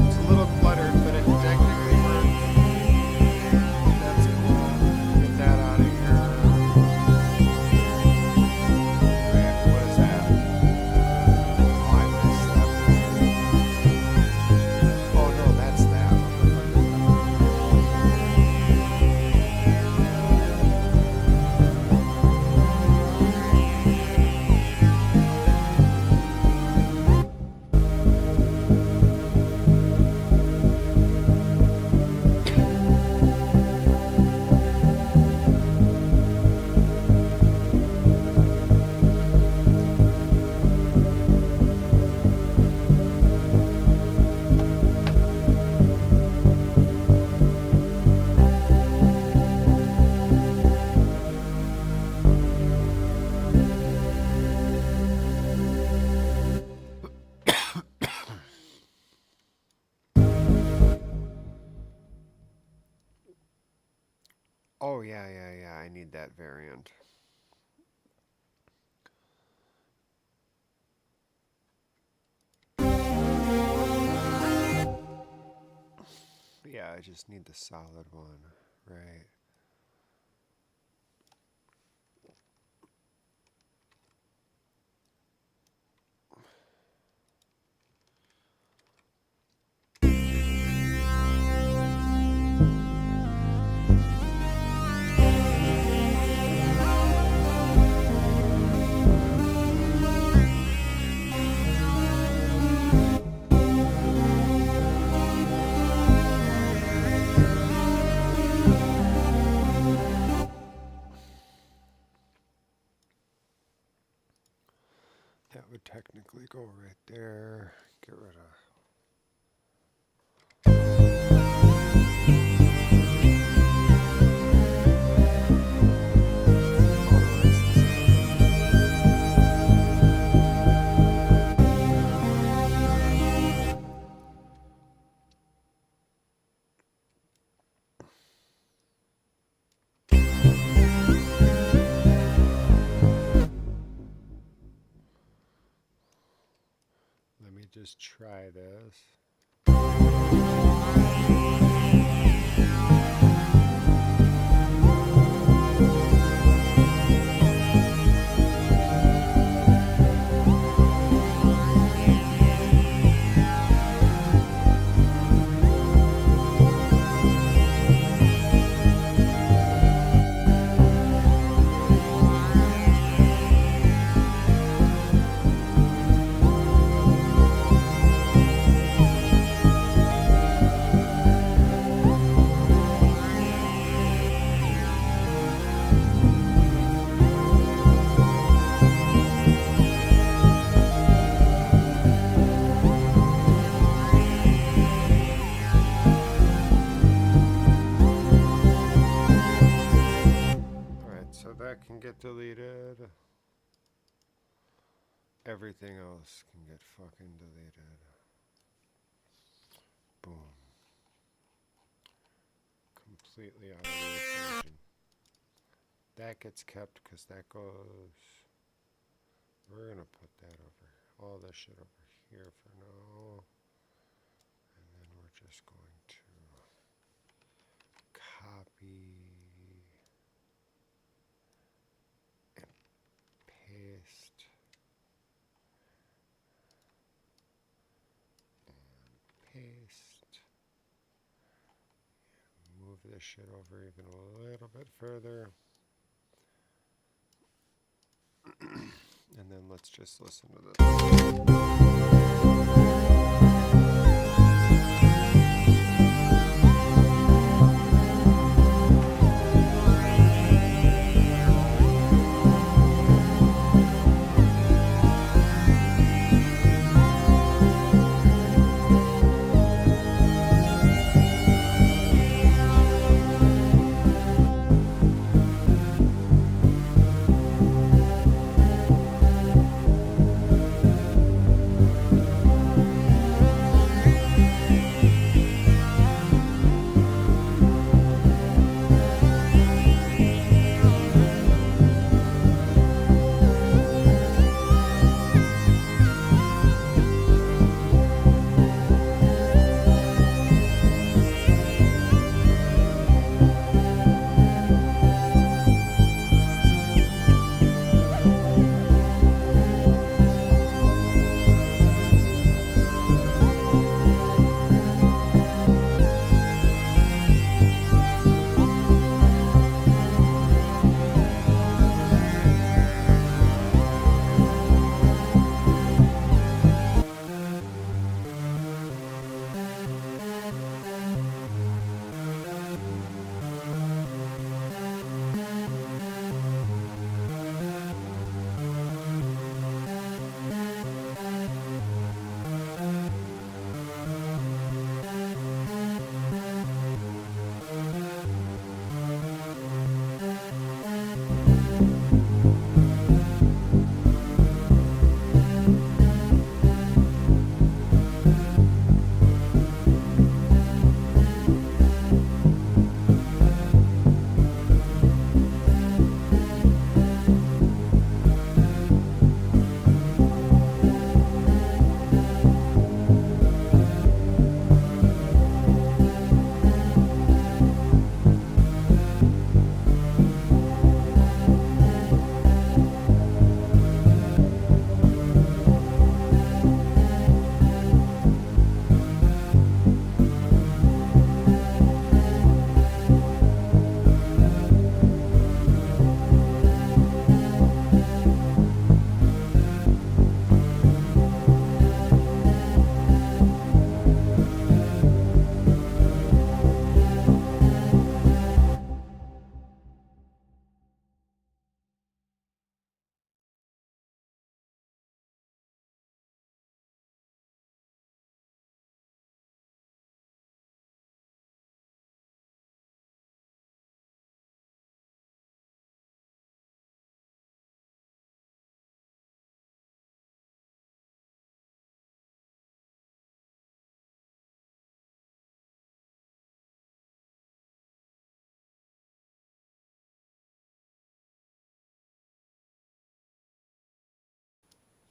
It's a little cluttered, but it technically works. That's cool. Get that out of here. Right, what is that? Oh, I missed that one. Oh no, that's that. Oh yeah, I need that variant. Yeah, I just need the solid one, right? should technically go right there. Get rid of. Let me just try this. Can get deleted. Everything else can get fucking deleted. Boom. Completely out of the equation. That gets kept because that goes. We're gonna put that over. All this shit over here for now. And then we're just going to copy. Paste and paste. Move this shit over even a little bit further. And then let's just listen to this.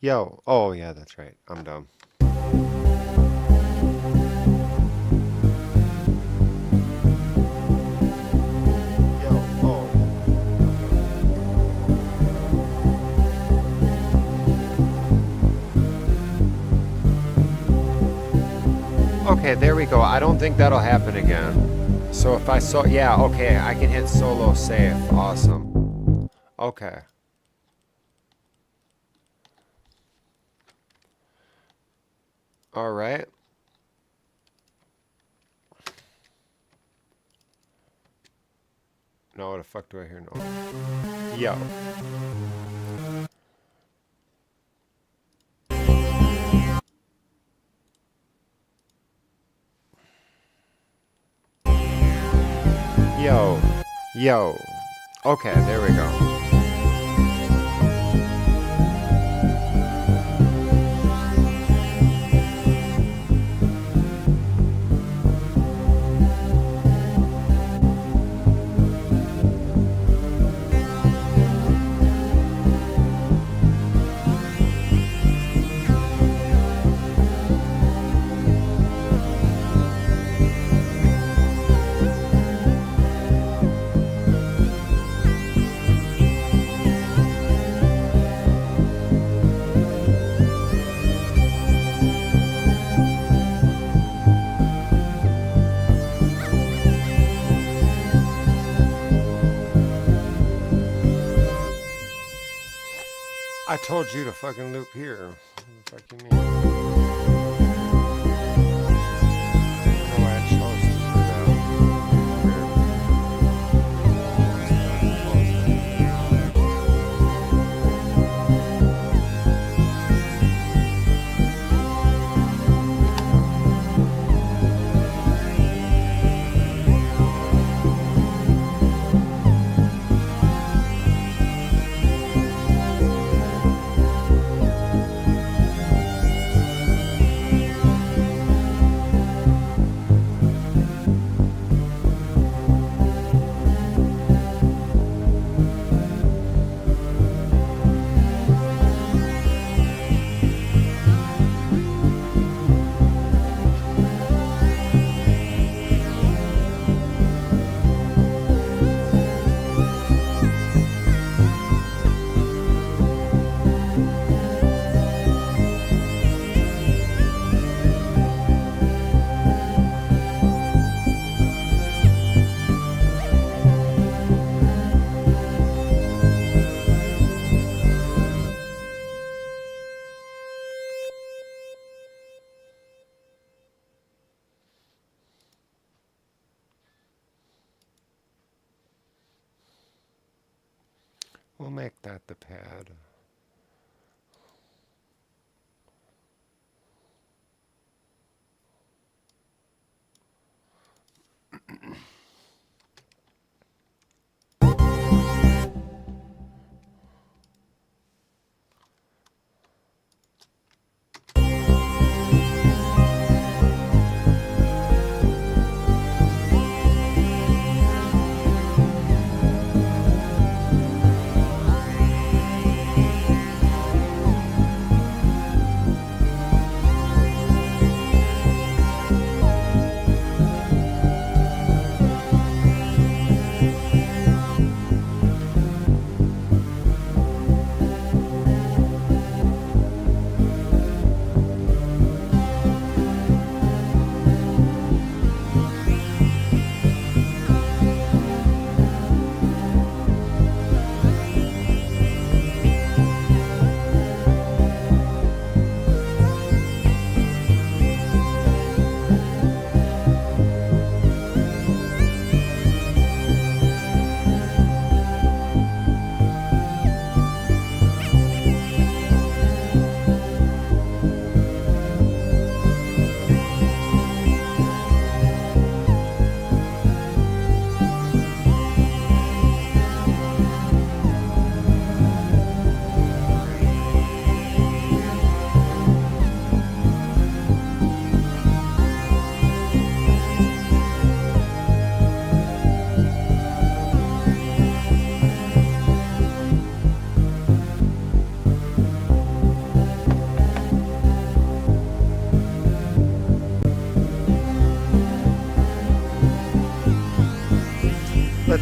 Yo. Oh, yeah, that's right. I'm dumb. Yo. Oh. Okay, there we go. I don't think that'll happen again. So if I saw, yeah, okay, I can hit solo safe. Awesome. Okay. All right. No, what the fuck do I hear? No. Yo. Yo. Yo. Okay, there we go. I told you to fucking loop here. What the fuck you mean? I don't know why I chose to do that. We'll make that the pad.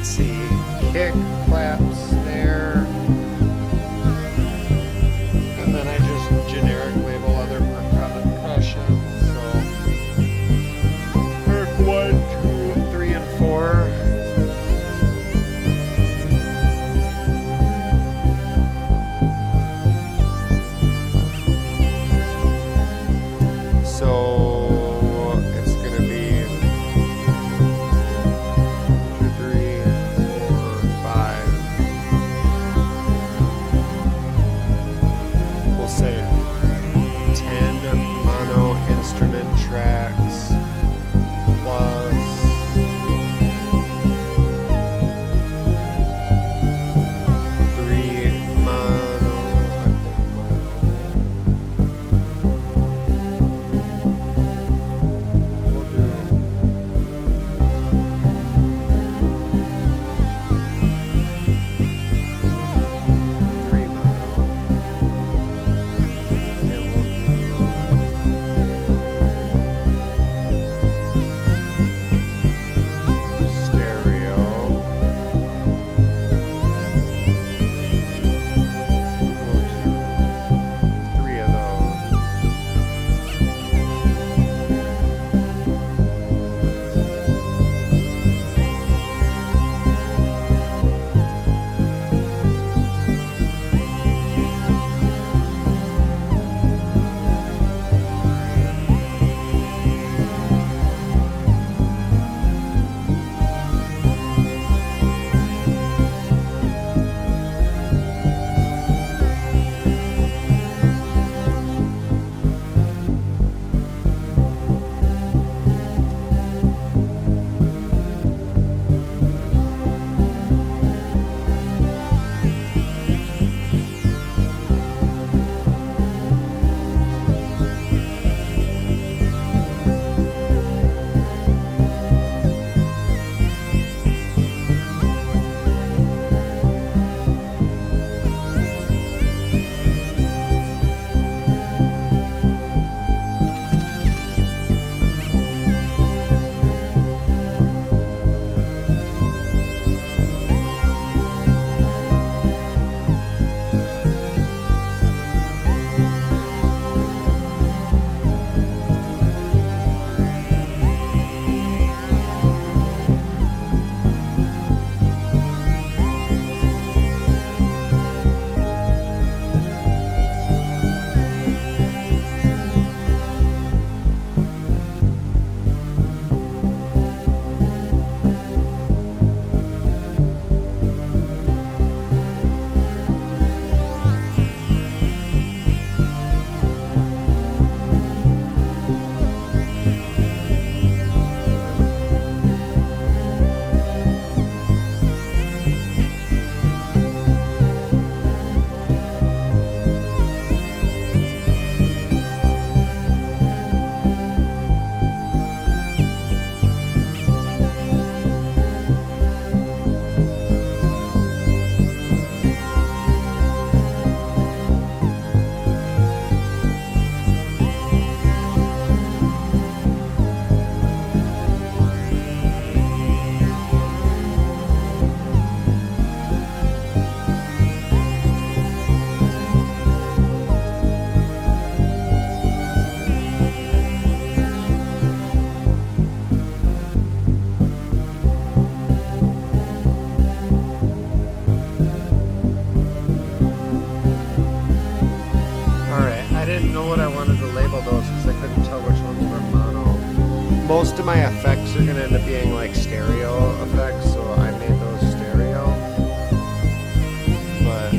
let's see, kick, claps, snare, and then I just generic label other percussion. So, perk 1, 2, 3, and 4. So it's gonna be 2, 3, 4, 5. We'll say 10 mono instrument tracks plus 3 mono. We'll do 3 mono. And we'll do stereo. We'll do 3 of those. Most of my effects are gonna end up being like stereo effects, so I made those stereo. But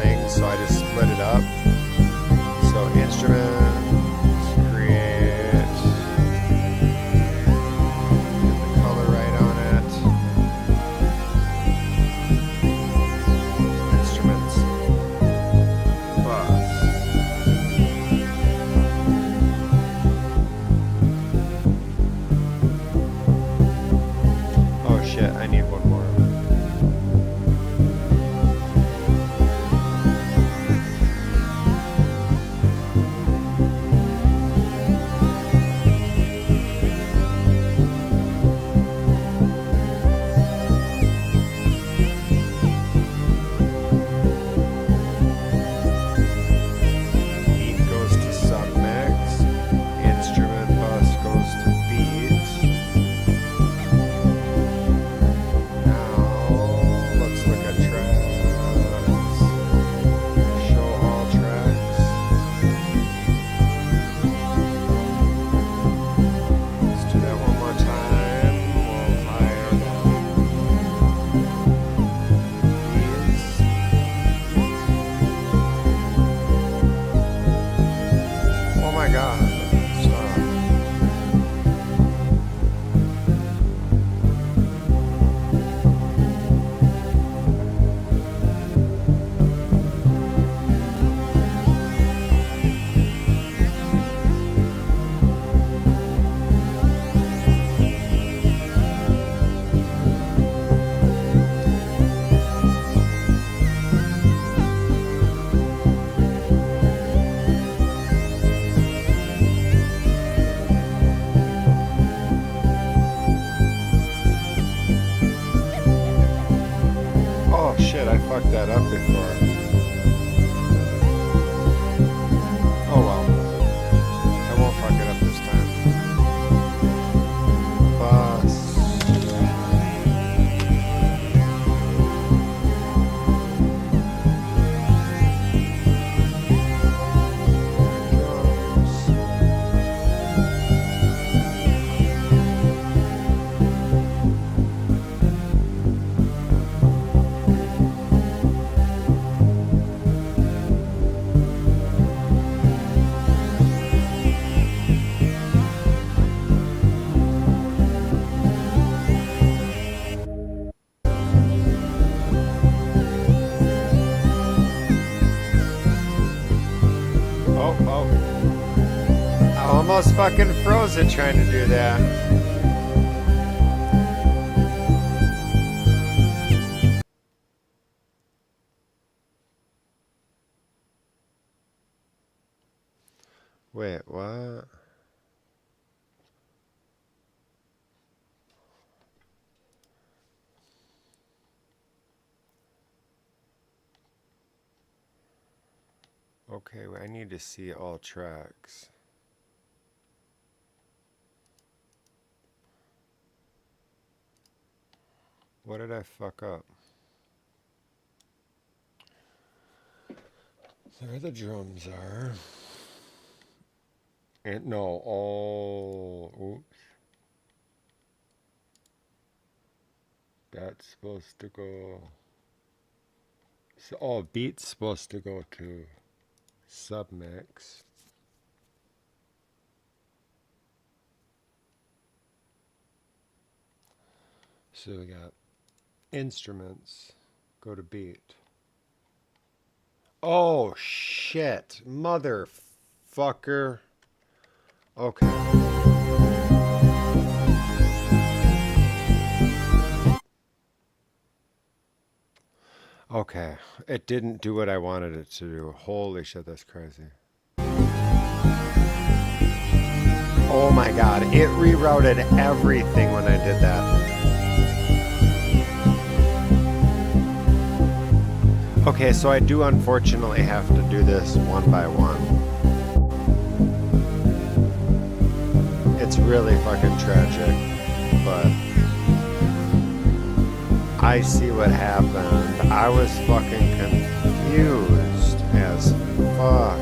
thing, so I just split it up. So instruments, create, get the color right on it. Instruments, bus. Oh shit, I need one more. Beat goes to submix. Instrument bus goes to beat. Now let's look at tracks. Show all tracks. Let's do that one more time. We'll hire these. Oh my god. Stop. Oh shit, I fucked that up before. Oh well. I won't fuck it up this time. Bus. Drums. Oh, oh. I almost fucking froze it trying to do that. Wait, what? Okay, I need to see all tracks. What did I fuck up? There the drums are. And no, all. Oops. That's supposed to go. So, oh, beat's supposed to go to submix. So we got instruments, go to beat. Oh shit, motherfucker. Okay. Okay, it didn't do what I wanted it to do. Holy shit, that's crazy. Oh my god, it rerouted everything when I did that. Okay, so I do unfortunately have to do this one by one. It's really fucking tragic, but I see what happened. I was fucking confused as fuck.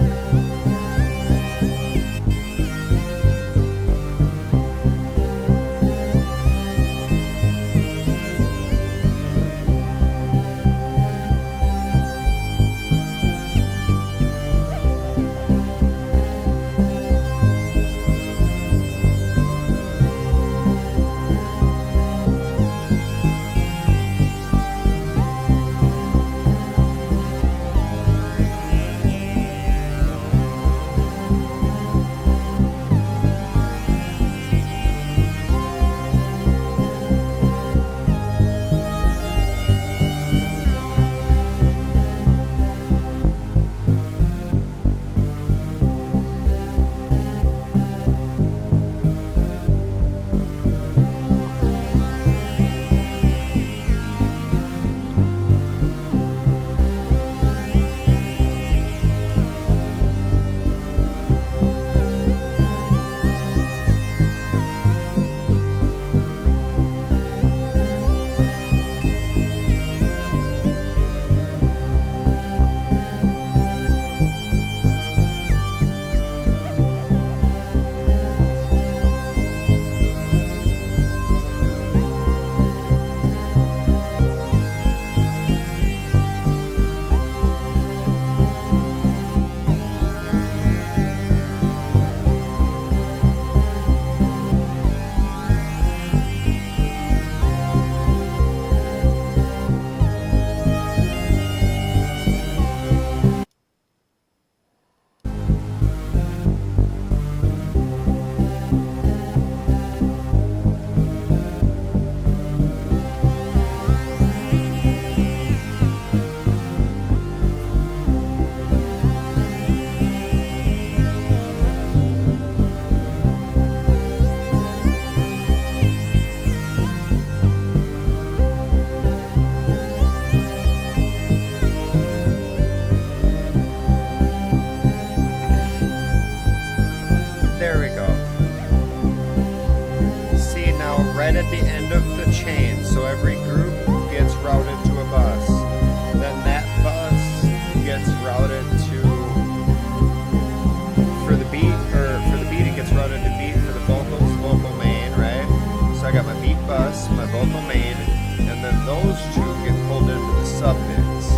vocal main, and then those two get pulled into the submix.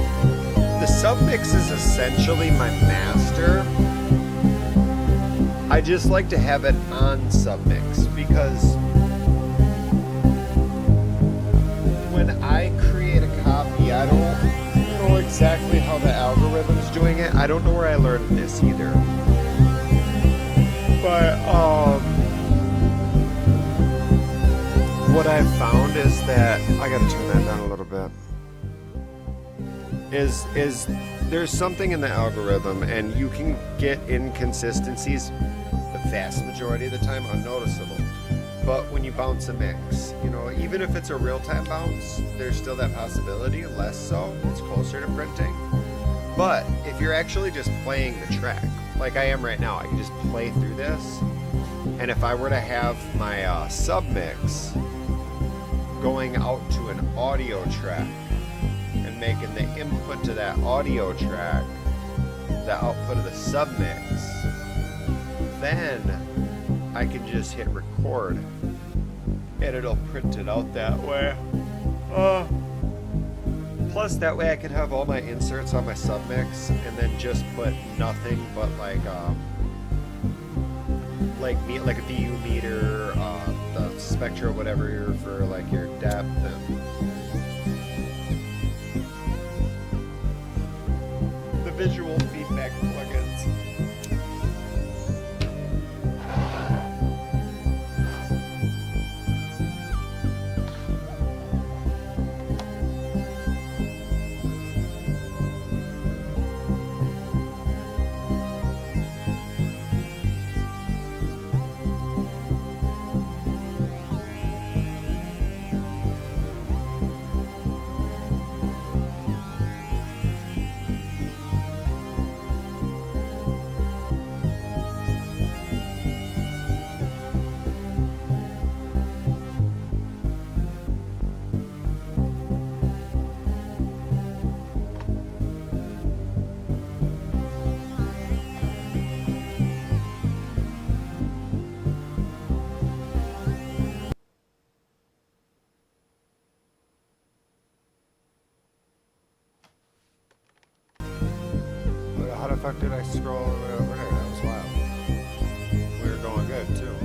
The submix is essentially my master. I just like to have it on submix because when I create a copy, I don't know exactly how the algorithm's doing it. I don't know where I learned this either. But what I've found is that I gotta turn that down a little bit. Is there's something in the algorithm, and you can get inconsistencies the vast majority of the time unnoticeable. But when you bounce a mix, you know, even if it's a real-time bounce, there's still that possibility, less so, it's closer to printing. But if you're actually just playing the track, like I am right now, I can just play through this, and if I were to have my submix going out to an audio track and making the input to that audio track the output of the submix, then I can just hit record and it'll print it out that way. Plus that way I can have all my inserts on my submix and then just put nothing but like a DU meter, the spectra, whatever for like your depth and the visual feedback plugins. How the fuck did I scroll all the way over there? That was wild. We were going good too.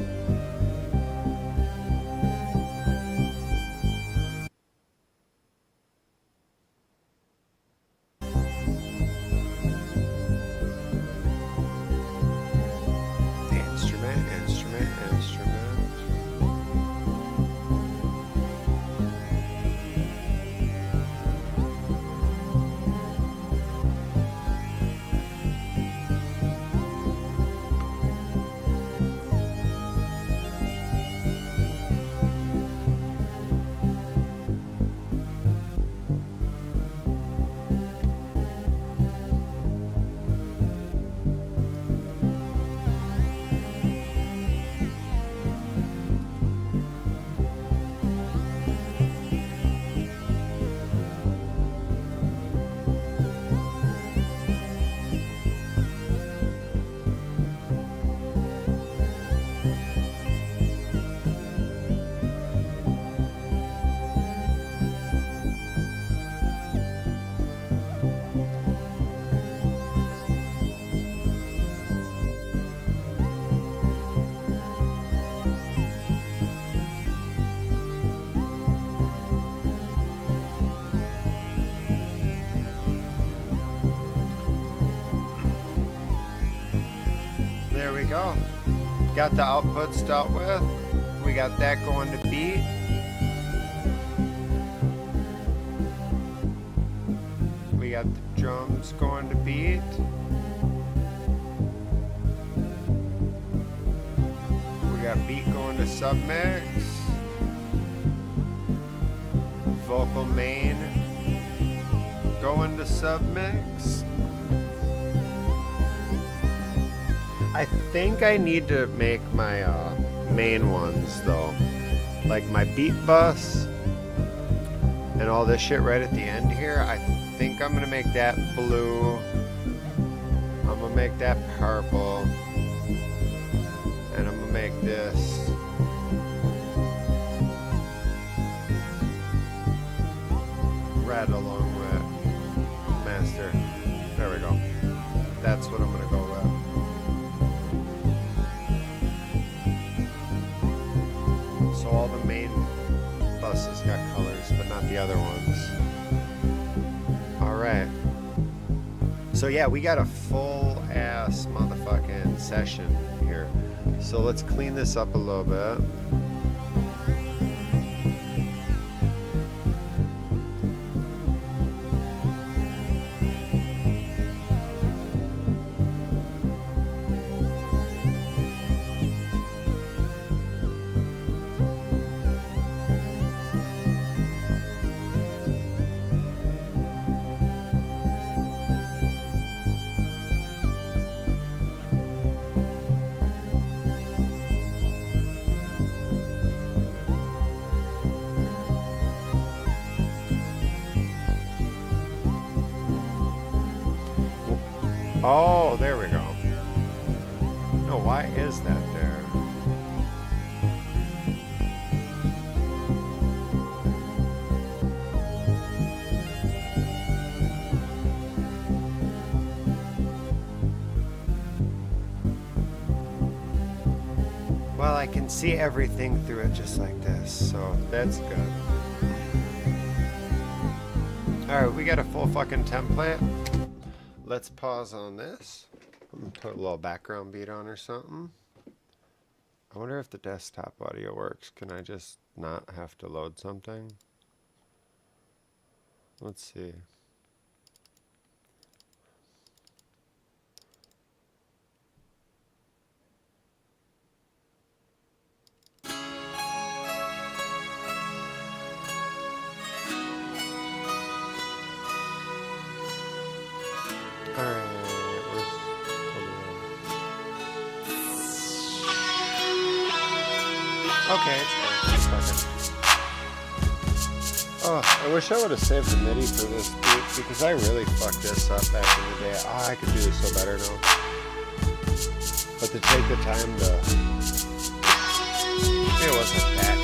Instrument, instrument, instrument. There we go. Got the output to start with. We got that going to beat. We got the drums going to beat. We got beat going to submix. Vocal main going to submix. I think I need to make my main ones though, like my beat bus and all this shit right at the end here. I think I'm gonna make that blue. I'm gonna make that purple, and I'm gonna make this red along with master. There we go. That's what I'm gonna go with. So all the main buses got colors, but not the other ones. Alright. So yeah, we got a full ass motherfucking session here. So let's clean this up a little bit. Oh, there we go. No, why is that there? Well, I can see everything through it just like this, so that's good. Alright, we got a full fucking template. Let's pause on this. I'm gonna put a little background beat on or something. I wonder if the desktop audio works. Can I just not have to load something? Let's see. Okay, it's fine. Oh, I wish I would have saved the MIDI for this beat because I really fucked this up back in the day. Oh, I could do this so better now. But to take the time to... It wasn't that.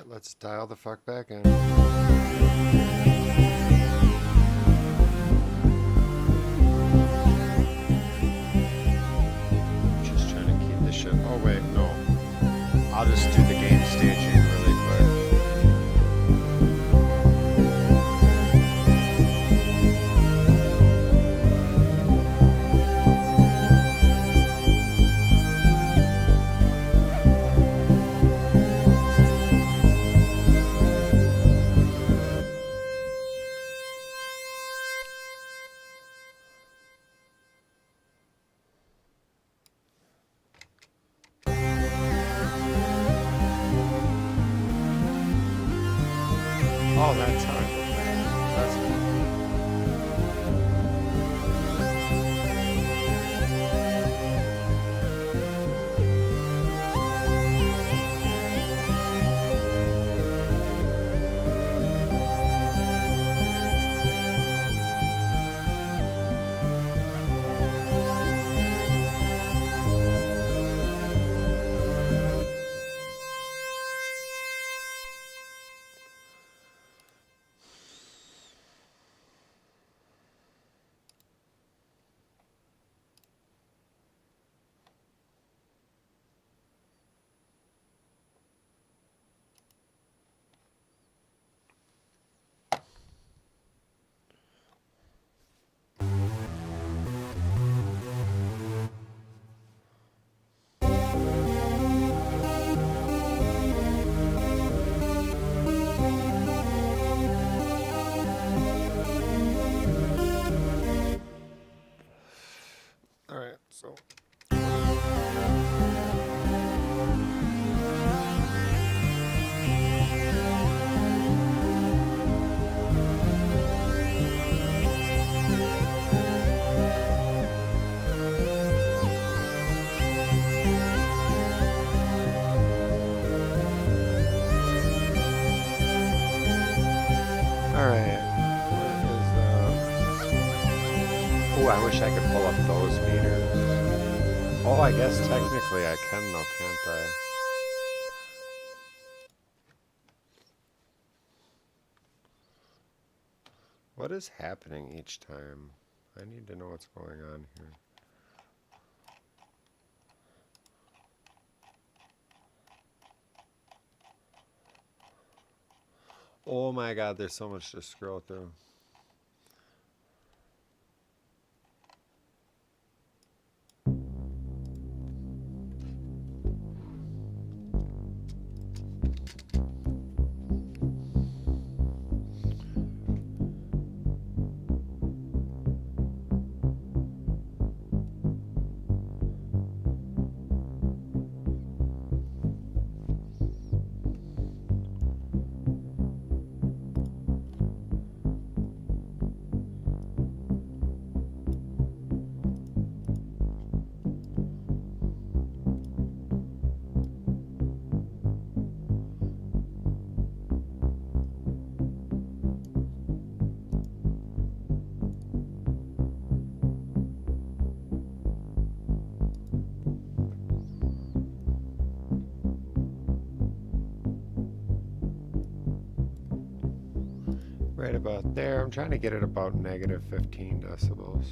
Let's dial the fuck back in. Just trying to keep this shit. Oh wait, no. I'll just do the gain staging really quick. So. Alright. Oh, I wish I could pull up those meters. Oh, I guess technically I can though, can't I? What is happening each time? I need to know what's going on here. Oh my god, there's so much to scroll through. Right about there. I'm trying to get it about negative 15 decibels.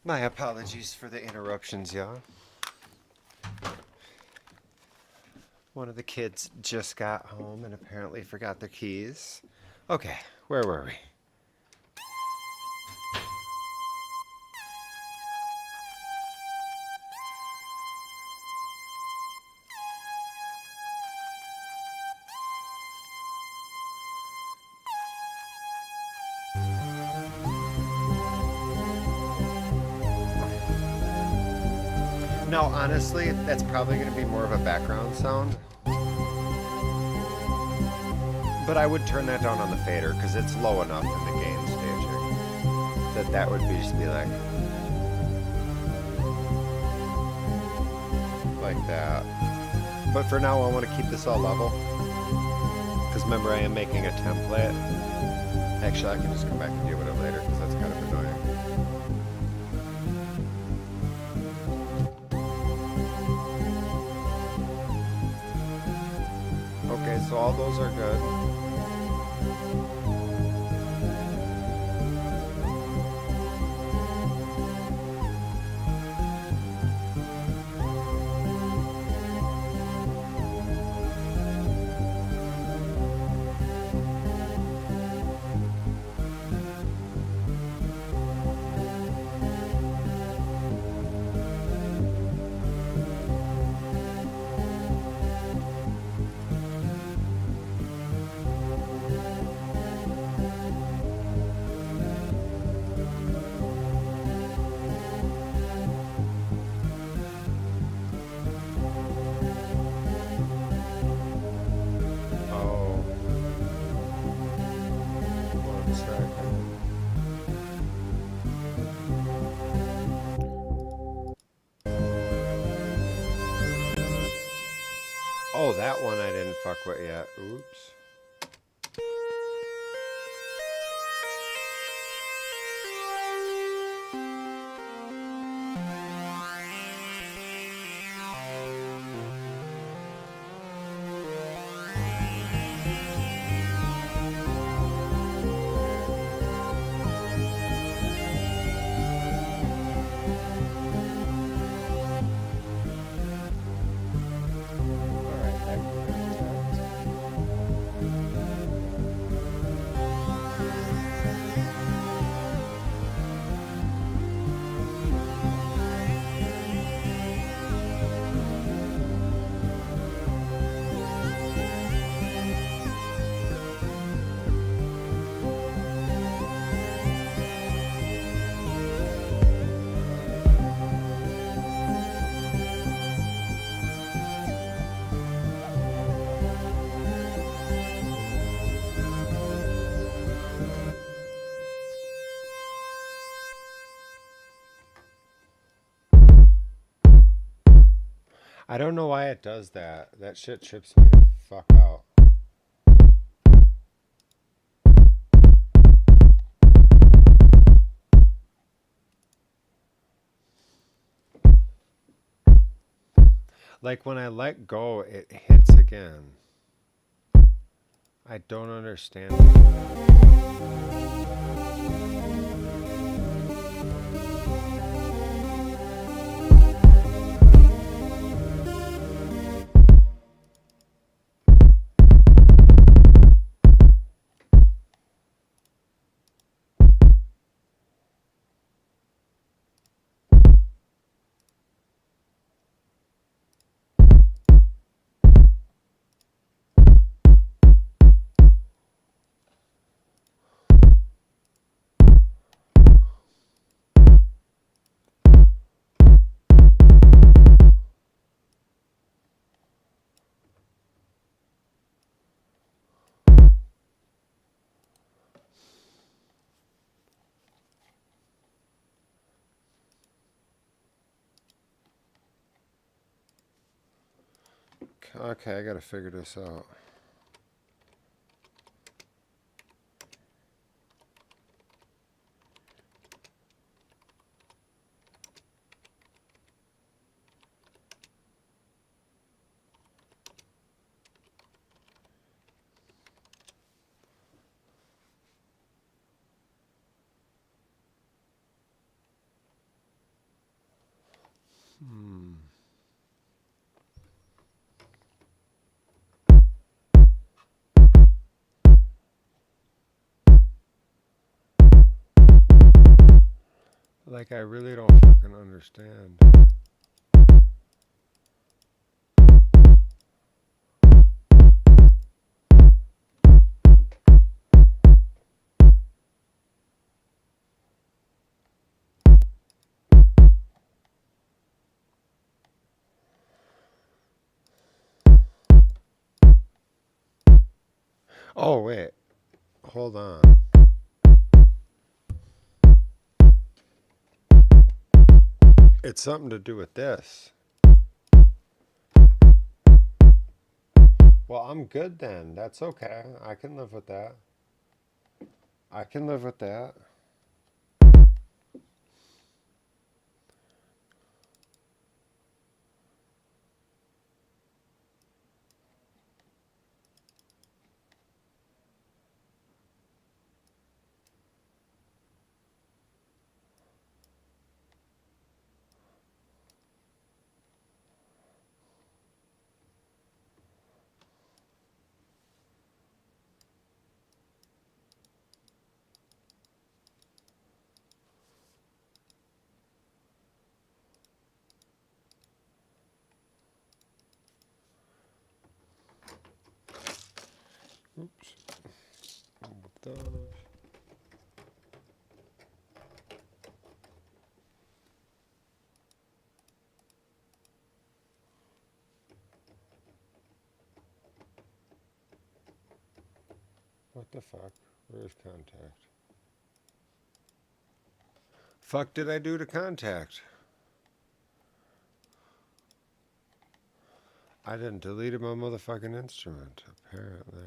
My apologies for the interruptions, y'all. One of the kids just got home and apparently forgot their keys. Okay, where were we? No, honestly, that's probably going to be more of a background sound. But I would turn that down on the fader because it's low enough in the gain staging that would be just be like that. But for now, I want to keep this all level because remember, I am making a template. Actually, I can just come back and deal with it later because that's kind of annoying. Okay, so all those are good. Oh, that one I didn't fuck with yet. Oops. I don't know why it does that. That shit trips me the fuck out. Like when I let go, it hits again. I don't understand. Okay, I gotta figure this out. Like, I really don't fucking understand. Oh, wait. Hold on. It's something to do with this. Well, I'm good then. That's okay. I can live with that. I can live with that. Oops. With those. What the fuck? Where's contact? Fuck did I do to contact? I didn't delete my motherfucking instrument, apparently.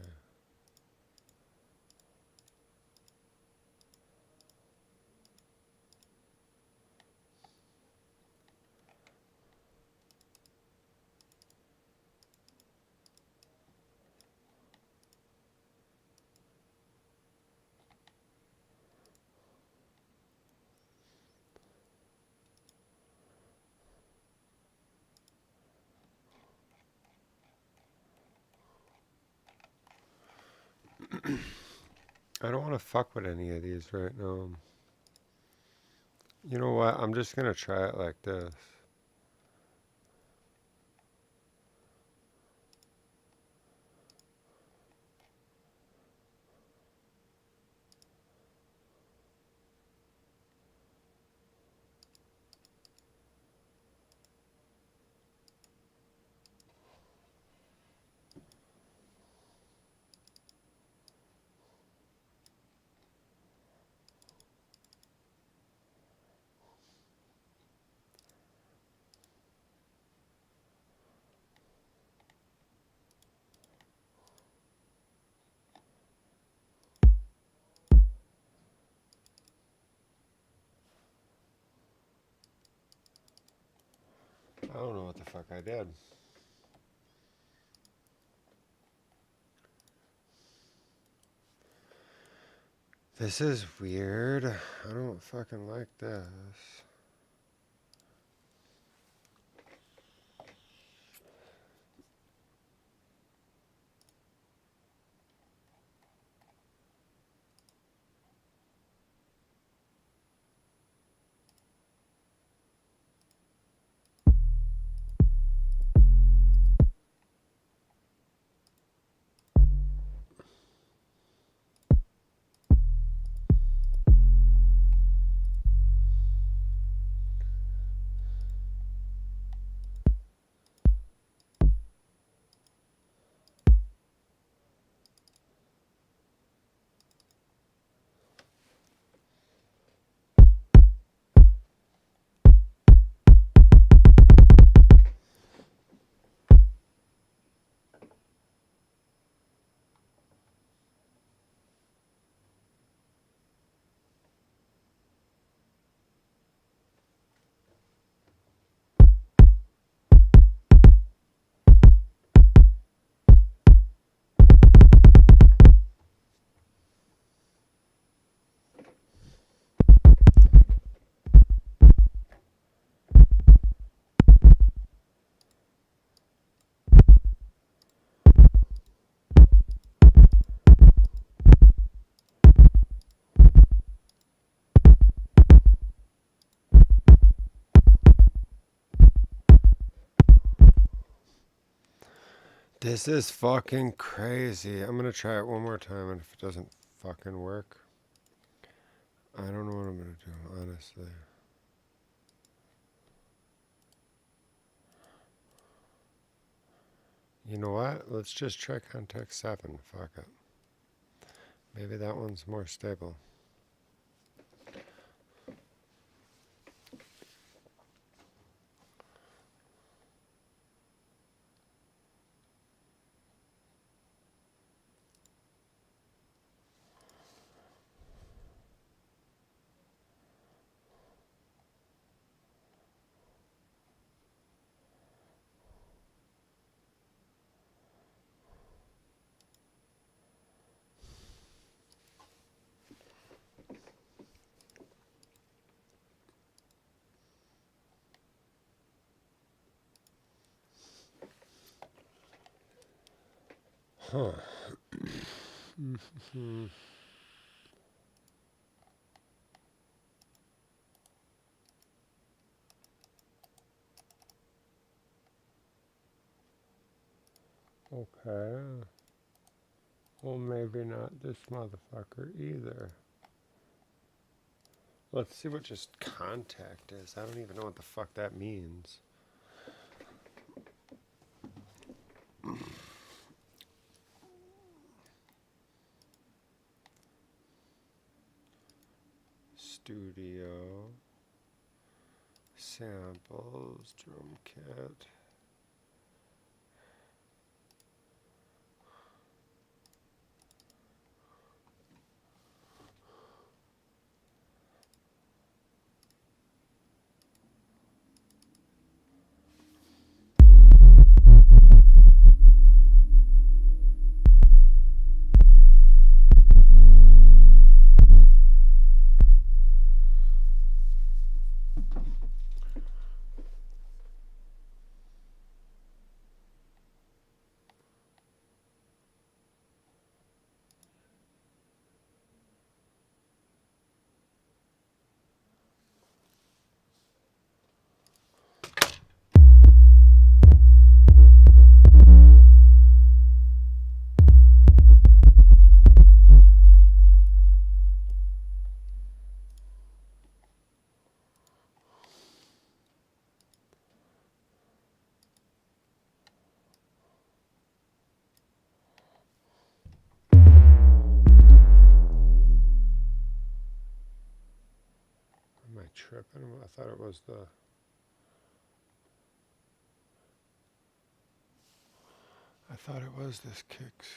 I don't want to fuck with any of these right now. You know what? I'm just gonna try it like this. I don't know what the fuck I did. This is weird. I don't fucking like this. This is fucking crazy. I'm gonna try it one more time, and if it doesn't fucking work, I don't know what I'm gonna do, honestly. You know what? Let's just try context 7. Fuck it. Maybe that one's more stable. Huh. Okay. Well, maybe not this motherfucker either. Let's see what just contact is. I don't even know what the fuck that means. Studio. Samples. Drum kit. Am I tripping? I thought it was the... I thought it was this kicks.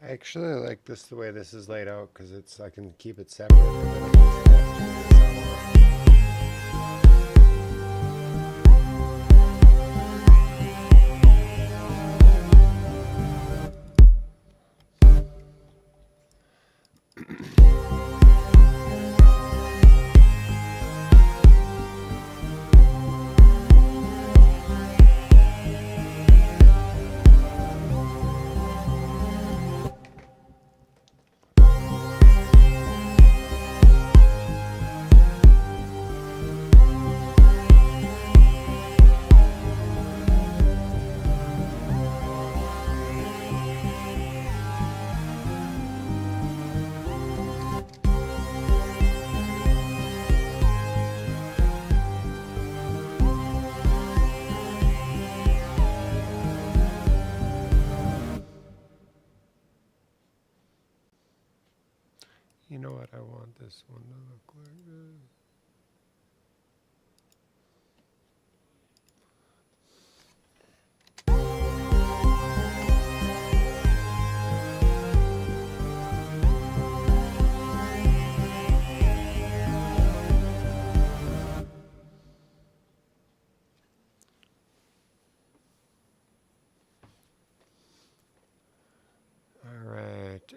Actually, I like this the way this is laid out because it's I can keep it separate. And then it makes You know what? I want this one to look like this.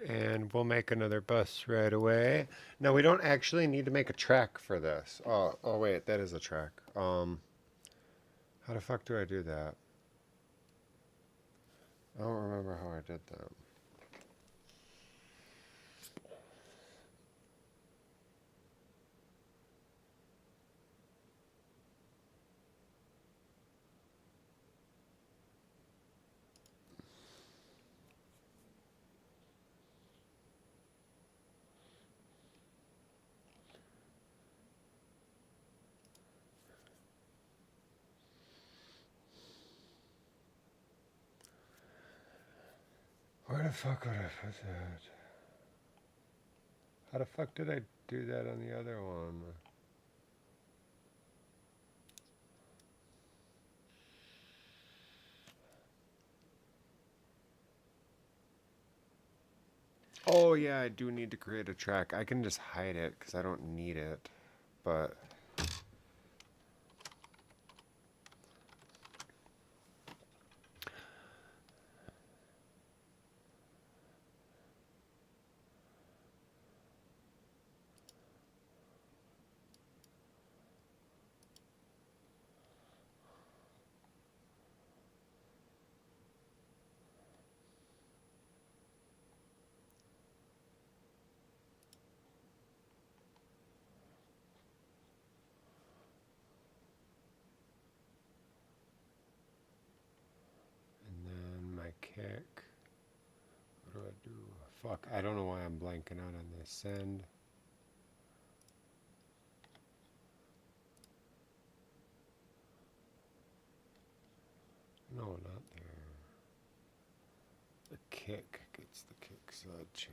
And we'll make another bus right away. Now we don't actually need to make a track for this. Oh wait, that is a track. How the fuck do I do that? I don't remember how I did that. Where the fuck would I put that? How the fuck did I do that on the other one? Oh yeah, I do need to create a track. I can just hide it because I don't need it. But kick. What do I do? Fuck, I don't know why I'm blanking out on this. Send. No, not there. The kick gets the kick sledge.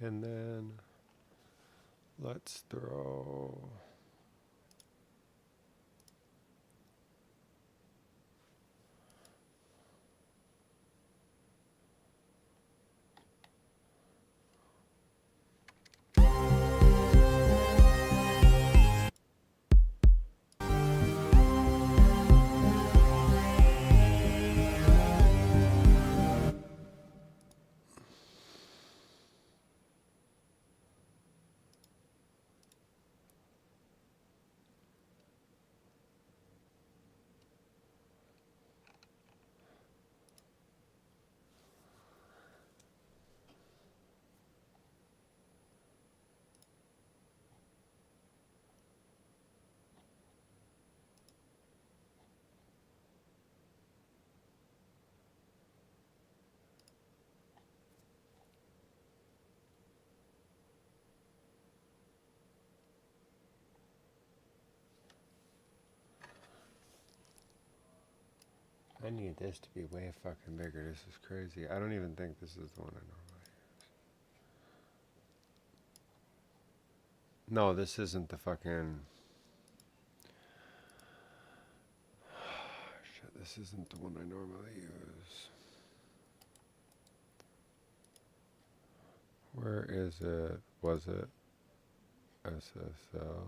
And then let's throw. I need this to be way fucking bigger. This is crazy. I don't even think this is the one I No, this isn't the fucking... Shit, this isn't the one I normally use. Where is it? Was it SSL?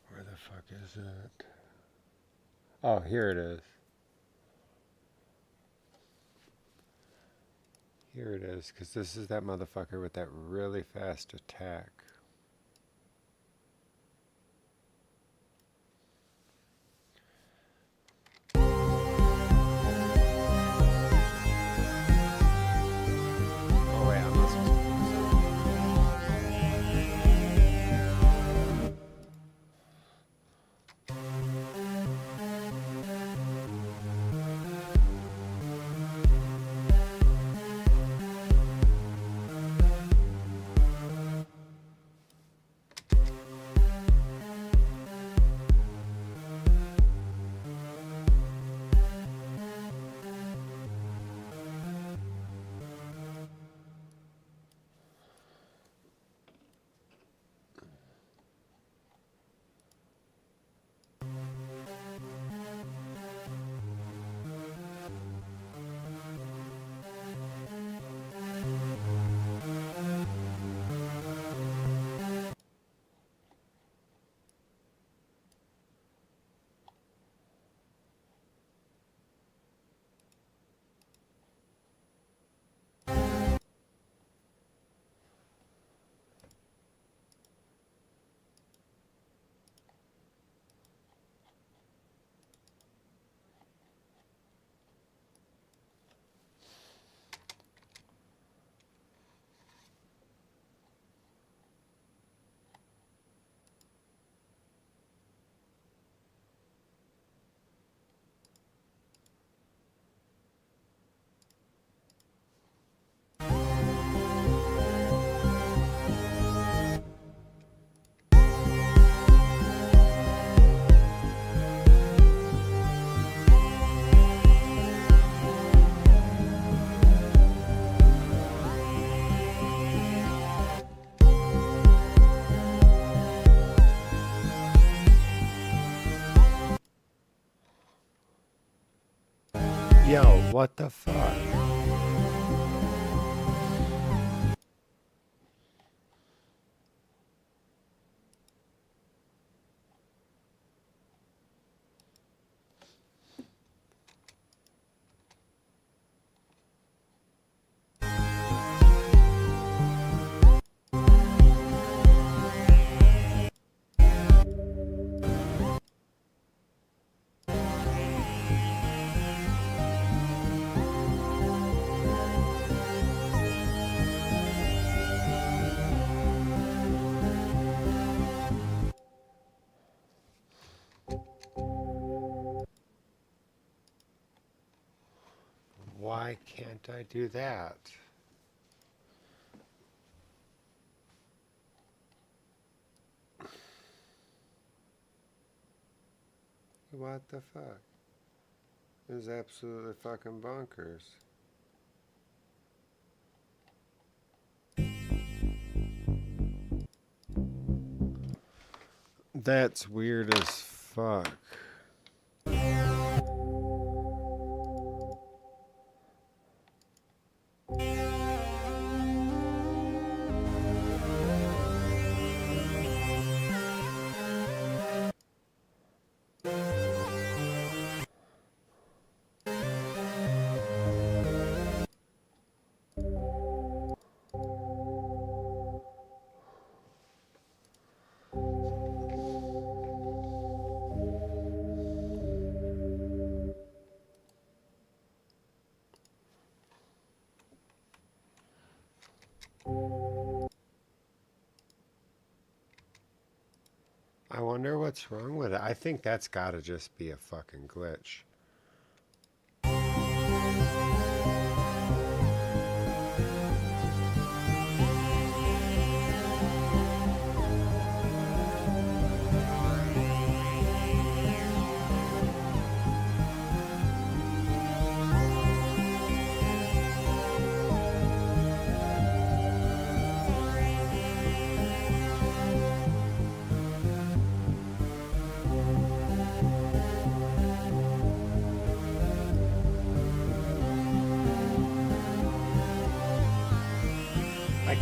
Where the fuck is it? Oh, here it is. Here it is, because this is that motherfucker with that really fast attack. Oh wait, I'm not supposed to do Yo, what the fuck? Why can't I do that? What the fuck? This is absolutely fucking bonkers. That's weird as fuck. I wonder what's wrong with it. I think that's gotta just be a fucking glitch.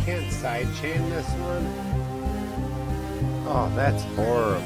can't sidechain this one. Oh, that's horrible.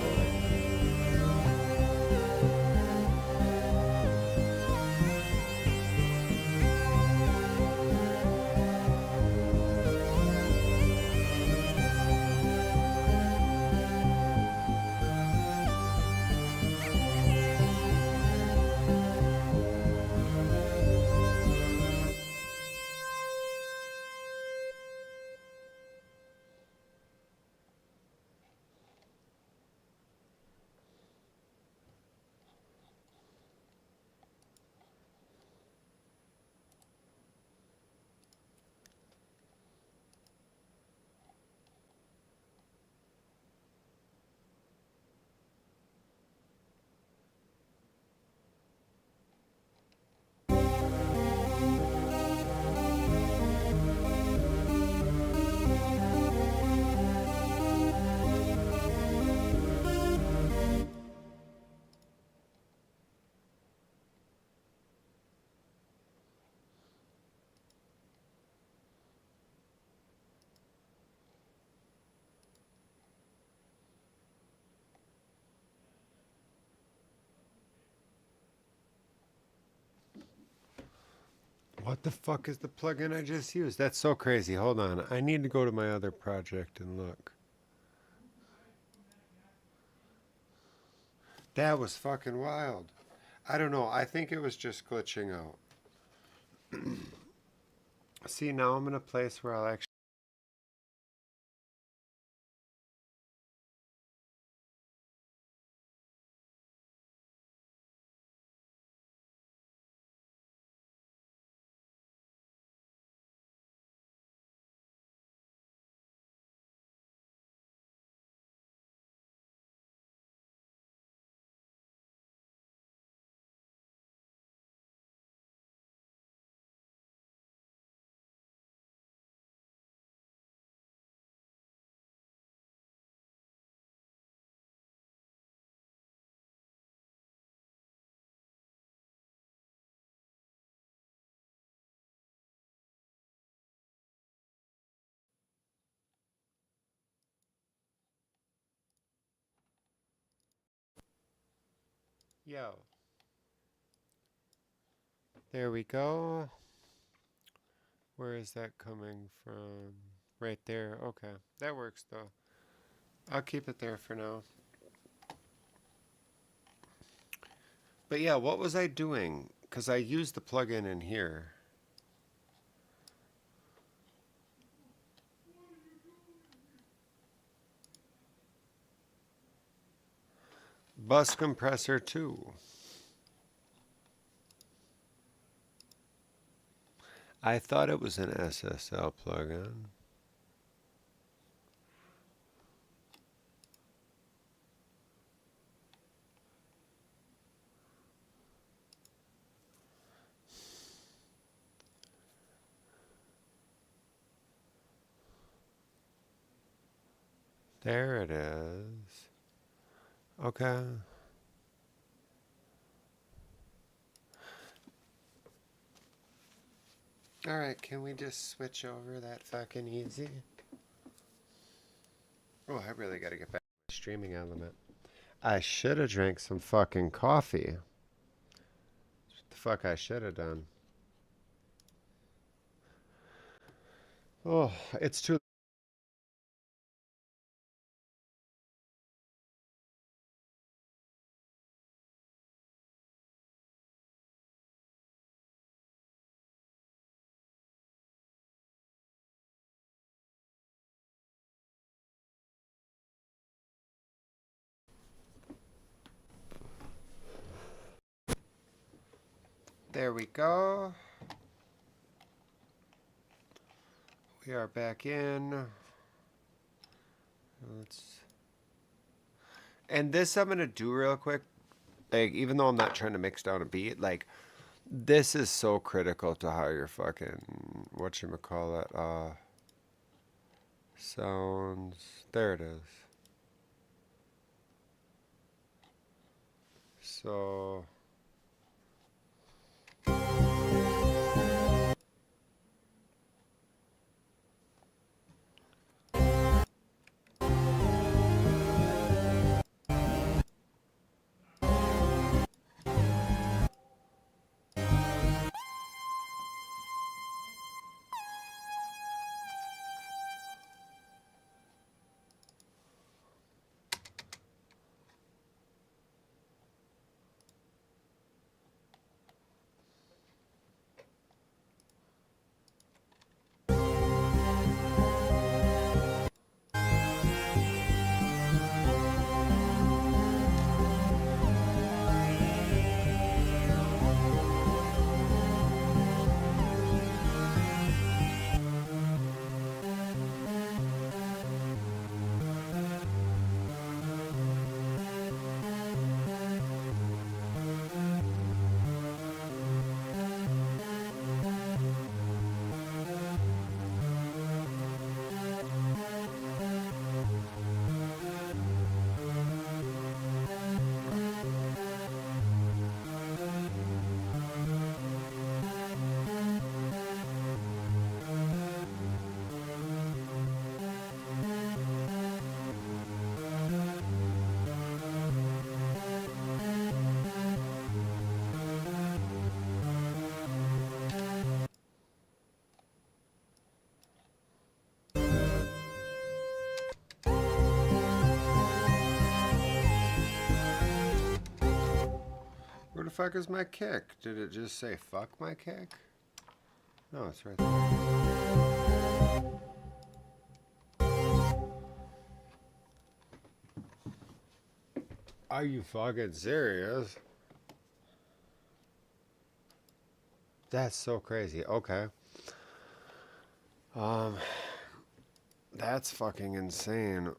What the fuck is the plugin I just used? That's so crazy. Hold on. I need to go to my other project and look. That was fucking wild. I don't know. I think it was just glitching out. See, now I'm in a place where I'll actually... Yo. There we go. Where is that coming from? Right there. Okay. That works, though. I'll keep it there for now. But yeah, what was I doing? Because I used the plugin in here. Bus compressor 2. I thought it was an SSL plugin. There it is. Okay. Alright, can we just switch over that fucking easy? Oh, I really gotta get back to my streaming element. I should have drank some fucking coffee. What the fuck I should have done. Oh, it's too... There we go. We are back in. And this I'm gonna do real quick. Like, even though I'm not trying to mix down a beat, like, this is so critical to how you're fucking, whatchamacallit, sounds. There it is. So... the fuck is my kick? Did it just say fuck my kick? No, it's right there. Are you fucking serious? That's so crazy. Okay. That's fucking insane.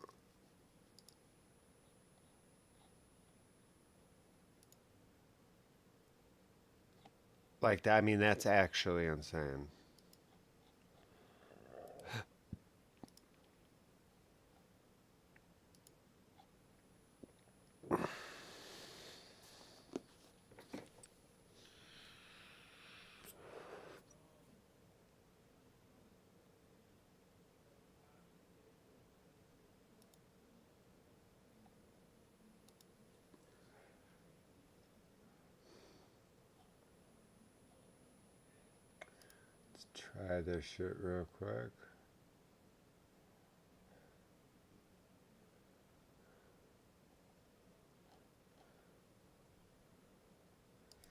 Like, I mean, that's actually insane. Try this shit real quick. I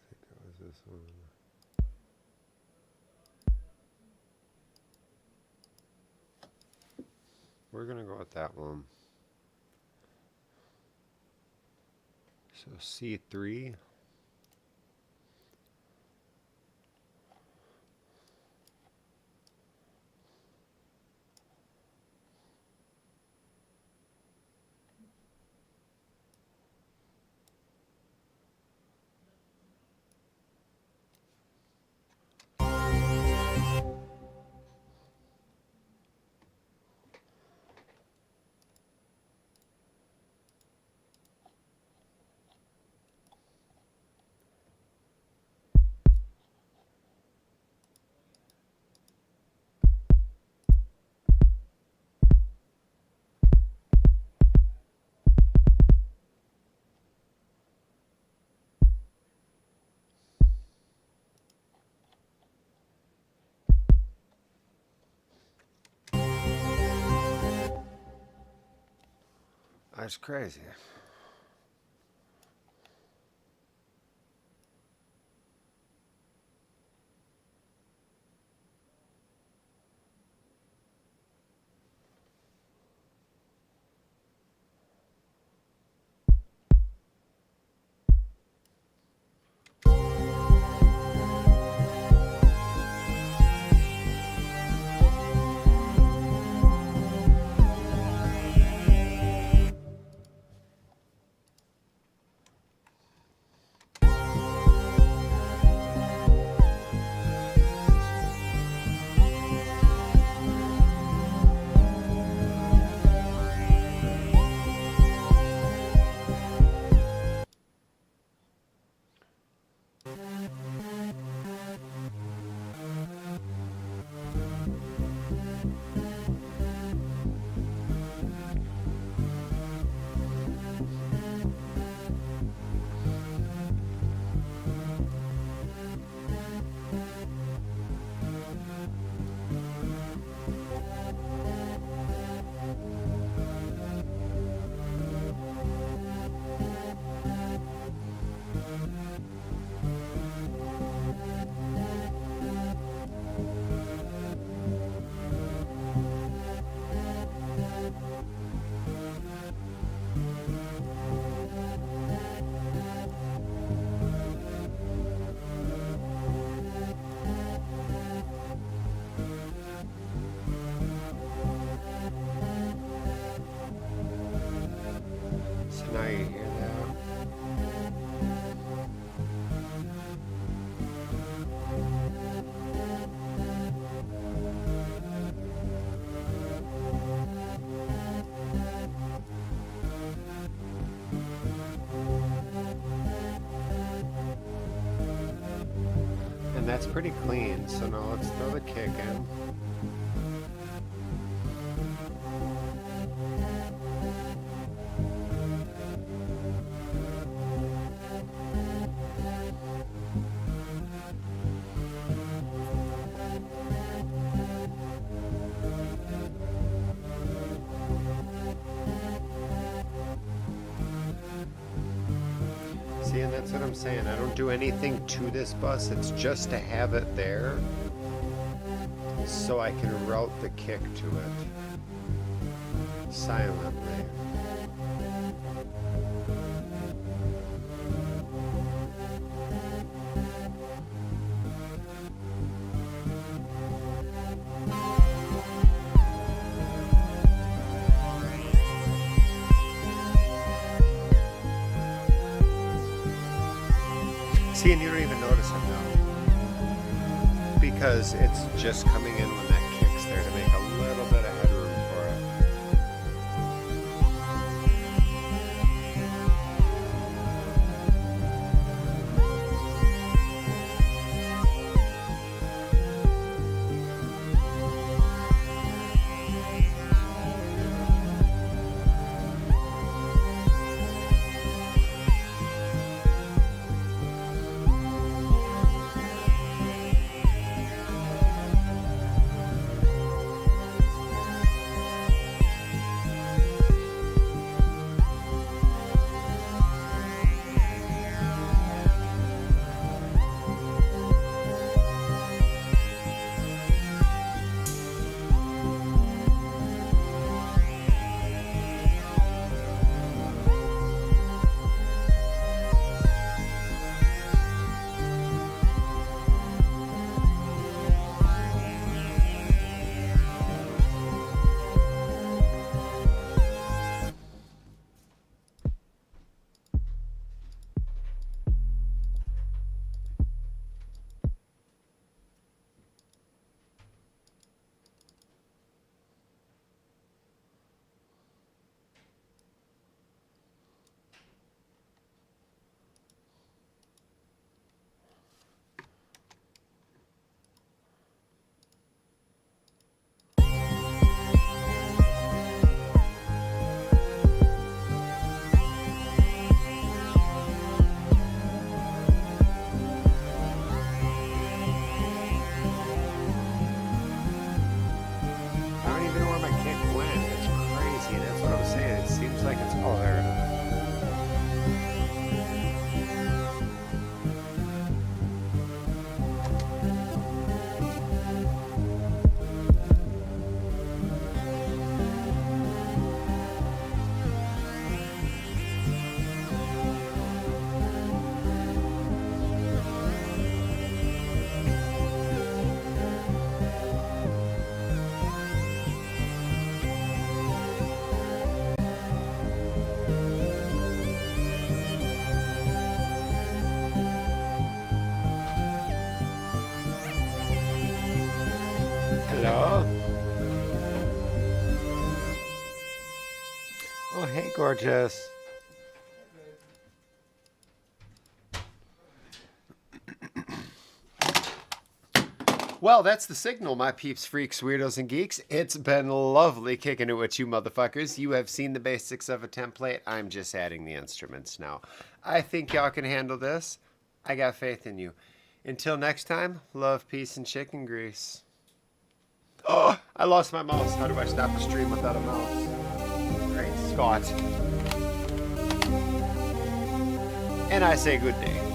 think it was this one. We're gonna go with that one. So C3. That's crazy. Now you hear that. And that's pretty clean, so now let's throw the kick in. See, and that's what I'm saying. I don't do anything to this bus. It's just to have it there so I can route the kick to it silently. See, and you don't even notice it now because it's just coming in when that kick's there to make a little bit of headroom for it. I don't even know where my kick went. It's crazy. That's what I was saying. It seems like it's... Oh, there it is. Hello? Oh, hey, gorgeous. Well, that's the signal, my peeps, freaks, weirdos, and geeks. It's been lovely kicking it with you motherfuckers. You have seen the basics of a template. I'm just adding the instruments now. I think y'all can handle this. I got faith in you. Until next time, love, peace, and chicken grease. Oh, I lost my mouse. How do I stop a stream without a mouse? Great Scott. And I say good day.